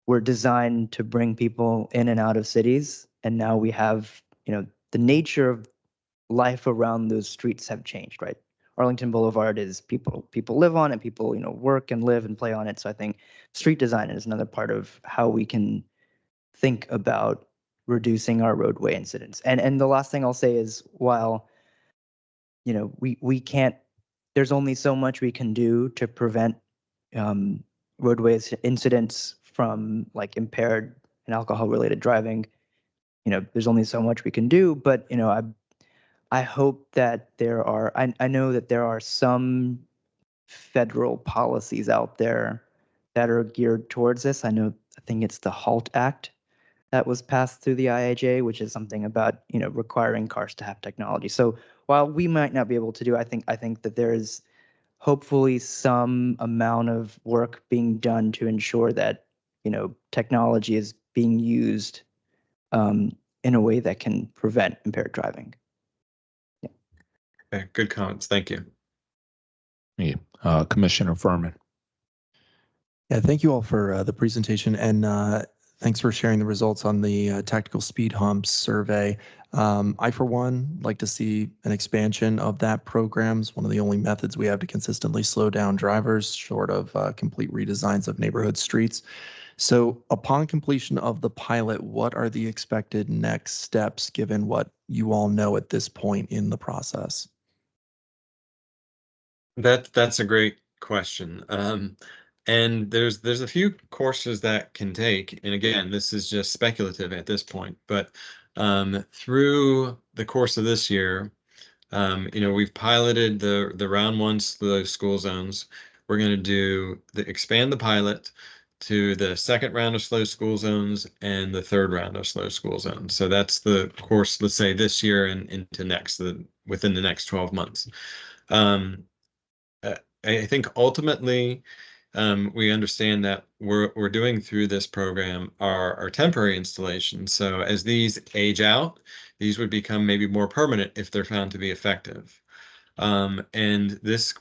were designed to bring people in and out of cities, and now we have, the nature of life around those streets have changed, right? Arlington Boulevard is people live on it, people, work and live and play on it. So I think street design is another part of how we can think about reducing our roadway incidents. And the last thing I'll say is, while, we can't, there's only so much we can do to prevent roadway incidents from like impaired and alcohol related driving. There's only so much we can do, but I hope that I know that there are some federal policies out there that are geared towards this. I think it's the HALT Act that was passed through the IIJ, which is something about, requiring cars to have technology. So while we might not be able to do, I think that there is hopefully some amount of work being done to ensure that, technology is being used in a way that can prevent impaired driving. Okay, good comments. Thank you. Commissioner Furman. Yeah, thank you all for the presentation, and thanks for sharing the results on the tactical speed humps survey. I, for one, like to see an expansion of that program. It's one of the only methods we have to consistently slow down drivers, short of complete redesigns of neighborhood streets. So upon completion of the pilot, what are the expected next steps, given what you all know at this point in the process? That's a great question. And there's a few courses that can take, and again, this is just speculative at this point, but through the course of this year, we've piloted the round one slow school zones. We're going to expand the pilot to the second round of slow school zones and the third round of slow school zones. So that's the course, let's say this year and into within the next 12 months. I think ultimately, we understand that we're doing through this program are temporary installations. So as these age out, these would become maybe more permanent if they're found to be effective. And this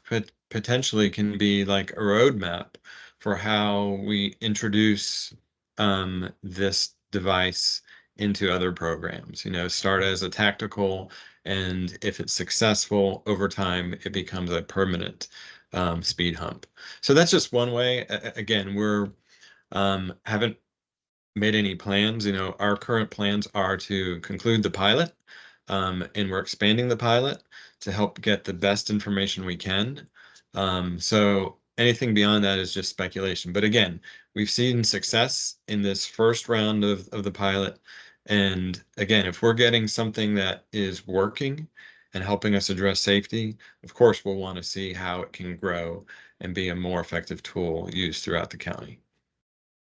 potentially can be like a roadmap for how we introduce this device into other programs. Start as a tactical, and if it's successful over time, it becomes a permanent speed hump. So that's just one way. Again, we're haven't made any plans. Our current plans are to conclude the pilot, and we're expanding the pilot to help get the best information we can. So anything beyond that is just speculation. But again, we've seen success in this first round of the pilot. And again, if we're getting something that is working and helping us address safety, of course, we'll want to see how it can grow and be a more effective tool used throughout the county.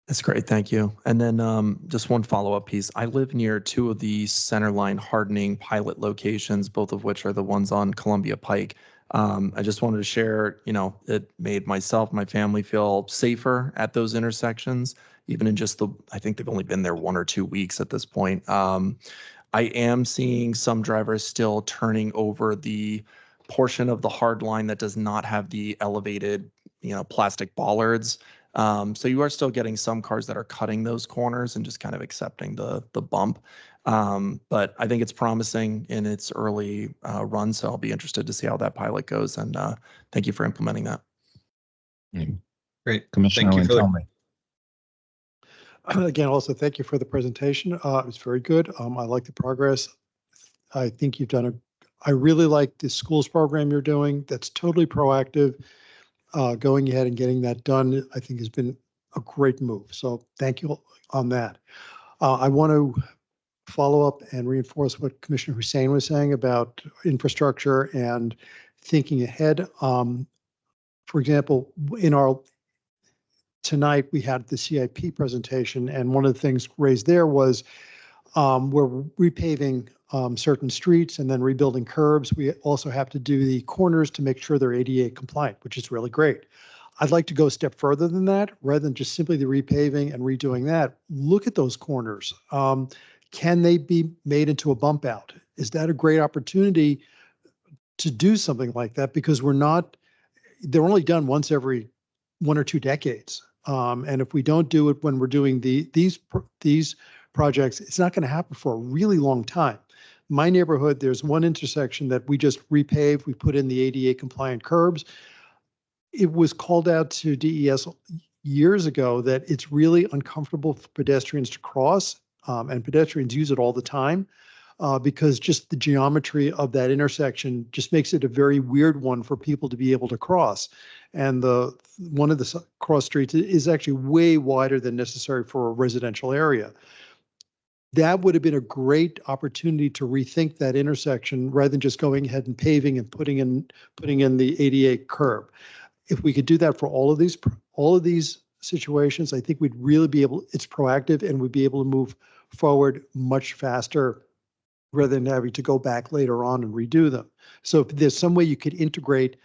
That's great. Thank you. And then just one follow-up piece. I live near two of the centerline hardening pilot locations, both of which are the ones on Columbia Pike. I just wanted to share, it made myself, my family feel safer at those intersections, even in just I think they've only been there 1 or 2 weeks at this point. I am seeing some drivers still turning over the portion of the hard line that does not have the elevated, plastic bollards. So you are still getting some cars that are cutting those corners and just kind of accepting the bump. But I think it's promising in its early run, so I'll be interested to see how that pilot goes. And thank you for implementing that. Great. Commissioner Thank you for the Lintelli. Again, also thank you for the presentation. It was very good. I like the progress. I think you've done I really like the schools program you're doing. That's totally proactive. Going ahead and getting that done, I think has been a great move. So thank you on that. I want to follow up and reinforce what Commissioner Hussein was saying about infrastructure and thinking ahead. For example, tonight we had the CIP presentation, and one of the things raised there was we're repaving certain streets and then rebuilding curbs. We also have to do the corners to make sure they're ADA compliant, which is really great. I'd like to go a step further than that, rather than just simply the repaving and redoing that. Look at those corners. Can they be made into a bump out? Is that a great opportunity to do something like that? Because they're only done once every 1 or 2 decades. And if we don't do it when we're doing these projects, it's not going to happen for a really long time. My neighborhood, there's one intersection that we just repaved. We put in the ADA compliant curbs. It was called out to DES years ago that it's really uncomfortable for pedestrians to cross, and pedestrians use it all the time. Because just the geometry of that intersection just makes it a very weird one for people to be able to cross. And one of the cross streets is actually way wider than necessary for a residential area. That would have been a great opportunity to rethink that intersection rather than just going ahead and paving and putting in the ADA curb. If we could do that for all of these situations, I think we'd really be able. It's proactive, and we'd be able to move forward much faster, rather than having to go back later on and redo them. So if there's some way you could integrate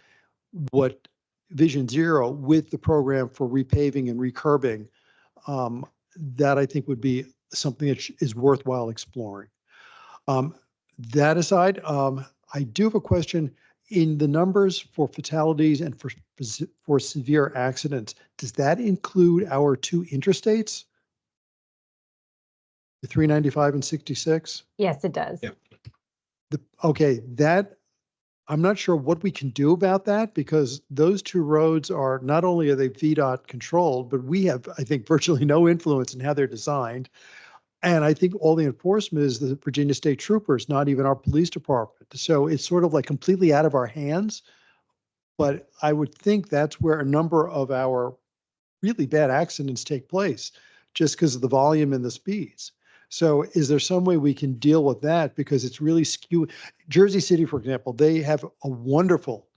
what Vision Zero with the program for repaving and recurbing, that I think would be something that is worthwhile exploring. That aside, I do have a question. In the numbers for fatalities and for severe accidents, does that include our 2 interstates? The 395 and 66? Yes, it does. Yep. Okay, I'm not sure what we can do about that, because those 2 roads are, not only are they VDOT controlled, but we have, I think, virtually no influence in how they're designed. And I think all the enforcement is the Virginia State Troopers, not even our police department. So it's sort of like completely out of our hands. But I would think that's where a number of our really bad accidents take place, just because of the volume and the speeds. So is there some way we can deal with that? Because it's really skewed. Jersey City, for example, they have a wonderful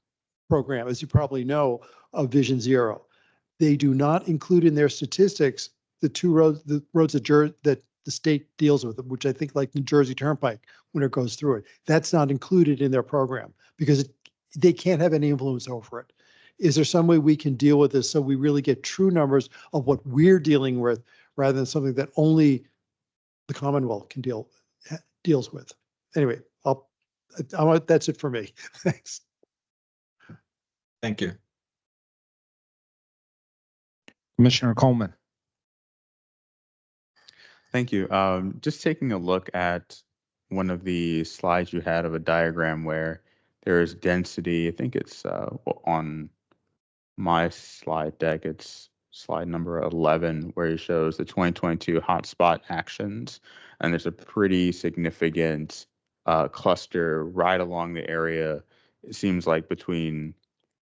program, as you probably know, of Vision Zero. They do not include in their statistics the roads that the state deals with, which I think, like New Jersey Turnpike, when it goes through it. That's not included in their program because they can't have any influence over it. Is there some way we can deal with this so we really get true numbers of what we're dealing with, rather than something that only the Commonwealth can deals with? Anyway, that's it for me. Thanks. Thank you. Commissioner Coleman. Thank you. Just taking a look at one of the slides you had of a diagram where there is density. I think it's on my slide deck. It's slide number 11, where it shows the 2022 hotspot actions. And there's a pretty significant cluster right along the area. It seems like between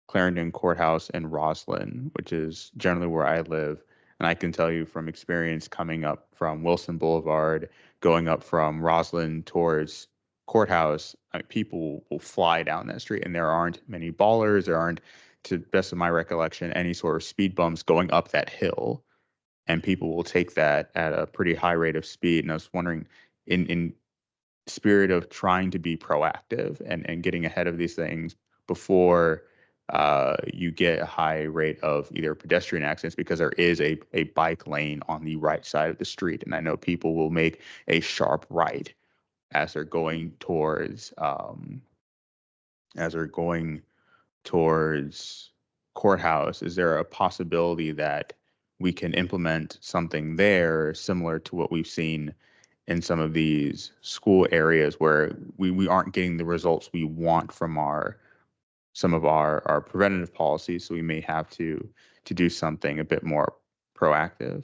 Clarendon Courthouse and Roslyn, which is generally where I live. And I can tell you from experience coming up from Wilson Boulevard, going up from Roslyn towards Courthouse, people will fly down that street, and there aren't many ballers. There aren't, to the best of my recollection, any sort of speed bumps going up that hill. And people will take that at a pretty high rate of speed. And I was wondering, in spirit of trying to be proactive and getting ahead of these things before you get a high rate of either pedestrian accidents, because there is a bike lane on the right side of the street. And I know people will make a sharp right as they're going towards Courthouse. Is there a possibility that we can implement something there similar to what we've seen in some of these school areas where we aren't getting the results we want from some of our preventative policies. So we may have to do something a bit more proactive.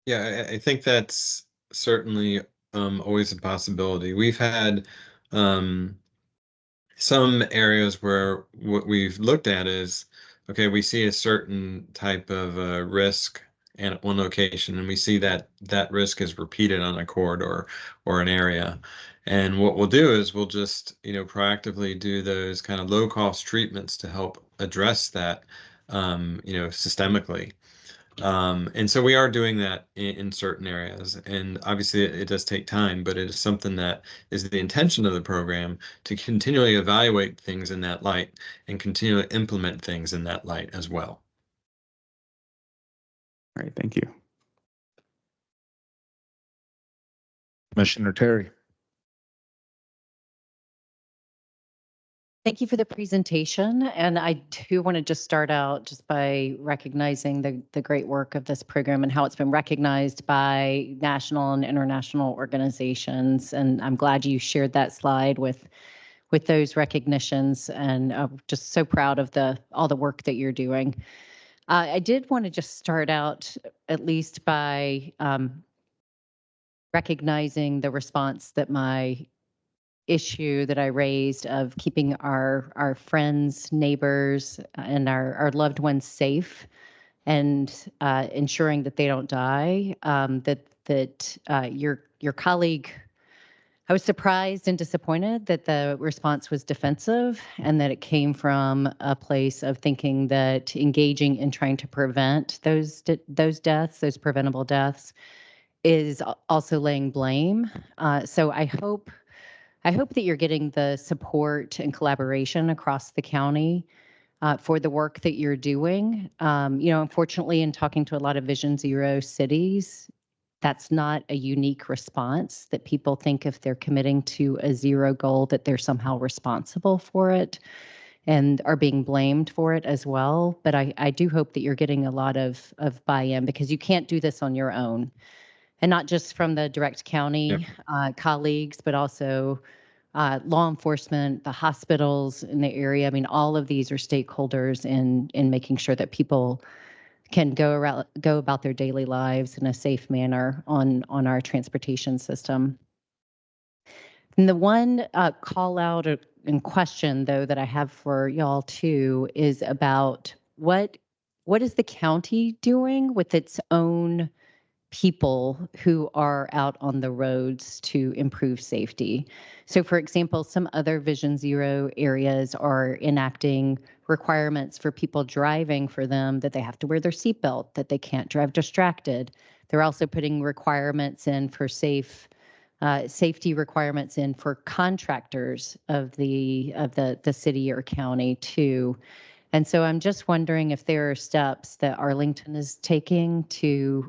Yeah, I think that's certainly always a possibility. We've had some areas where what we've looked at is, okay, we see a certain type of risk at one location, and we see that that risk is repeated on a corridor or an area. And what we'll do is we'll just, proactively do those kind of low-cost treatments to help address that, systemically. And so we are doing that in certain areas. And obviously it does take time, but it is something that is the intention of the program to continually evaluate things in that light and continually implement things in that light as well. All right, thank you. Commissioner Terry. Thank you for the presentation. And I do want to just start out just by recognizing the great work of this program and how it's been recognized by national and international organizations. And I'm glad you shared that slide with those recognitions, and just so proud of all the work that you're doing. I did want to just start out at least by recognizing the response that my issue that I raised of keeping our friends, neighbors, and our loved ones safe, and ensuring that they don't die. Your colleague, I was surprised and disappointed that the response was defensive and that it came from a place of thinking that engaging in trying to prevent those deaths, those preventable deaths, is also laying blame. So I hope that you're getting the support and collaboration across the county for the work that you're doing. Unfortunately, in talking to a lot of Vision Zero cities, that's not a unique response, that people think if they're committing to a zero goal that they're somehow responsible for it and are being blamed for it as well. But I do hope that you're getting a lot of buy-in, because you can't do this on your own. And not just from the direct county colleagues, but also law enforcement, the hospitals in the area. I mean, all of these are stakeholders in making sure that people can go about their daily lives in a safe manner on our transportation system. And the one call out and question, though, that I have for y'all too is about what is the county doing with its own people who are out on the roads to improve safety. So for example, some other Vision Zero areas are enacting requirements for people driving for them that they have to wear their seatbelt, that they can't drive distracted. They're also putting requirements in for safety requirements in for contractors of the city or county too. And so I'm just wondering if there are steps that Arlington is taking to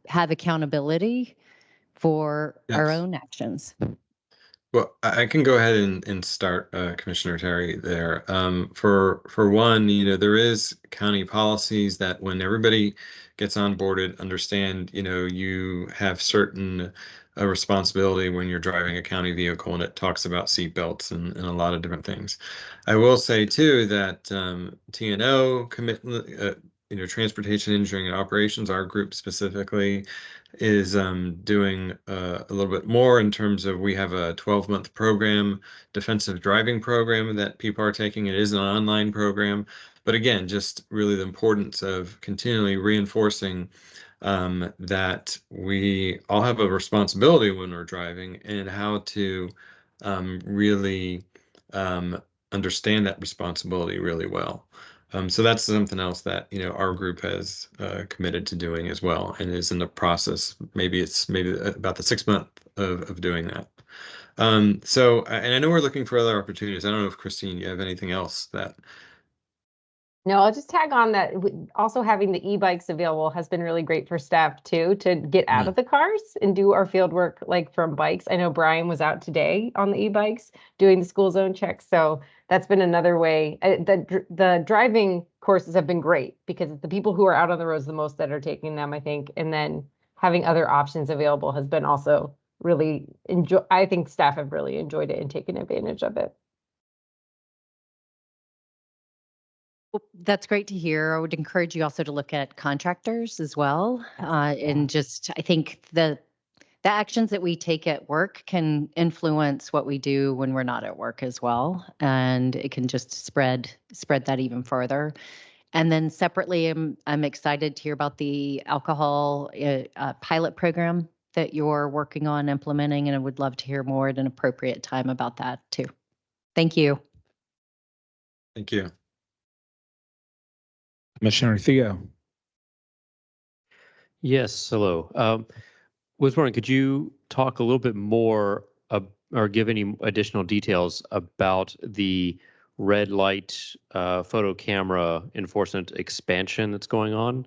have accountability for our own actions. Well, I can go ahead and start, Commissioner Terry, there. For one, there is county policies that when everybody gets onboarded, understand, you have certain responsibility when you're driving a county vehicle, and it talks about seatbelts and a lot of different things. I will say too that TNO commitment, Transportation Engineering and Operations, our group specifically, is doing a little bit more in terms of, we have a 12-month program, defensive driving program, that people are taking. It is an online program, but again, just really the importance of continually reinforcing that we all have a responsibility when we're driving, and how to really understand that responsibility really well. So that's something else that our group has committed to doing as well, and is in the process. Maybe about the 6 month of doing that. And I know we're looking for other opportunities. I don't know if Christine, you have anything else that. No, I'll just tag on that. Also having the e-bikes available has been really great for staff too, to get out of the cars and do our field work like from bikes. I know Brian was out today on the e-bikes doing the school zone checks. So that's been another way. The driving courses have been great because it's the people who are out on the roads the most that are taking them, I think. And then having other options available has been also really I think staff have really enjoyed it and taken advantage of it. Well, that's great to hear. I would encourage you also to look at contractors as well. And just, I think the actions that we take at work can influence what we do when we're not at work as well. And it can just spread that even further. And then separately, I'm excited to hear about the alcohol pilot program that you're working on implementing, and I would love to hear more at an appropriate time about that too. Thank you. Thank you. Commissioner Theo. Yes, hello. Was wondering, could you talk a little bit more or give any additional details about the red light photo camera enforcement expansion that's going on?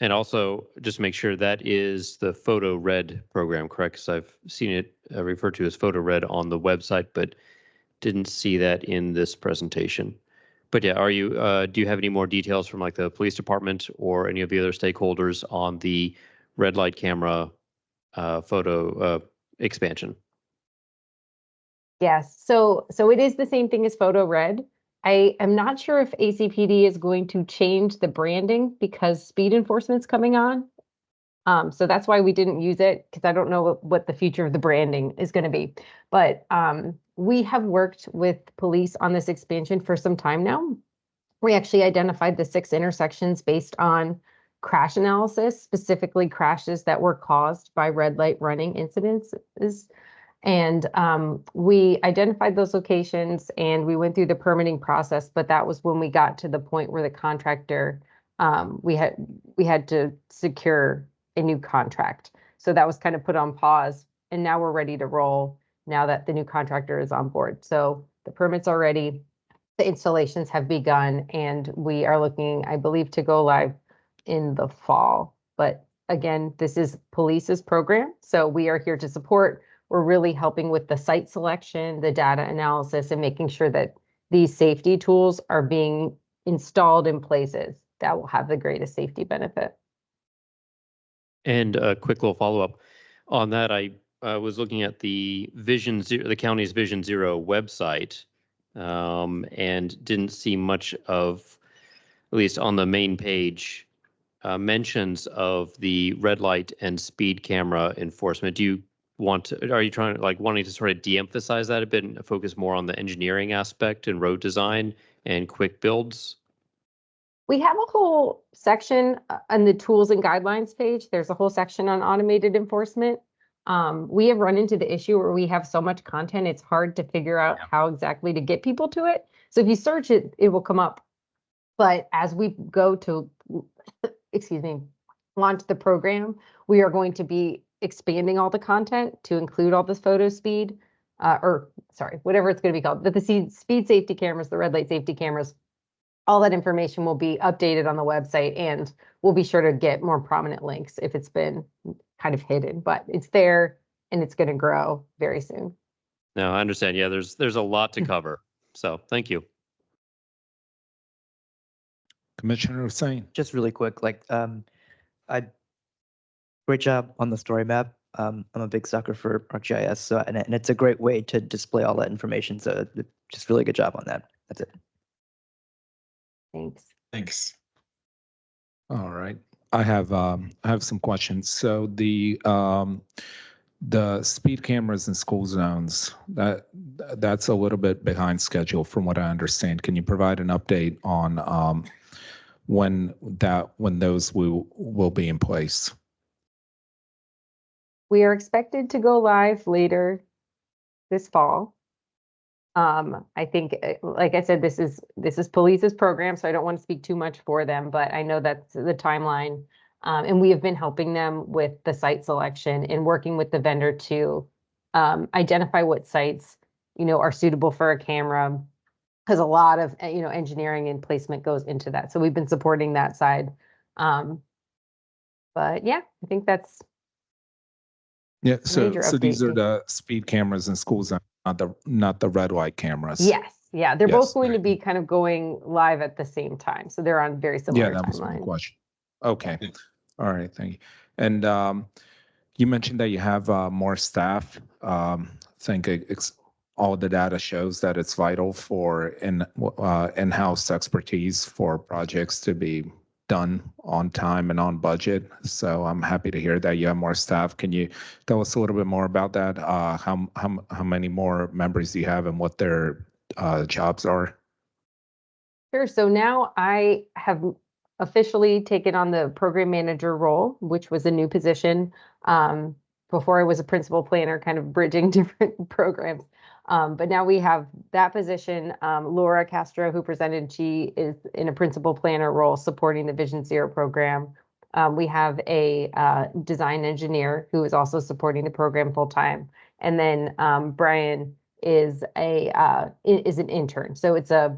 And also just make sure that is the Photo Red program, correct? Because I've seen it referred to as Photo Red on the website, but didn't see that in this presentation. But yeah, do you have any more details from like the police department or any of the other stakeholders on the red light camera photo expansion? Yes, so it is the same thing as Photo Red. I am not sure if ACPD is going to change the branding because speed enforcement's coming on. So that's why we didn't use it, because I don't know what the future of the branding is going to be. But we have worked with police on this expansion for some time now. We actually identified the 6 intersections based on crash analysis, specifically crashes that were caused by red light running incidences. And we identified those locations and we went through the permitting process, but that was when we got to the point where the contractor, we had to secure a new contract. So that was kind of put on pause, and now we're ready to roll now that the new contractor is on board. So the permits are ready, the installations have begun, and we are looking, I believe, to go live in the fall. But again, this is police's program, so we are here to support. We're really helping with the site selection, the data analysis, and making sure that these safety tools are being installed in places that will have the greatest safety benefit. And a quick little follow-up on that. I was looking at the the county's Vision Zero website, and didn't see much of, at least on the main page, mentions of the red light and speed camera enforcement. Are you trying to wanting to sort of de-emphasize that a bit and focus more on the engineering aspect and road design and quick builds? We have a whole section on the tools and guidelines page. There's a whole section on automated enforcement. We have run into the issue where we have so much content, it's hard to figure out how exactly to get people to it. So if you search it, it will come up. But as we go to, excuse me, launch the program, we are going to be expanding all the content to include all this photo speed, whatever it's going to be called, but the speed safety cameras, the red light safety cameras, all that information will be updated on the website, and we'll be sure to get more prominent links if it's been kind of hidden, but it's there and it's going to grow very soon. No, I understand. Yeah, there's a lot to cover. So thank you. Commissioner Hussain. Just really quick, great job on the story map. I'm a big sucker for ArcGIS, so and it's a great way to display all that information. So just really good job on that. That's it. Thanks. Thanks. All right. I have some questions. So the speed cameras in school zones, that's a little bit behind schedule from what I understand. Can you provide an update on when those will be in place? We are expected to go live later this fall. I think, like I said, this is police's program, so I don't want to speak too much for them, but I know that's the timeline. And we have been helping them with the site selection and working with the vendor to identify what sites, are suitable for a camera, because a lot of, engineering and placement goes into that. So we've been supporting that side. But yeah, I think that's Yeah, so major these are update. the speed cameras in schools, not the red light cameras. Yes, yeah, they're both Yes. going to be kind of going live at the same time. So they're on very Yeah, similar that was my timelines. question. Okay. All right, thank you. And you mentioned that you have more staff. I think all the data shows that it's vital for in-house expertise for projects to be done on time and on budget. So I'm happy to hear that you have more staff. Can you tell us a little bit more about that? How many more members do you have and what their jobs are? Sure. So now I have officially taken on the program manager role, which was a new position. Before I was a principal planner, kind of bridging different programs. But now we have that position. Laura Castro, who presented, she is in a principal planner role supporting the Vision Zero program. We have a design engineer who is also supporting the program full time. And then Brian is an intern. So it's a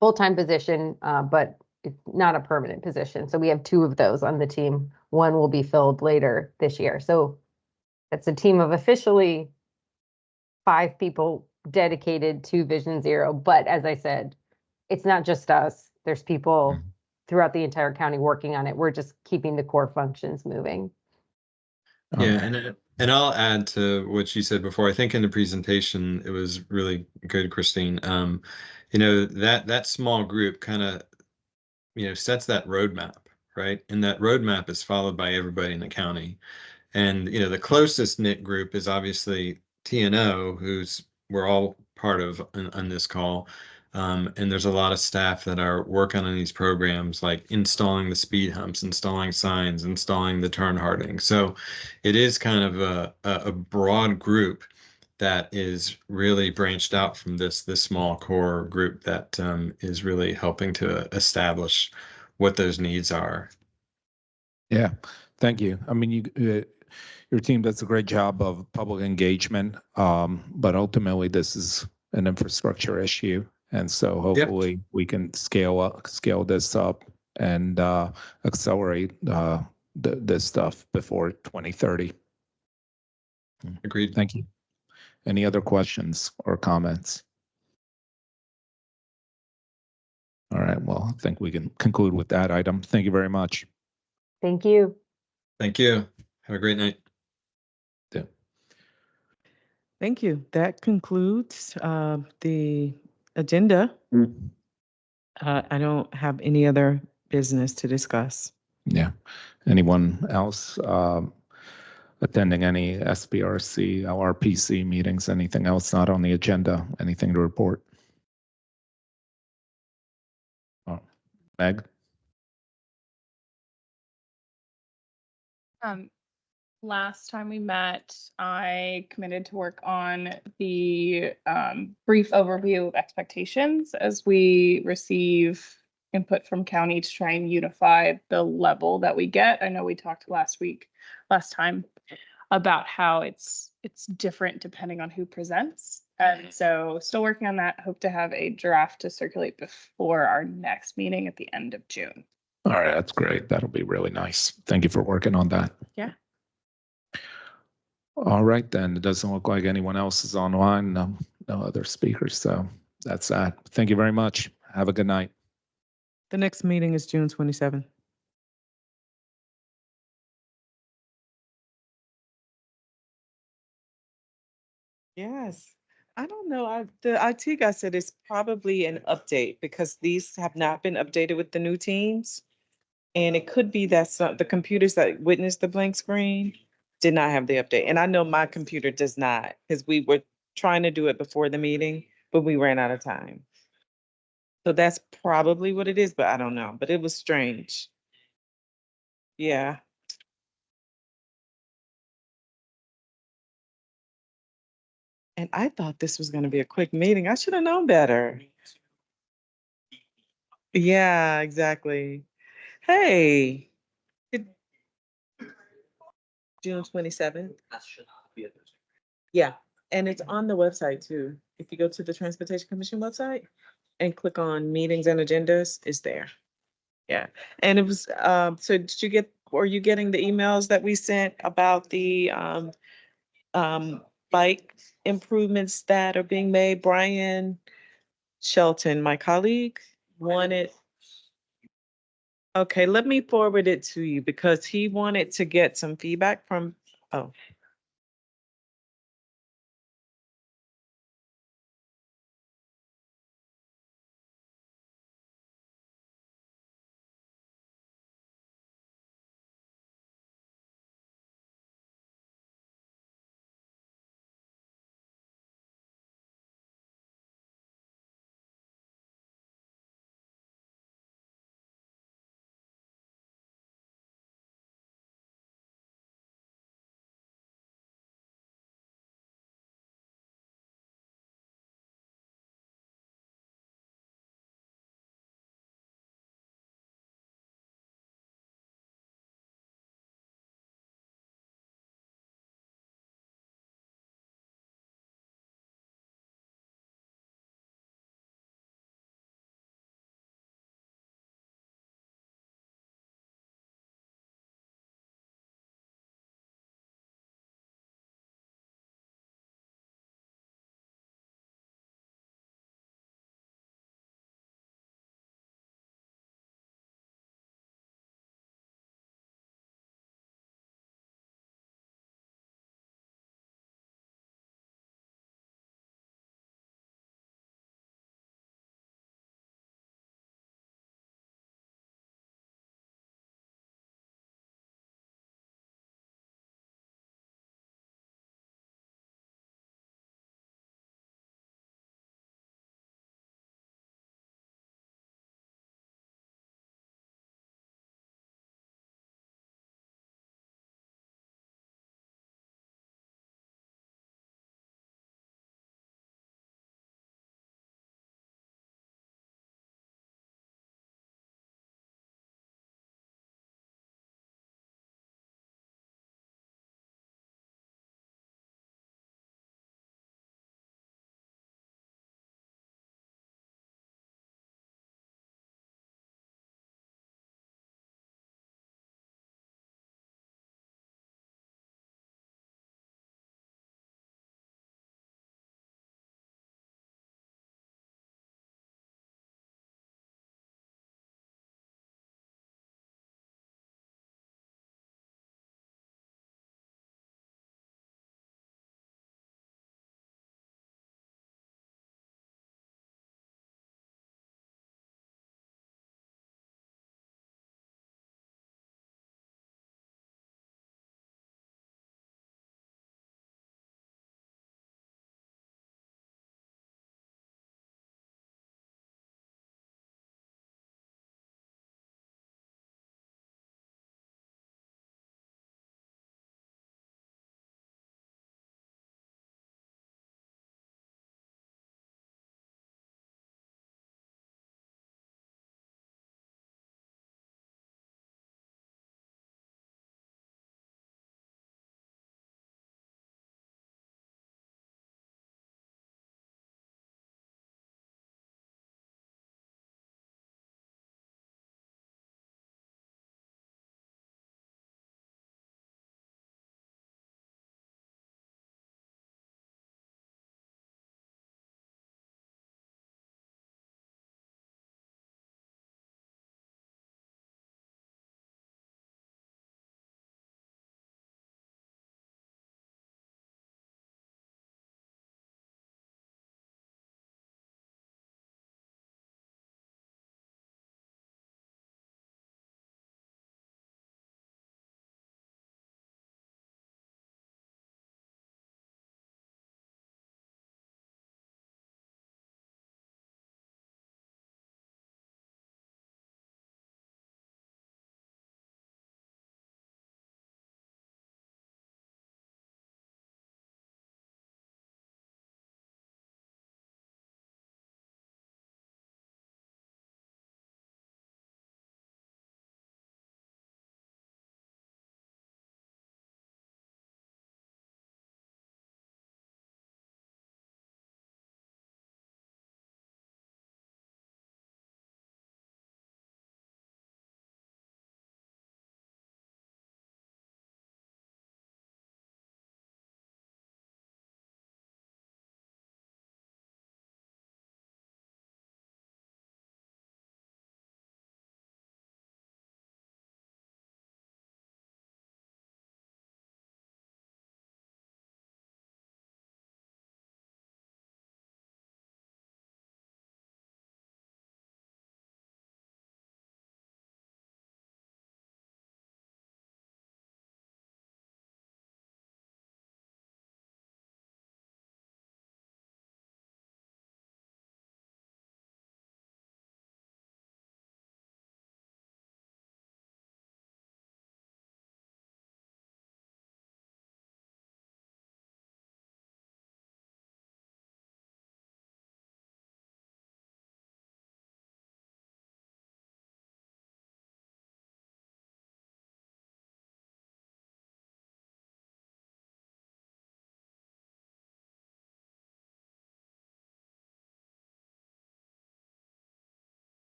full-time position, but it's not a permanent position. So we have two of those on the team. One will be filled later this year. So it's a team of officially 5 people dedicated to Vision Zero. But as I said, it's not just us. There's people throughout the entire county working on it. We're just keeping the core functions moving. Yeah, and I'll add to what you said before. I think in the presentation it was really good, Christine. That small group kind of sets that roadmap, right? And that roadmap is followed by everybody in the county. And the closest knit group is obviously TNO, who's we're all part of on this call. And there's a lot of staff that are working on these programs, like installing the speed humps, installing signs, installing the turn hardening. So it is kind of a broad group that is really branched out from this small core group that is really helping to establish what those needs are. Yeah, thank you. I mean, your team does a great job of public engagement, but ultimately this is an infrastructure issue, and so hopefully we can scale this up and accelerate this stuff before 2030. Agreed. Thank you. Any other questions or comments? All right. Well, I think we can conclude with that item. Thank you very much. Thank you. Thank you. Have a great night. Yeah. Thank you. That concludes the agenda. I don't have any other business to discuss. Yeah. Anyone else attending any SBRC, LRPC meetings? Anything else not on the agenda? Anything to report? Oh, Meg? Last time we met, I committed to work on the brief overview of expectations as we receive input from county to try and unify the level that we get. I know we talked last time about how it's different depending on who presents. And so still working on that. Hope to have a draft to circulate before our next meeting at the end of June. All right, that's great. That'll be really nice. Thank you for working on that. Yeah. All right, then. It doesn't look like anyone else is online. No other speakers. So that's that. Thank you very much. Have a good night. The next meeting is June 27th. Yes. I don't know. The IT guy said it's probably an update because these have not been updated with the new teams. And it could be that the computers that witnessed the blank screen did not have the update. And I know my computer does not because we were trying to do it before the meeting, but we ran out of time. So that's probably what it is, but I don't know. But it was strange. Yeah. And I thought this was going to be a quick meeting. I should have known better. Yeah, exactly. Hey. June 27th. Yeah, and it's on the website too. If If you go to the Transportation Commission website and click on meetings and agendas, it's there. Yeah, and it was, so were you getting the emails that we sent about the bike improvements that are being made? Brian Shelton, my colleague, wanted, okay, let me forward it to you because he wanted to get some feedback from, oh,